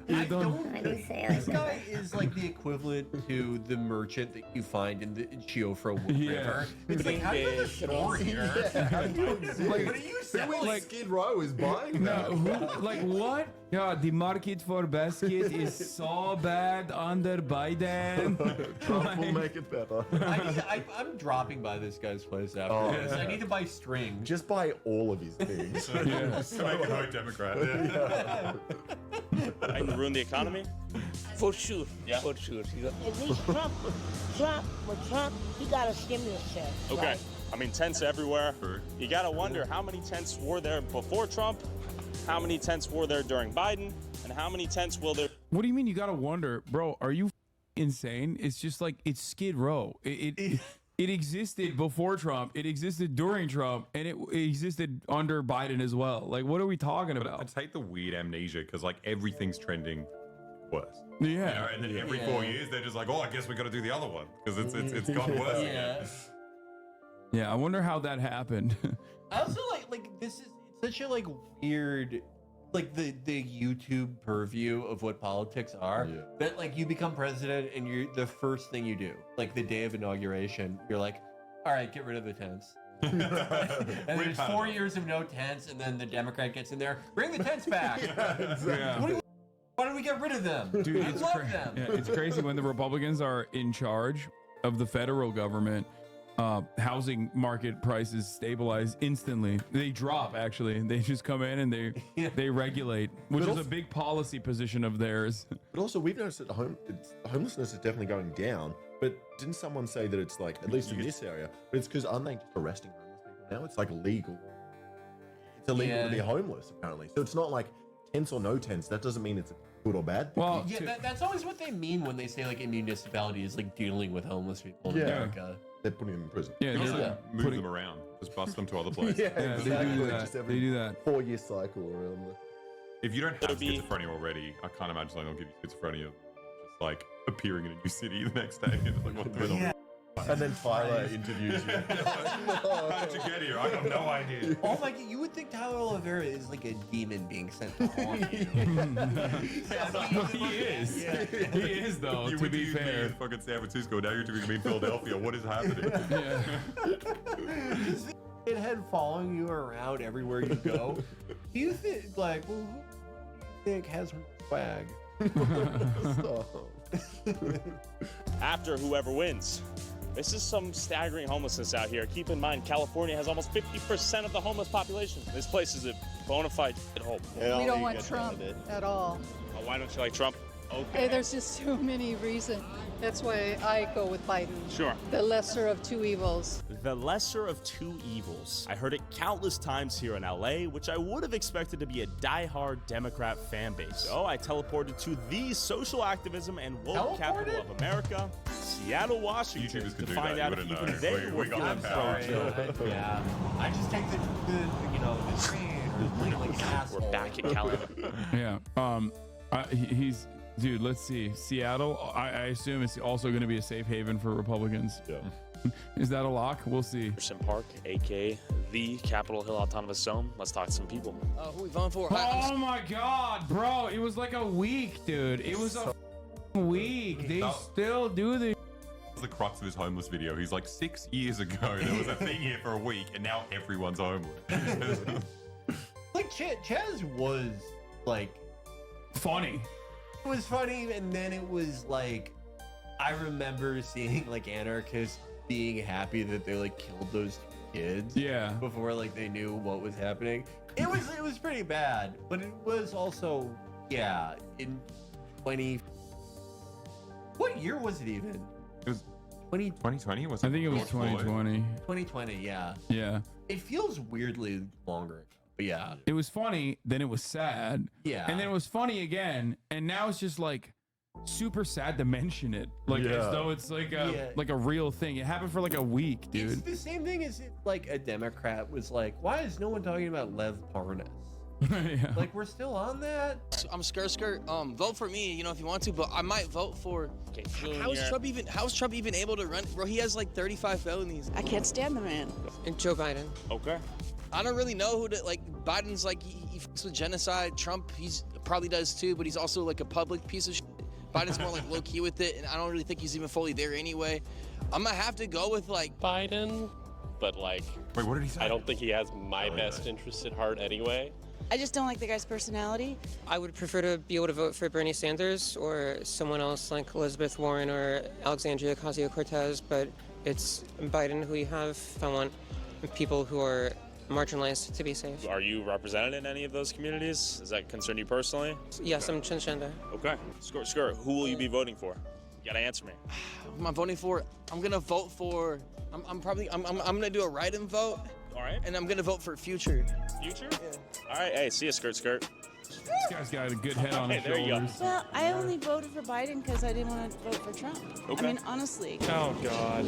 you don't. This guy is like the equivalent to the merchant that you find in the Chiofra River. It's like, how do you have a store here? What are you selling? Like Skid Row is buying that. Like what? Yeah, the market for basket is so bad under Biden. Trump will make it better. I'm dropping by this guy's place after this. I need to buy string. Just buy all of his things. Yeah. So make a vote Democrat. Yeah. Biden ruined the economy? For sure. Yeah. For sure. At least Trump, he got a stimulus check. Okay. Right? I mean, tents everywhere. You gotta wonder how many tents were there before Trump, how many tents were there during Biden, and how many tents will there. What do you mean you gotta wonder? Bro, are you insane? It's just like, it's Skid Row. It existed before Trump, it existed during Trump, and it existed under Biden as well. Like, what are we talking I about? take the weird amnesia because like everything's trending worse. Yeah. You know, and then every 4 years they're just like, oh, I guess we got to do the other one because it's gotten worse again. Yeah, I wonder how that happened. I also like this is such a like weird, like the YouTube purview of what politics are. That like you become president and you're the first thing you do, like the day of inauguration, you're like, all right, get rid of the tents. and then it's 4 years of no tents, and then the Democrat gets in there, bring the tents back. Why don't we get rid of them? Dude, I love them. Yeah, it's crazy when the Republicans are in charge of the federal government. Housing market prices stabilize instantly. They drop, actually. They just come in and they regulate, which is a big policy position of theirs. But also, we've noticed that homelessness is definitely going down. But didn't someone say that it's like, at least in this area, but it's because aren't they just arresting homeless people now? It's like legal. It's illegal to be homeless, apparently. So it's not like tents or no tents. That doesn't mean it's good or bad. Well, yeah, that's always what they mean when they say like a municipality is like dealing with homeless people in America. They're putting them in prison. Yeah, move them around. Just bust them to other places. Exactly. They do that. Just every They do that. 4-year cycle around the... If you don't have schizophrenia already, I can't imagine they'll give you schizophrenia. Just like appearing in a new city the next day. Like, what the hell? And then Tyler interviews you. How did you get here? I have no idea. Oh my god, you would think Tyler Oliveira is like a demon being sent to haunt you. He is. He is, though, You to went be to fair. in fucking San Francisco, now you're doing me in Philadelphia. What is happening? This head following you around everywhere you go. Do you think, like, well, who do you think has more swag? After whoever wins. This is some staggering homelessness out here. Keep in mind, California has almost 50% of the homeless population. This place is a bona fide hole. We don't want Trump at all. Oh, why don't you like Trump? Okay, there's just too many reasons. That's why I go with Biden. Sure. The lesser of two evils. The lesser of two evils. I heard it countless times here in LA, which I would have expected to be a diehard Democrat fan base. So I teleported to the social activism and woke capital of America, Seattle, Washington, YouTubers can to do find that. out You if wouldn't even know. they We were got feeling that power. Yeah. I just take the train or the plane like an asshole. We're back in California. Yeah. He's... Dude, let's see. Seattle, I assume it's also going to be a safe haven for Republicans. Yeah. Is that a lock? We'll see. Anderson Park, aka the Capitol Hill Autonomous Zone. Let's talk to some people. Who we voting for? Oh my God, bro. It was like a week, dude. It was a week. They still do this. The crux of his homeless video. He's like 6 years ago, there was a thing here for a week, and now everyone's homeless. Like, Chaz was, like... funny. It was funny, and then it was like, I remember seeing like anarchists being happy that they like killed those kids. Yeah. Before like they knew what was happening. It was pretty bad, but it was also in 20. What year was it even? It was 2020. Was it? I think it was 2020. 2020. Yeah. Yeah. It feels weirdly longer ago. But yeah. It was funny, then it was sad. Yeah. And then it was funny again, and now it's just like super sad to mention it. Like as though it's like a real thing. It happened for like a week, dude. It's the same thing as if like a Democrat was like, why is no one talking about Lev Parnas? Yeah. Like we're still on that? I'm skirt. Vote for me, you know, if you want to, but I might vote for. Okay, How's Trump even able to run? Bro, he has like 35 felonies. I can't stand the man. And Joe Biden. Okay. I don't really know who to like. Biden's like he fucks with genocide. Trump, he's probably does too, but he's also like a public piece of shit. Biden's more like low key with it, and I don't really think he's even fully there anyway. I'm gonna have to go with like Biden, but like, wait, what did he say? I don't think he has my best interest at heart anyway. I just don't like the guy's personality. I would prefer to be able to vote for Bernie Sanders or someone else like Elizabeth Warren or Alexandria Ocasio-Cortez, but it's Biden who we have. I want people who are marginalized to be safe. Are you represented in any of those communities? Does that concern you personally? Yes, I'm transgender. Okay. Skirt, who will you be voting for? You gotta answer me. Who am I voting for? I'm gonna vote for. I'm gonna do a write-in vote. All right. And I'm gonna vote for Future. Future? Yeah. All right. Hey, see ya, Skirt. This guy's got a good head on his There you go. shoulders. Well, I only voted for Biden because I didn't want to vote for Trump. Okay. I mean, honestly. Oh, God.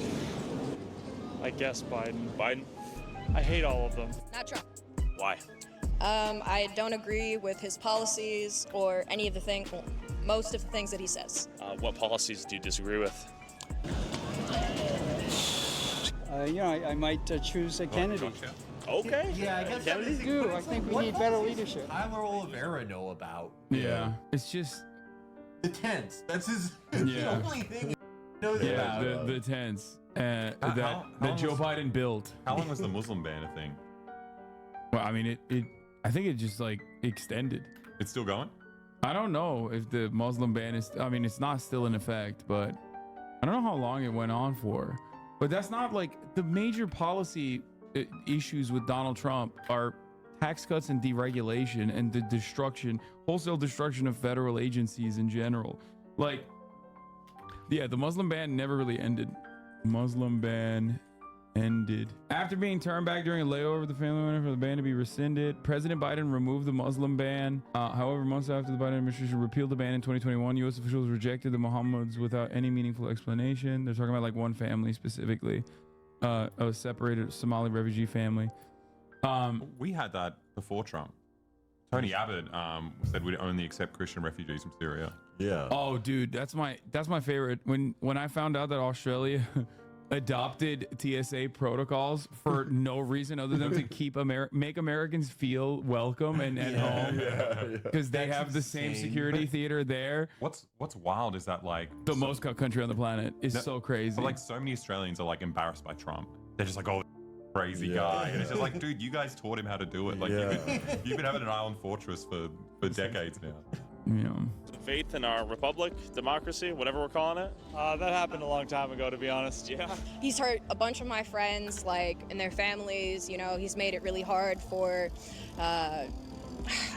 I guess Biden. Biden? I hate all of them. Not Trump. Why? I don't agree with his policies or any of the things, well, most of the things that he says. What policies do you disagree with? I might choose a Kennedy. Gotcha. Okay. Yeah, I guess I do. I think we need better leadership. Tyler Oliveira know about? Yeah. It's just The tents. That's his Yeah. the only thing he knows yeah, about. the tents. that long Joe was- Biden built. How long was the Muslim ban a thing? Well, I mean, I think it just like extended. It's still going? I don't know if the Muslim ban is. I mean, it's not still in effect, but I don't know how long it went on for. But that's not like the major policy issues with Donald Trump are tax cuts and deregulation and the wholesale destruction of federal agencies in general. Like, yeah, the Muslim ban never really ended. Muslim ban ended. After being turned back during a layover, the family wanted for the ban to be rescinded. President Biden removed the Muslim ban. However, months after the Biden administration repealed the ban in 2021, U.S. officials rejected the Mohammeds without any meaningful explanation. They're talking about like one family specifically, a separated Somali refugee family. We had that before Trump. Tony Abbott said we'd only accept Christian refugees from Syria. Yeah. Oh, dude, that's my favorite. When I found out that Australia adopted TSA protocols for no reason other than to keep make Americans feel welcome and at home, because they have the same security theater there. What's wild is that like the most cut country on the planet is so crazy. But like so many Australians are like embarrassed by Trump. They're just like, oh, crazy guy, and it's just like, dude, you guys taught him how to do it. Like you've been having an island fortress for decades now. Yeah. Faith in our republic, democracy, whatever we're calling it. That happened a long time ago, to be honest. Yeah. He's hurt a bunch of my friends, like, and their families. You know, he's made it really hard for, I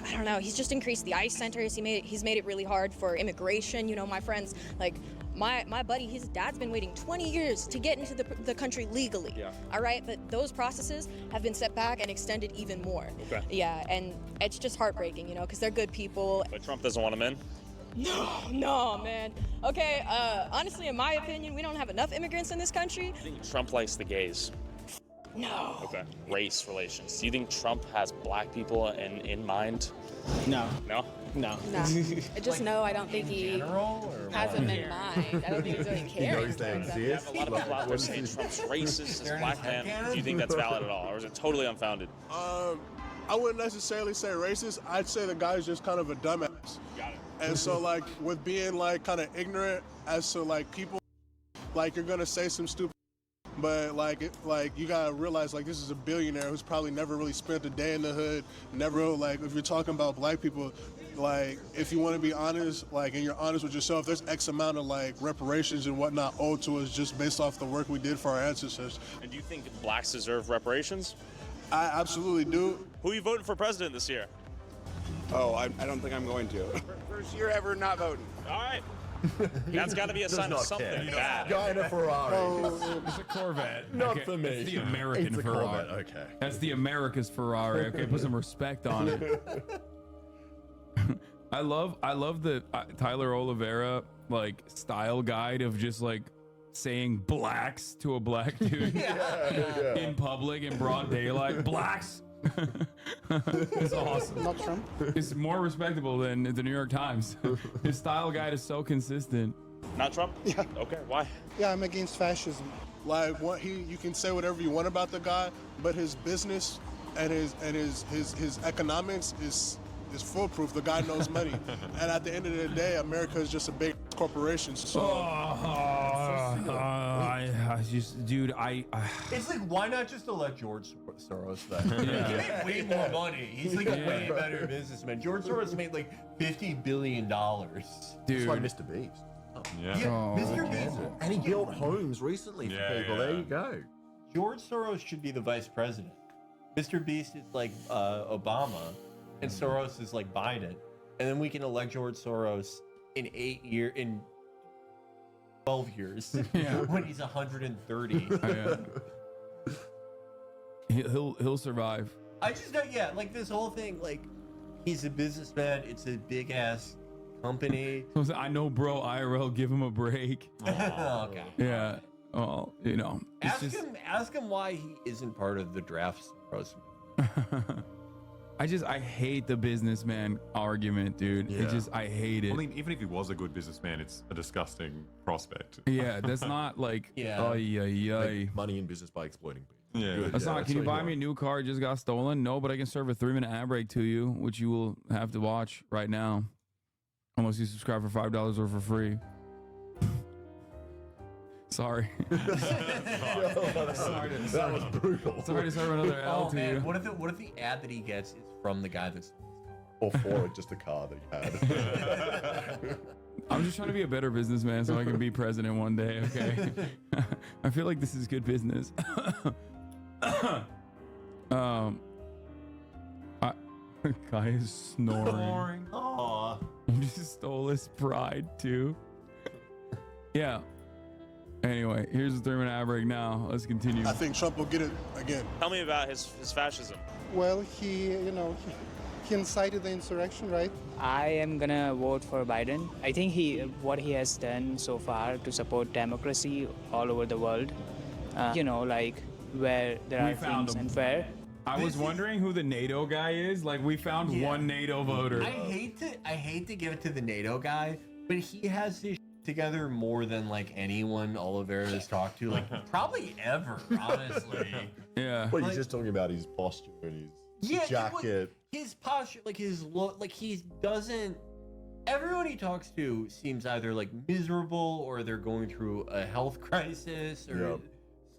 don't know. He's just increased the ICE centers. He's made it really hard for immigration. You know, my friends, like, my buddy, his dad's been waiting 20 years to get into the country legally. Yeah. All right, but those processes have been set back and extended even more. Okay. Yeah, and it's just heartbreaking, you know, because they're good people. But Trump doesn't want them in. No, man. Okay, honestly, in my opinion, we don't have enough immigrants in this country. I think Trump likes the gays. No. Okay. Race relations. Do you think Trump has black people in mind? No. No? No. No. Just no, I don't think he has them in mind. I don't think he's really caring. knows they towards them. exist. A lot of people out there saying Trump's racist as a black man. Do you think that's valid at all, or is it totally unfounded? I wouldn't necessarily say racist. I'd say the guy's just kind of a dumbass. Got it. And so, like, with being, like, kind of ignorant as to, like, people, like, you're going to say some stupid, but, like, you got to realize, like, this is a billionaire who's probably never really spent a day in the hood, never, like, if you're talking about black people, like, if you want to be honest, like, and you're honest with yourself, there's X amount of, like, reparations and whatnot owed to us just based off the work we did for our ancestors. And do you think blacks deserve reparations? I absolutely do. Who are you voting for president this year? Oh, I don't think I'm going to. First year ever not voting. All right. That's got to be a sign of something bad. Guy in a Ferrari. It's a Corvette. Not for me. It's the American It's a Ferrari. Corvette, okay. That's the America's Ferrari. Okay, put some respect on it. I love the Tyler Oliveira like style guide of just like saying blacks to a black dude in public in broad daylight. Blacks. It's awesome. Not Trump. It's more respectable than the New York Times. His style guide is so consistent. Not Trump? Yeah. Okay, why? Yeah, I'm against fascism. Like, you can say whatever you want about the guy, but his business and his economics is foolproof. The guy knows money, and at the end of the day, America is just a big corporation. So. It's like, why not just elect George Soros then? Yeah. He made way more money. He's like a way better businessman. George Soros made like $50 billion. Dude. That's like Mr. Beast. Yeah. Mr. Beast. And he built homes recently for people. There you go. George Soros should be the vice president. Mr. Beast is like Obama, and Soros is like Biden. And then we can elect George Soros in 12 years when he's 130. He'll survive. I just don't, like this whole thing, like he's a businessman. It's a big ass company. I know, bro. IRL, give him a break. Okay. Yeah. Well, you know. Ask him why he isn't part of the draft process. I hate the businessman argument, dude. Yeah. I hate it. I mean, even if he was a good businessman, it's a disgusting prospect. Yeah, that's not like, Make money in business by exploiting people. Yeah. Good, That's not, that's can you what buy me a new car? It just got stolen? No, but I can serve a 3-minute ad break to you, which you will have to watch right now. Unless you subscribe for $5 or for free. Sorry. That was brutal. Sorry to serve another L to you. What if the ad that he gets is from the guy that's or for just a car that he had? I'm just trying to be a better businessman so I can be president one day, okay? I feel like this is good business. Guy is snoring. Aw. You just stole his pride too. Yeah. Anyway, here's the 3-minute ad break now. Let's continue. I think Trump will get it again. Tell me about his fascism. Well, he incited the insurrection, right? I am gonna vote for Biden. I think what he has done so far to support democracy all over the world, like where there are things and fair. I was wondering who the NATO guy is. Like, we found one NATO voter. I hate to give it to the NATO guy, but he has his together more than like anyone Oliveira has talked to, like probably ever, honestly. Yeah. Well, he's just talking about his posture and his jacket. His posture, like his look, like he doesn't. Everyone he talks to seems either like miserable or they're going through a health crisis or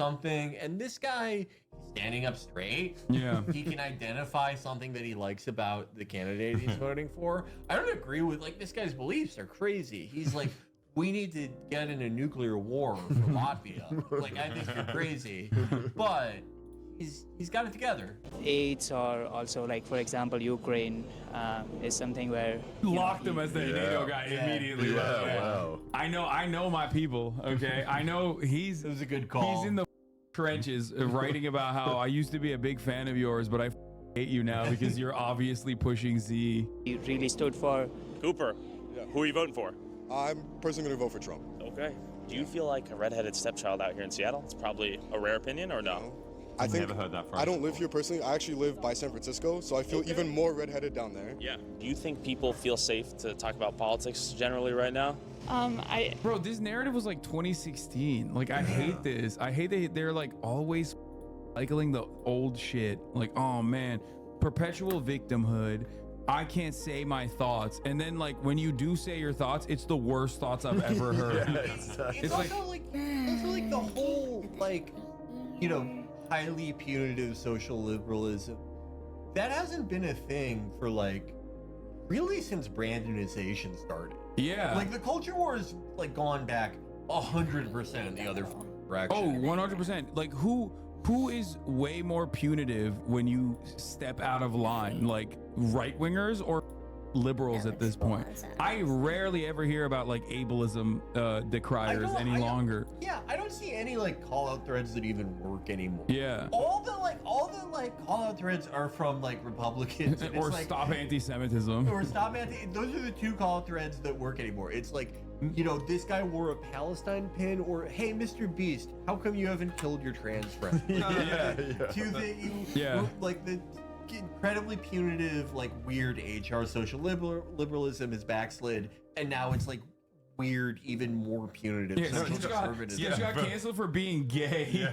something. And this guy, he's standing up straight. Yeah. He can identify something that he likes about the candidate he's voting for. I don't agree with like this guy's beliefs are crazy. He's like, we need to get in a nuclear war for Latvia. Like, I think you're crazy, but he's got it together. AIDS or also like, for example, Ukraine is something where Locked him as the NATO guy immediately. Wow. I know my people. Okay, I know he's. It was a good call. He's in the trenches writing about how I used to be a big fan of yours, but I hate you now because you're obviously pushing Z. He really stood for. Cooper, who are you voting for? I'm personally going to vote for Trump. Okay. Do you feel like a redheaded stepchild out here in Seattle? It's probably a rare opinion, or no? I think never heard that from I don't live here personally. I actually live by San Francisco, so I feel even more redheaded down there. Yeah. Do you think people feel safe to talk about politics generally right now? Bro, this narrative was like 2016. Like, I hate this. I hate that they're like always cycling the old shit. Like, oh man, perpetual victimhood. I can't say my thoughts. And then like when you do say your thoughts, it's the worst thoughts I've ever heard. It's also like the whole like, highly punitive social liberalism. That hasn't been a thing for like really since Brandonization started. Yeah. Like the culture war has like gone back 100% the other direction. Oh, 100%. Like who is way more punitive when you step out of line? Like right-wingers or liberals at this point? I rarely ever hear about like ableism decriers any longer. Yeah, I don't see any like call-out threads that even work anymore. Yeah. All the call-out threads are from like Republicans and or it's, like, stop anti-Semitism. Or stop anti. Those are the two call-out threads that work anymore. It's like, this guy wore a Palestine pin, or hey, Mr. Beast, how come you haven't killed your trans friend? Like the incredibly punitive, like weird HR social liberalism has backslid, and now it's like weird, even more punitive. Yeah, he got canceled for being gay. Yeah.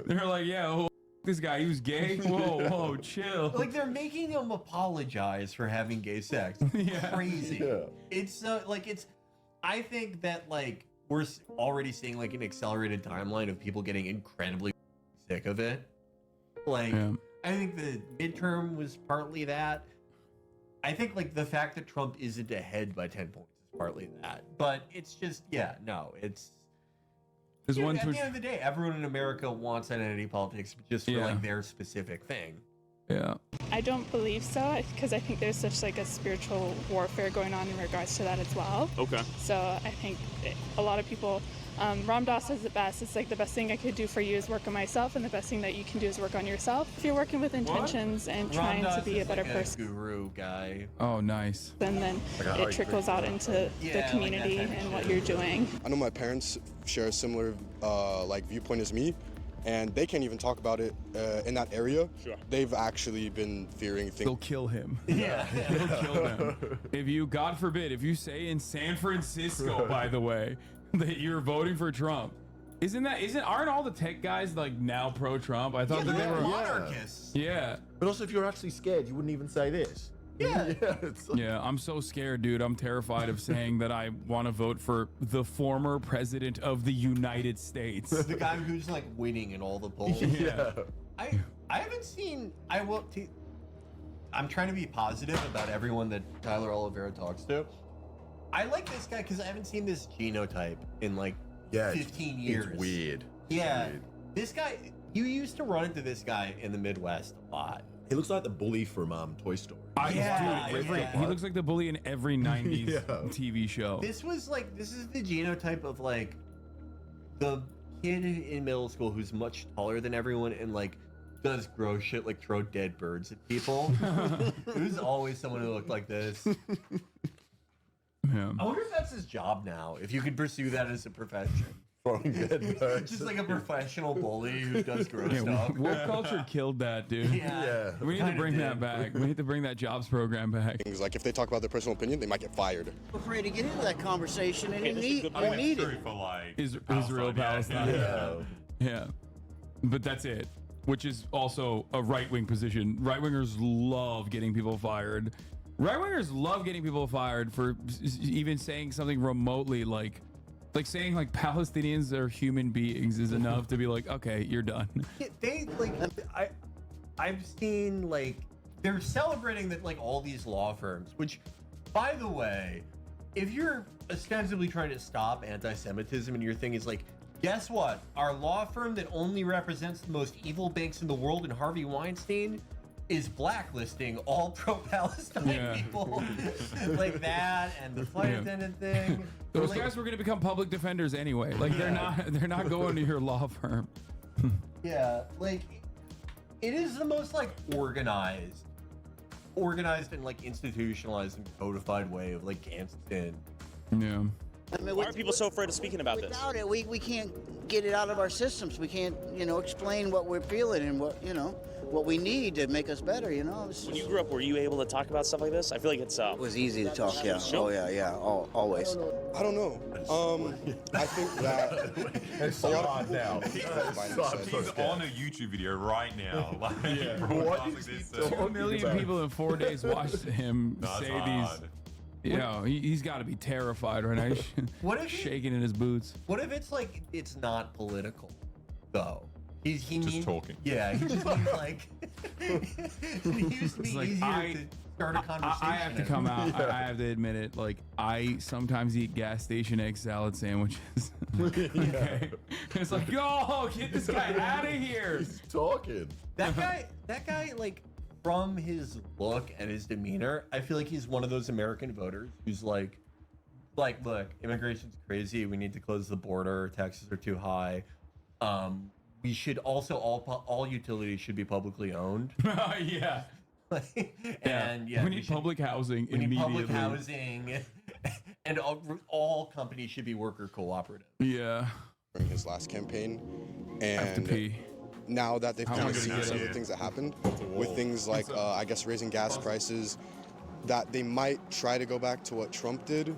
They're like, yeah, this guy, he was gay. Whoa, chill. Like they're making him apologize for having gay sex. Crazy. Yeah. It's I think that like we're already seeing like an accelerated timeline of people getting incredibly sick of it. Like, I think the midterm was partly that. I think like the fact that Trump isn't ahead by 10 points is partly that. But it's just, at the end of the day, everyone in America wants identity politics just for like their specific thing. Yeah. I don't believe so, because I think there's such like a spiritual warfare going on in regards to that as well. Okay. So I think a lot of people, Ram Dass says it best. It's like the best thing I could do for you is work on myself, and the best thing that you can do is work on yourself. If you're working with intentions and trying to be a better person, guru guy. Oh, nice. And then it trickles out into the community and what you're doing. I know my parents share a similar viewpoint as me, and they can't even talk about it in that area. Sure. They've actually been fearing things. They'll kill him. Yeah. They'll kill him. If you, God forbid, if you say in San Francisco, by the way, that you're voting for Trump, aren't all the tech guys like now pro-Trump? I thought that they were monarchists. Yeah. But also, if you're actually scared, you wouldn't even say this. Yeah. Yeah, I'm so scared, dude. I'm terrified of saying that I want to vote for the former president of the United States. The guy who's like winning in all the polls. Yeah. I haven't seen. I'm trying to be positive about everyone that Tyler Oliveira talks to. I like this guy because I haven't seen this genotype in like 15 years. It's weird. Yeah, this guy. You used to run into this guy in the Midwest a lot. He looks like the bully from Toy Story. He looks like the bully in every 90s TV show. This is the genotype of like the kid in middle school who's much taller than everyone and like does gross shit like throw dead birds at people. There's always someone who looked like this. Yeah. I wonder if that's his job now. If you could pursue that as a profession. Throwing dead birds. Just like a professional bully who does gross stuff. Woke culture killed that, dude. Yeah. We need to bring that back. We need to bring that jobs program back. Things like if they talk about their personal opinion, they might get fired. I'm afraid to get into that conversation, and It's you need it. for like Israel, Palestine. Yeah. But that's it. Which is also a right-wing position. Right-wingers love getting people fired. Right-wingers love getting people fired for even saying something remotely like saying like Palestinians are human beings is enough to be like, okay, you're done. They like I've seen like they're celebrating that like all these law firms, which by the way, if you're ostensibly trying to stop anti-Semitism and your thing is like, guess what? Our law firm that only represents the most evil banks in the world and Harvey Weinstein is blacklisting all pro-Palestine people like that and the flight attendant thing. Those guys were going to become public defenders anyway. Like they're not going to your law firm. Yeah, like it is the most like organized and like institutionalized and codified way of like against sin. Yeah. I mean, Why are people so afraid of speaking about this? Without it, we can't get it out of our systems. We can't, explain what we're feeling and what we need to make us better, When you grew up, were you able to talk about stuff like this? I feel like it was easy to talk, yeah. Oh, yeah, always. I don't know. I think that it's so odd now. He's on a YouTube video right now. Like, What is he talking 2 million about? people in 4 days watched him say hard. these. He's got to be terrified right now. He's What if shaking in his boots? What if it's like it's not political though? He Just means talking. Yeah, he just means like it used to be like, easier to start a conversation. I have to come out. I have to admit it. Like I sometimes eat gas station egg salad sandwiches. Okay. It's like, yo, get this guy out of here. He's talking. That guy, like from his look and his demeanor, I feel like he's one of those American voters who's like, look, immigration's crazy. We need to close the border. Taxes are too high. We should also all utilities should be publicly owned. Yeah. And we need public housing we need immediately. public housing, and all companies should be worker cooperative. Yeah. During his last campaign, I have to and pee. now that they've How kind am I of gonna seen get some of out? the things that happened with things like, I guess, raising gas prices, that they might try to go back to what Trump did.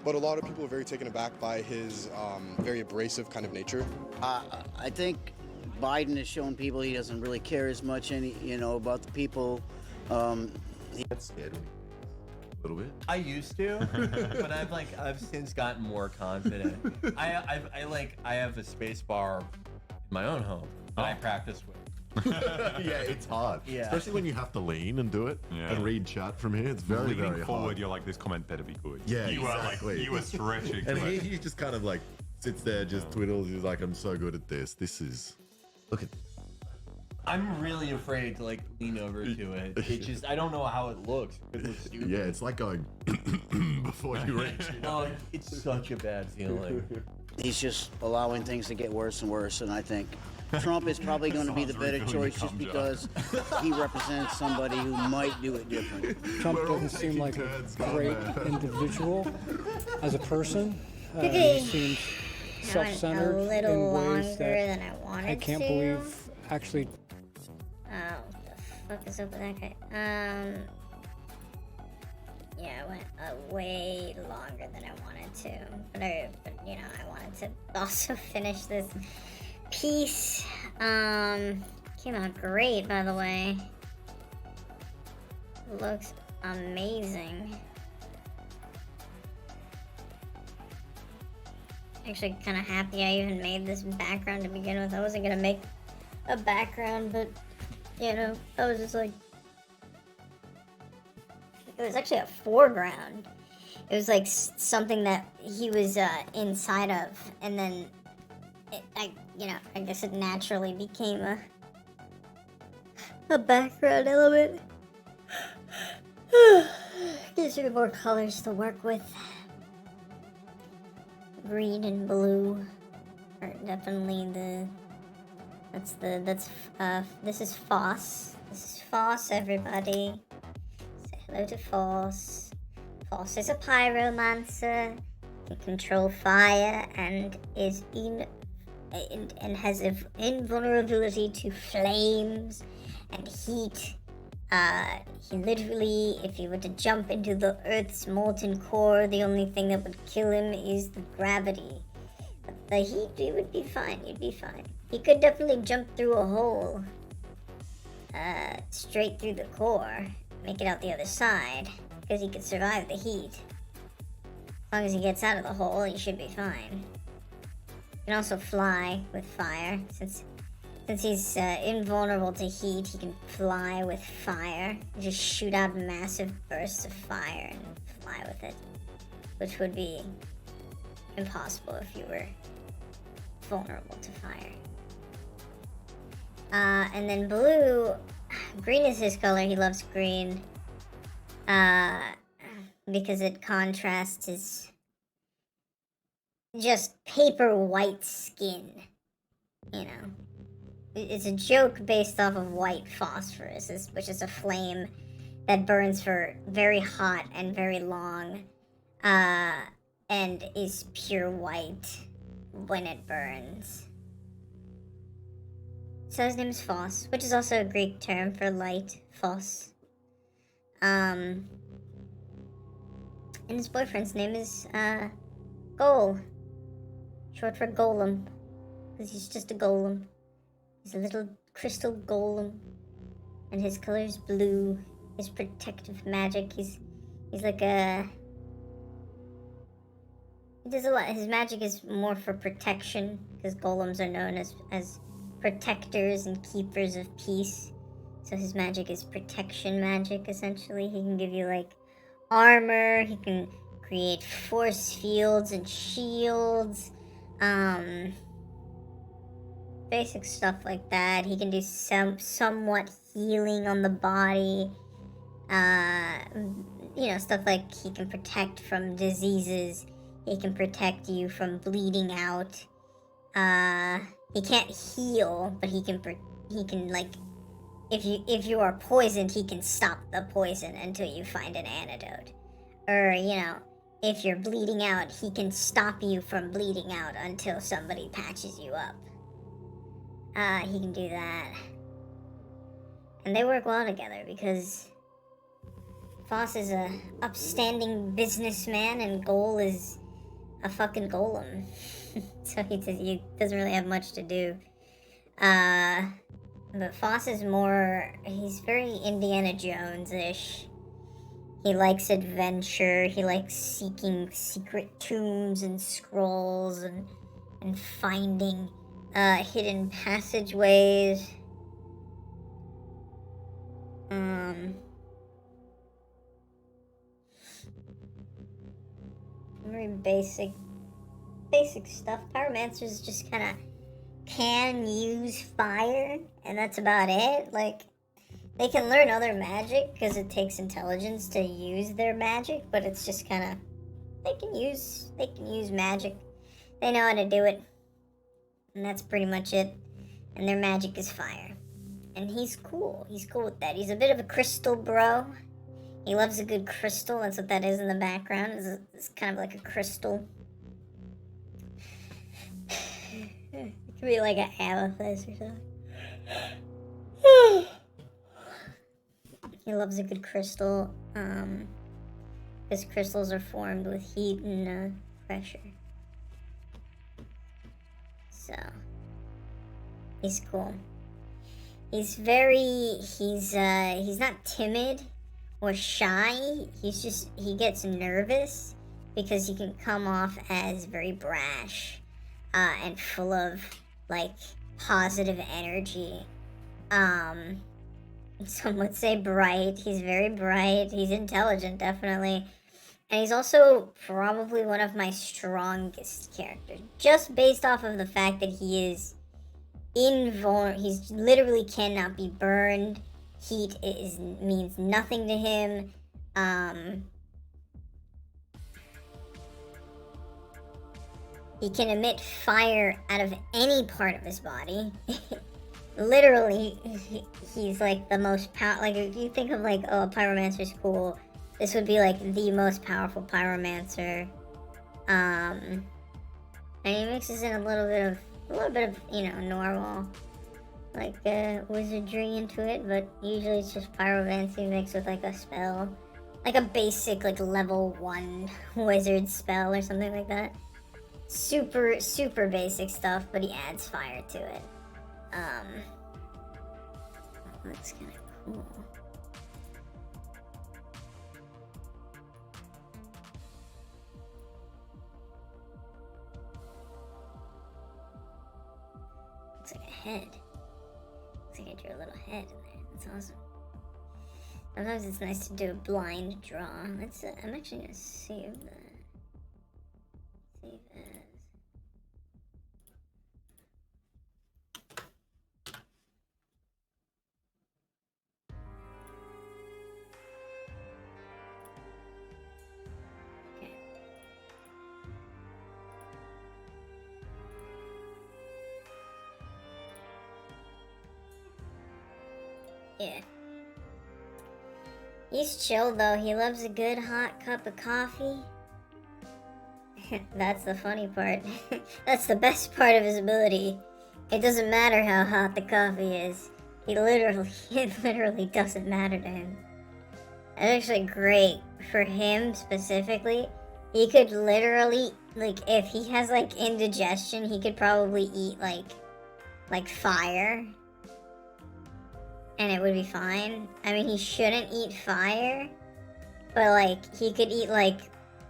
But a lot of people are very taken aback by his very abrasive kind of nature. I think Biden has shown people he doesn't really care as much about the people. That's scared me a little bit. I used to, but I've since gotten more confident. I have a space bar in my own home that I practice with. Yeah, it's hard. Yeah. Especially when you have to lean and do it and read chat from here. It's very, Leaning very forward, hard. you're like, this comment better be good. Yeah, you exactly. You were stretching. And he just kind of like sits there, just twiddles. He's like, I'm so good at this. Look at I'm really afraid to like lean over to it. It's just I don't know how it looks. It looks stupid. Yeah, it's like going before you reach. Oh, it's such a bad feeling. He's just allowing things to get worse and worse, and I think Trump is probably going to be the better choice just because he represents somebody who might do it different. Trump doesn't seem like a great individual as a person. He seems self-centered a little in ways longer that than I wanted I can't to. believe actually. What the fuck is up with that guy? Yeah, I went way longer than I wanted to. But I wanted to also finish this piece. Came out great, by the way. Looks amazing. Actually, kind of happy I even made this background to begin with. I wasn't gonna make a background, but you know, I was just like, it was actually a foreground. It was like something that he was inside of, and then I guess it naturally became a background element. Gives you more colors to work with. Green and blue are definitely this is Foss. This is Foss, everybody. Say hello to Foss. Foss is a pyromancer, can control fire, and is and has invulnerability to flames and heat. He literally, if he were to jump into the Earth's molten core, the only thing that would kill him is the gravity. But the heat, he would be fine. He'd be fine. He could definitely jump through a hole, straight through the core, make it out the other side, because he could survive the heat. As long as he gets out of the hole, he should be fine. He can also fly with fire, since he's invulnerable to heat, he can fly with fire. Just shoot out massive bursts of fire and fly with it, which would be impossible if you were vulnerable to fire. And then blue, green is his color. He loves green because it contrasts his just paper white skin, you know. It's a joke based off of white phosphorus, which is a flame that burns for very hot and very long, and is pure white when it burns. So his name is Phos, which is also a Greek term for light, Phos. And his boyfriend's name is Gol, short for Golem, because he's just a golem. He's a little crystal golem, and his color is blue. His protective magic. He's like a. He does a lot. His magic is more for protection, because golems are known as protectors and keepers of peace. So his magic is protection magic, essentially. He can give you like armor. He can create force fields and shields. Basic stuff like that. He can do somewhat healing on the body. You know, stuff like he can protect from diseases. He can protect you from bleeding out. He can't heal, but he can like, if you are poisoned, he can stop the poison until you find an antidote. Or, you know, if you're bleeding out, he can stop you from bleeding out until somebody patches you up. He can do that. And they work well together because Foss is a upstanding businessman and Gol is a fucking golem. So he doesn't really have much to do. But Foss is more, he's very Indiana Jones-ish. He likes adventure, he likes seeking secret tombs and scrolls and finding hidden passageways. Very basic stuff. Pyromancers just kind of can use fire, and that's about it. Like, they can learn other magic because it takes intelligence to use their magic, but it's just kind of, they can use magic. They know how to do it. And that's pretty much it. And their magic is fire. And he's cool. He's cool with that. He's a bit of a crystal bro. He loves a good crystal. That's what that is in the background. It's kind of like a crystal. It could be like an amethyst or something. He loves a good crystal. His crystals are formed with heat and pressure. So, he's cool. He's not timid or shy. He gets nervous because he can come off as very brash and full of like positive energy. Some would say bright. He's very bright. He's intelligent, definitely. And he's also probably one of my strongest characters. Just based off of the fact that he is invulnerable. He's literally cannot be burned. Heat means nothing to him. He can emit fire out of any part of his body. Literally, he's like the most like if you think of like, oh, a pyromancer's cool, this would be like the most powerful pyromancer. And he mixes in a little bit of you know, normal like wizardry into it, but usually it's just pyromancy mixed with like a spell, like a basic like level 1 wizard spell or something like that. Super basic stuff, but he adds fire to it. That's kind of cool. Looks like a head. Looks like I drew a little head in there. That's awesome. Sometimes it's nice to do a blind draw. Let's. I'm actually gonna save that. Save as. Yeah. He's chill though. He loves a good hot cup of coffee. That's the funny part. That's the best part of his ability. It doesn't matter how hot the coffee is. It literally doesn't matter to him. That's actually great for him specifically. He could literally, like, if he has like indigestion, he could probably eat like fire. And it would be fine. I mean, he shouldn't eat fire, but like he could eat like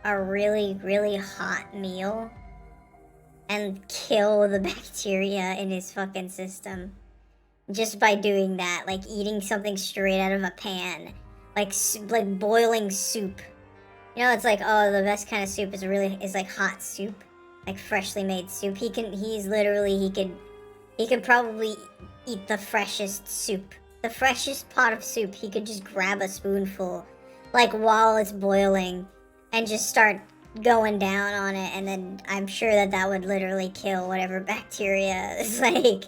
a really hot meal and kill the bacteria in his fucking system just by doing that, like eating something straight out of a pan, like boiling soup. You know, it's like, oh, the best kind of soup is like hot soup, like freshly made soup. He could probably eat the freshest soup. The freshest pot of soup, he could just grab a spoonful, like while it's boiling, and just start going down on it, and then I'm sure that would literally kill whatever bacteria is like,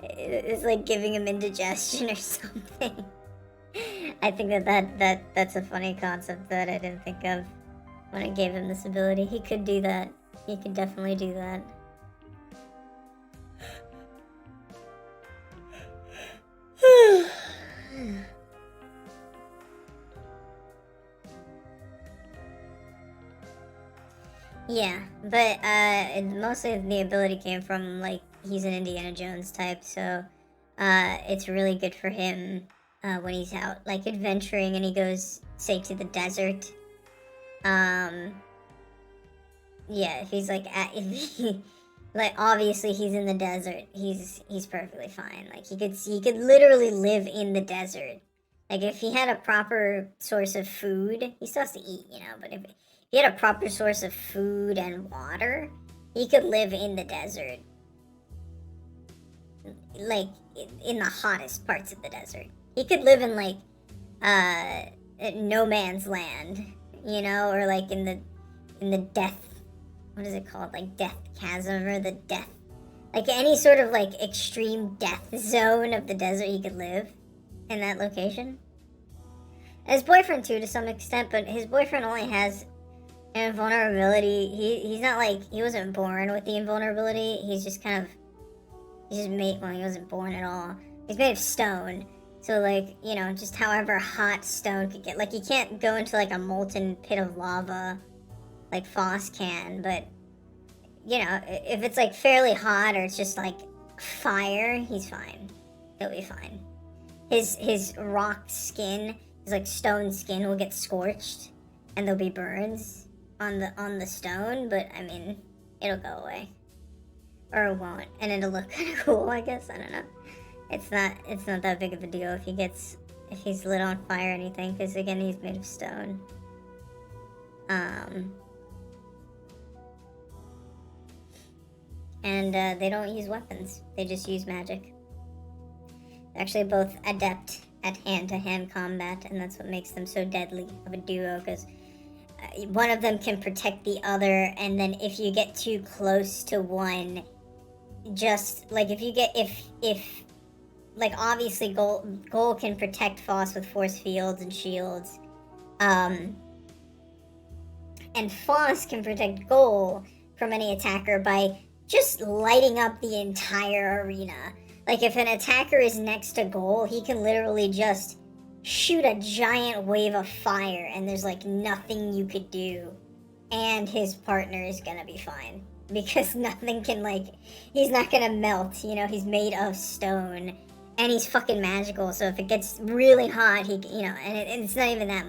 it's like giving him indigestion or something. I think that's a funny concept that I didn't think of when I gave him this ability. He could do that. He could definitely do that. Yeah, but mostly the ability came from, like, he's an Indiana Jones type, so it's really good for him when he's out, like, adventuring and he goes, say, to the desert. Yeah, if he's like like, obviously he's in the desert, he's perfectly fine. Like, he could literally live in the desert. Like, if he had a proper source of food, he still has to eat, you know, but if he had a proper source of food and water, he could live in the desert. Like, in the hottest parts of the desert. He could live in, like, no man's land, you know, or like in the death, what is it called? Like death chasm or the death, like any sort of like extreme death zone of the desert, he could live in that location. And his boyfriend too, to some extent, but his boyfriend only has an invulnerability. He's not like, he wasn't born with the invulnerability. He's just kind of, he's just made, well, he wasn't born at all. He's made of stone. So, like, you know, just however hot stone could get. Like, he can't go into, like, a molten pit of lava like Foss can, but, you know, if it's, like, fairly hot or it's just, like, fire, he's fine. He'll be fine. His rock skin his like stone skin will get scorched, and there'll be burns on the stone. But I mean, it'll go away, or it won't, and it'll look kind of cool. I guess I don't know. It's not that big of a deal if he's lit on fire or anything, because again, he's made of stone. And they don't use weapons; they just use magic. They're actually both adept at hand-to-hand combat, and that's what makes them so deadly of a duo, because one of them can protect the other, and then if you get too close to one, just like if like obviously Goal can protect Foss with force fields and shields, and Foss can protect Goal from any attacker by just lighting up the entire arena. Like, if an attacker is next to Goal, he can literally just shoot a giant wave of fire, and there's, like, nothing you could do. And his partner is gonna be fine. Because nothing can, like... He's not gonna melt, you know? He's made of stone. And he's fucking magical, so if it gets really hot, he... You know, and it's not even that...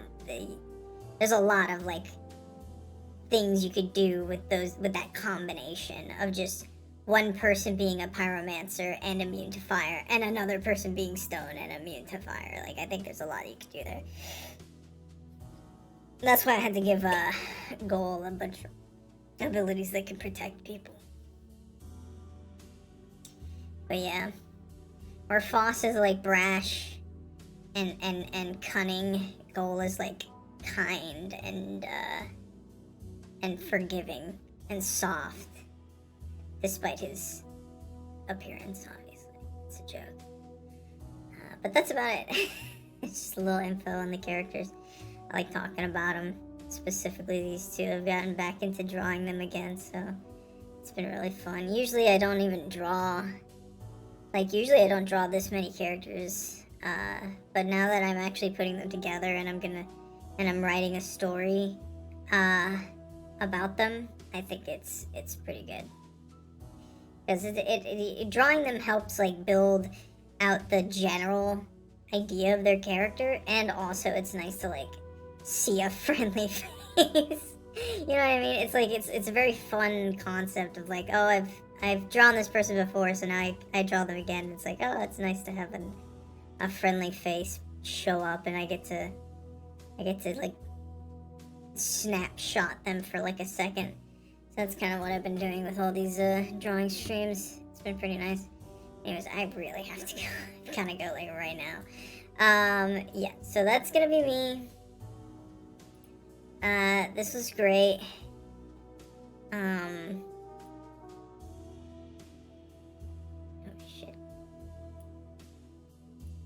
There's a lot of, like, things you could do with that combination of just... one person being a pyromancer and immune to fire, and another person being stone and immune to fire. Like, I think there's a lot you could do there. That's why I had to give Goal a bunch of abilities that can protect people. But yeah. Where Foss is like brash and cunning, Goal is like kind and forgiving and soft. Despite his appearance, obviously. It's a joke. But that's about it. It's just a little info on the characters. I like talking about them. Specifically these two. I've gotten back into drawing them again, so it's been really fun. Usually I don't even draw... Like, usually I don't draw this many characters. But now that I'm actually putting them together and I'm writing a story about them, I think it's pretty good. Because drawing them helps, like, build out the general idea of their character, and also it's nice to, like, see a friendly face. You know what I mean? It's like, it's a very fun concept of, like, oh, I've drawn this person before, so now I draw them again. It's like, oh, it's nice to have a friendly face show up, and I get to, like, snapshot them for, like, a second. That's kind of what I've been doing with all these drawing streams. It's been pretty nice. Anyways, I really have to go. Kind of go like right now. Yeah, so that's gonna be me. This was great. Oh shit.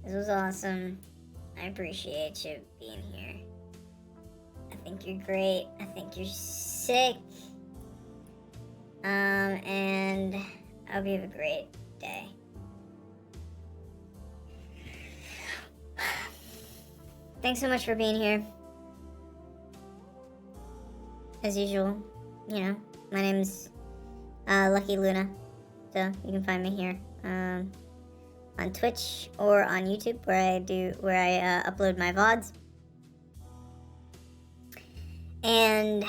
This was awesome. I appreciate you being here. I think you're great. I think you're sick. And I hope you have a great day. Thanks so much for being here. As usual, you know, my name's Lucky Luna, so you can find me here on Twitch or on YouTube, where I upload my VODs. And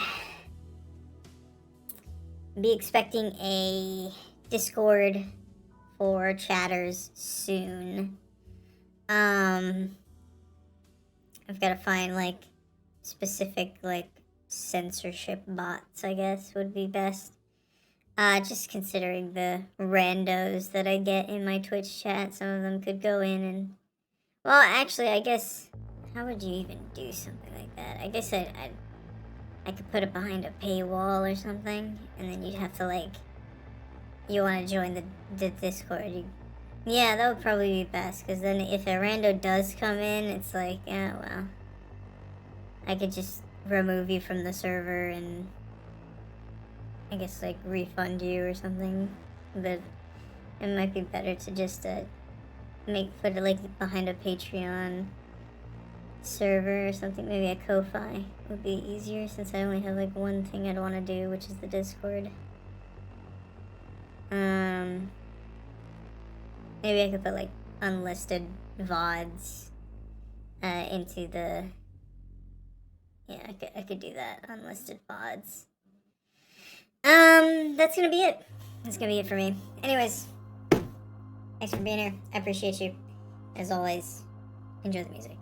be expecting a Discord for chatters soon. I've got to find, like, specific, like, censorship bots, I guess, would be best. Just considering the randos that I get in my Twitch chat, some of them could go in and... Well, actually, I guess... How would you even do something like that? I guess I could put it behind a paywall or something, and then you'd have to, like... You want to join the Discord, yeah, that would probably be best, because then if a rando does come in, it's like, yeah, well... I could just remove you from the server and... I guess, like, refund you or something, but it might be better to just, put it, like, behind a Patreon server or something. Maybe a Ko-Fi would be easier, since I only have, like, one thing I'd want to do, which is the Discord. Maybe I could put, like, unlisted VODs into the. Yeah, I could do that. Unlisted VODs. That's gonna be it. That's gonna be it for me. Anyways, thanks for being here. I appreciate you. As always, enjoy the music.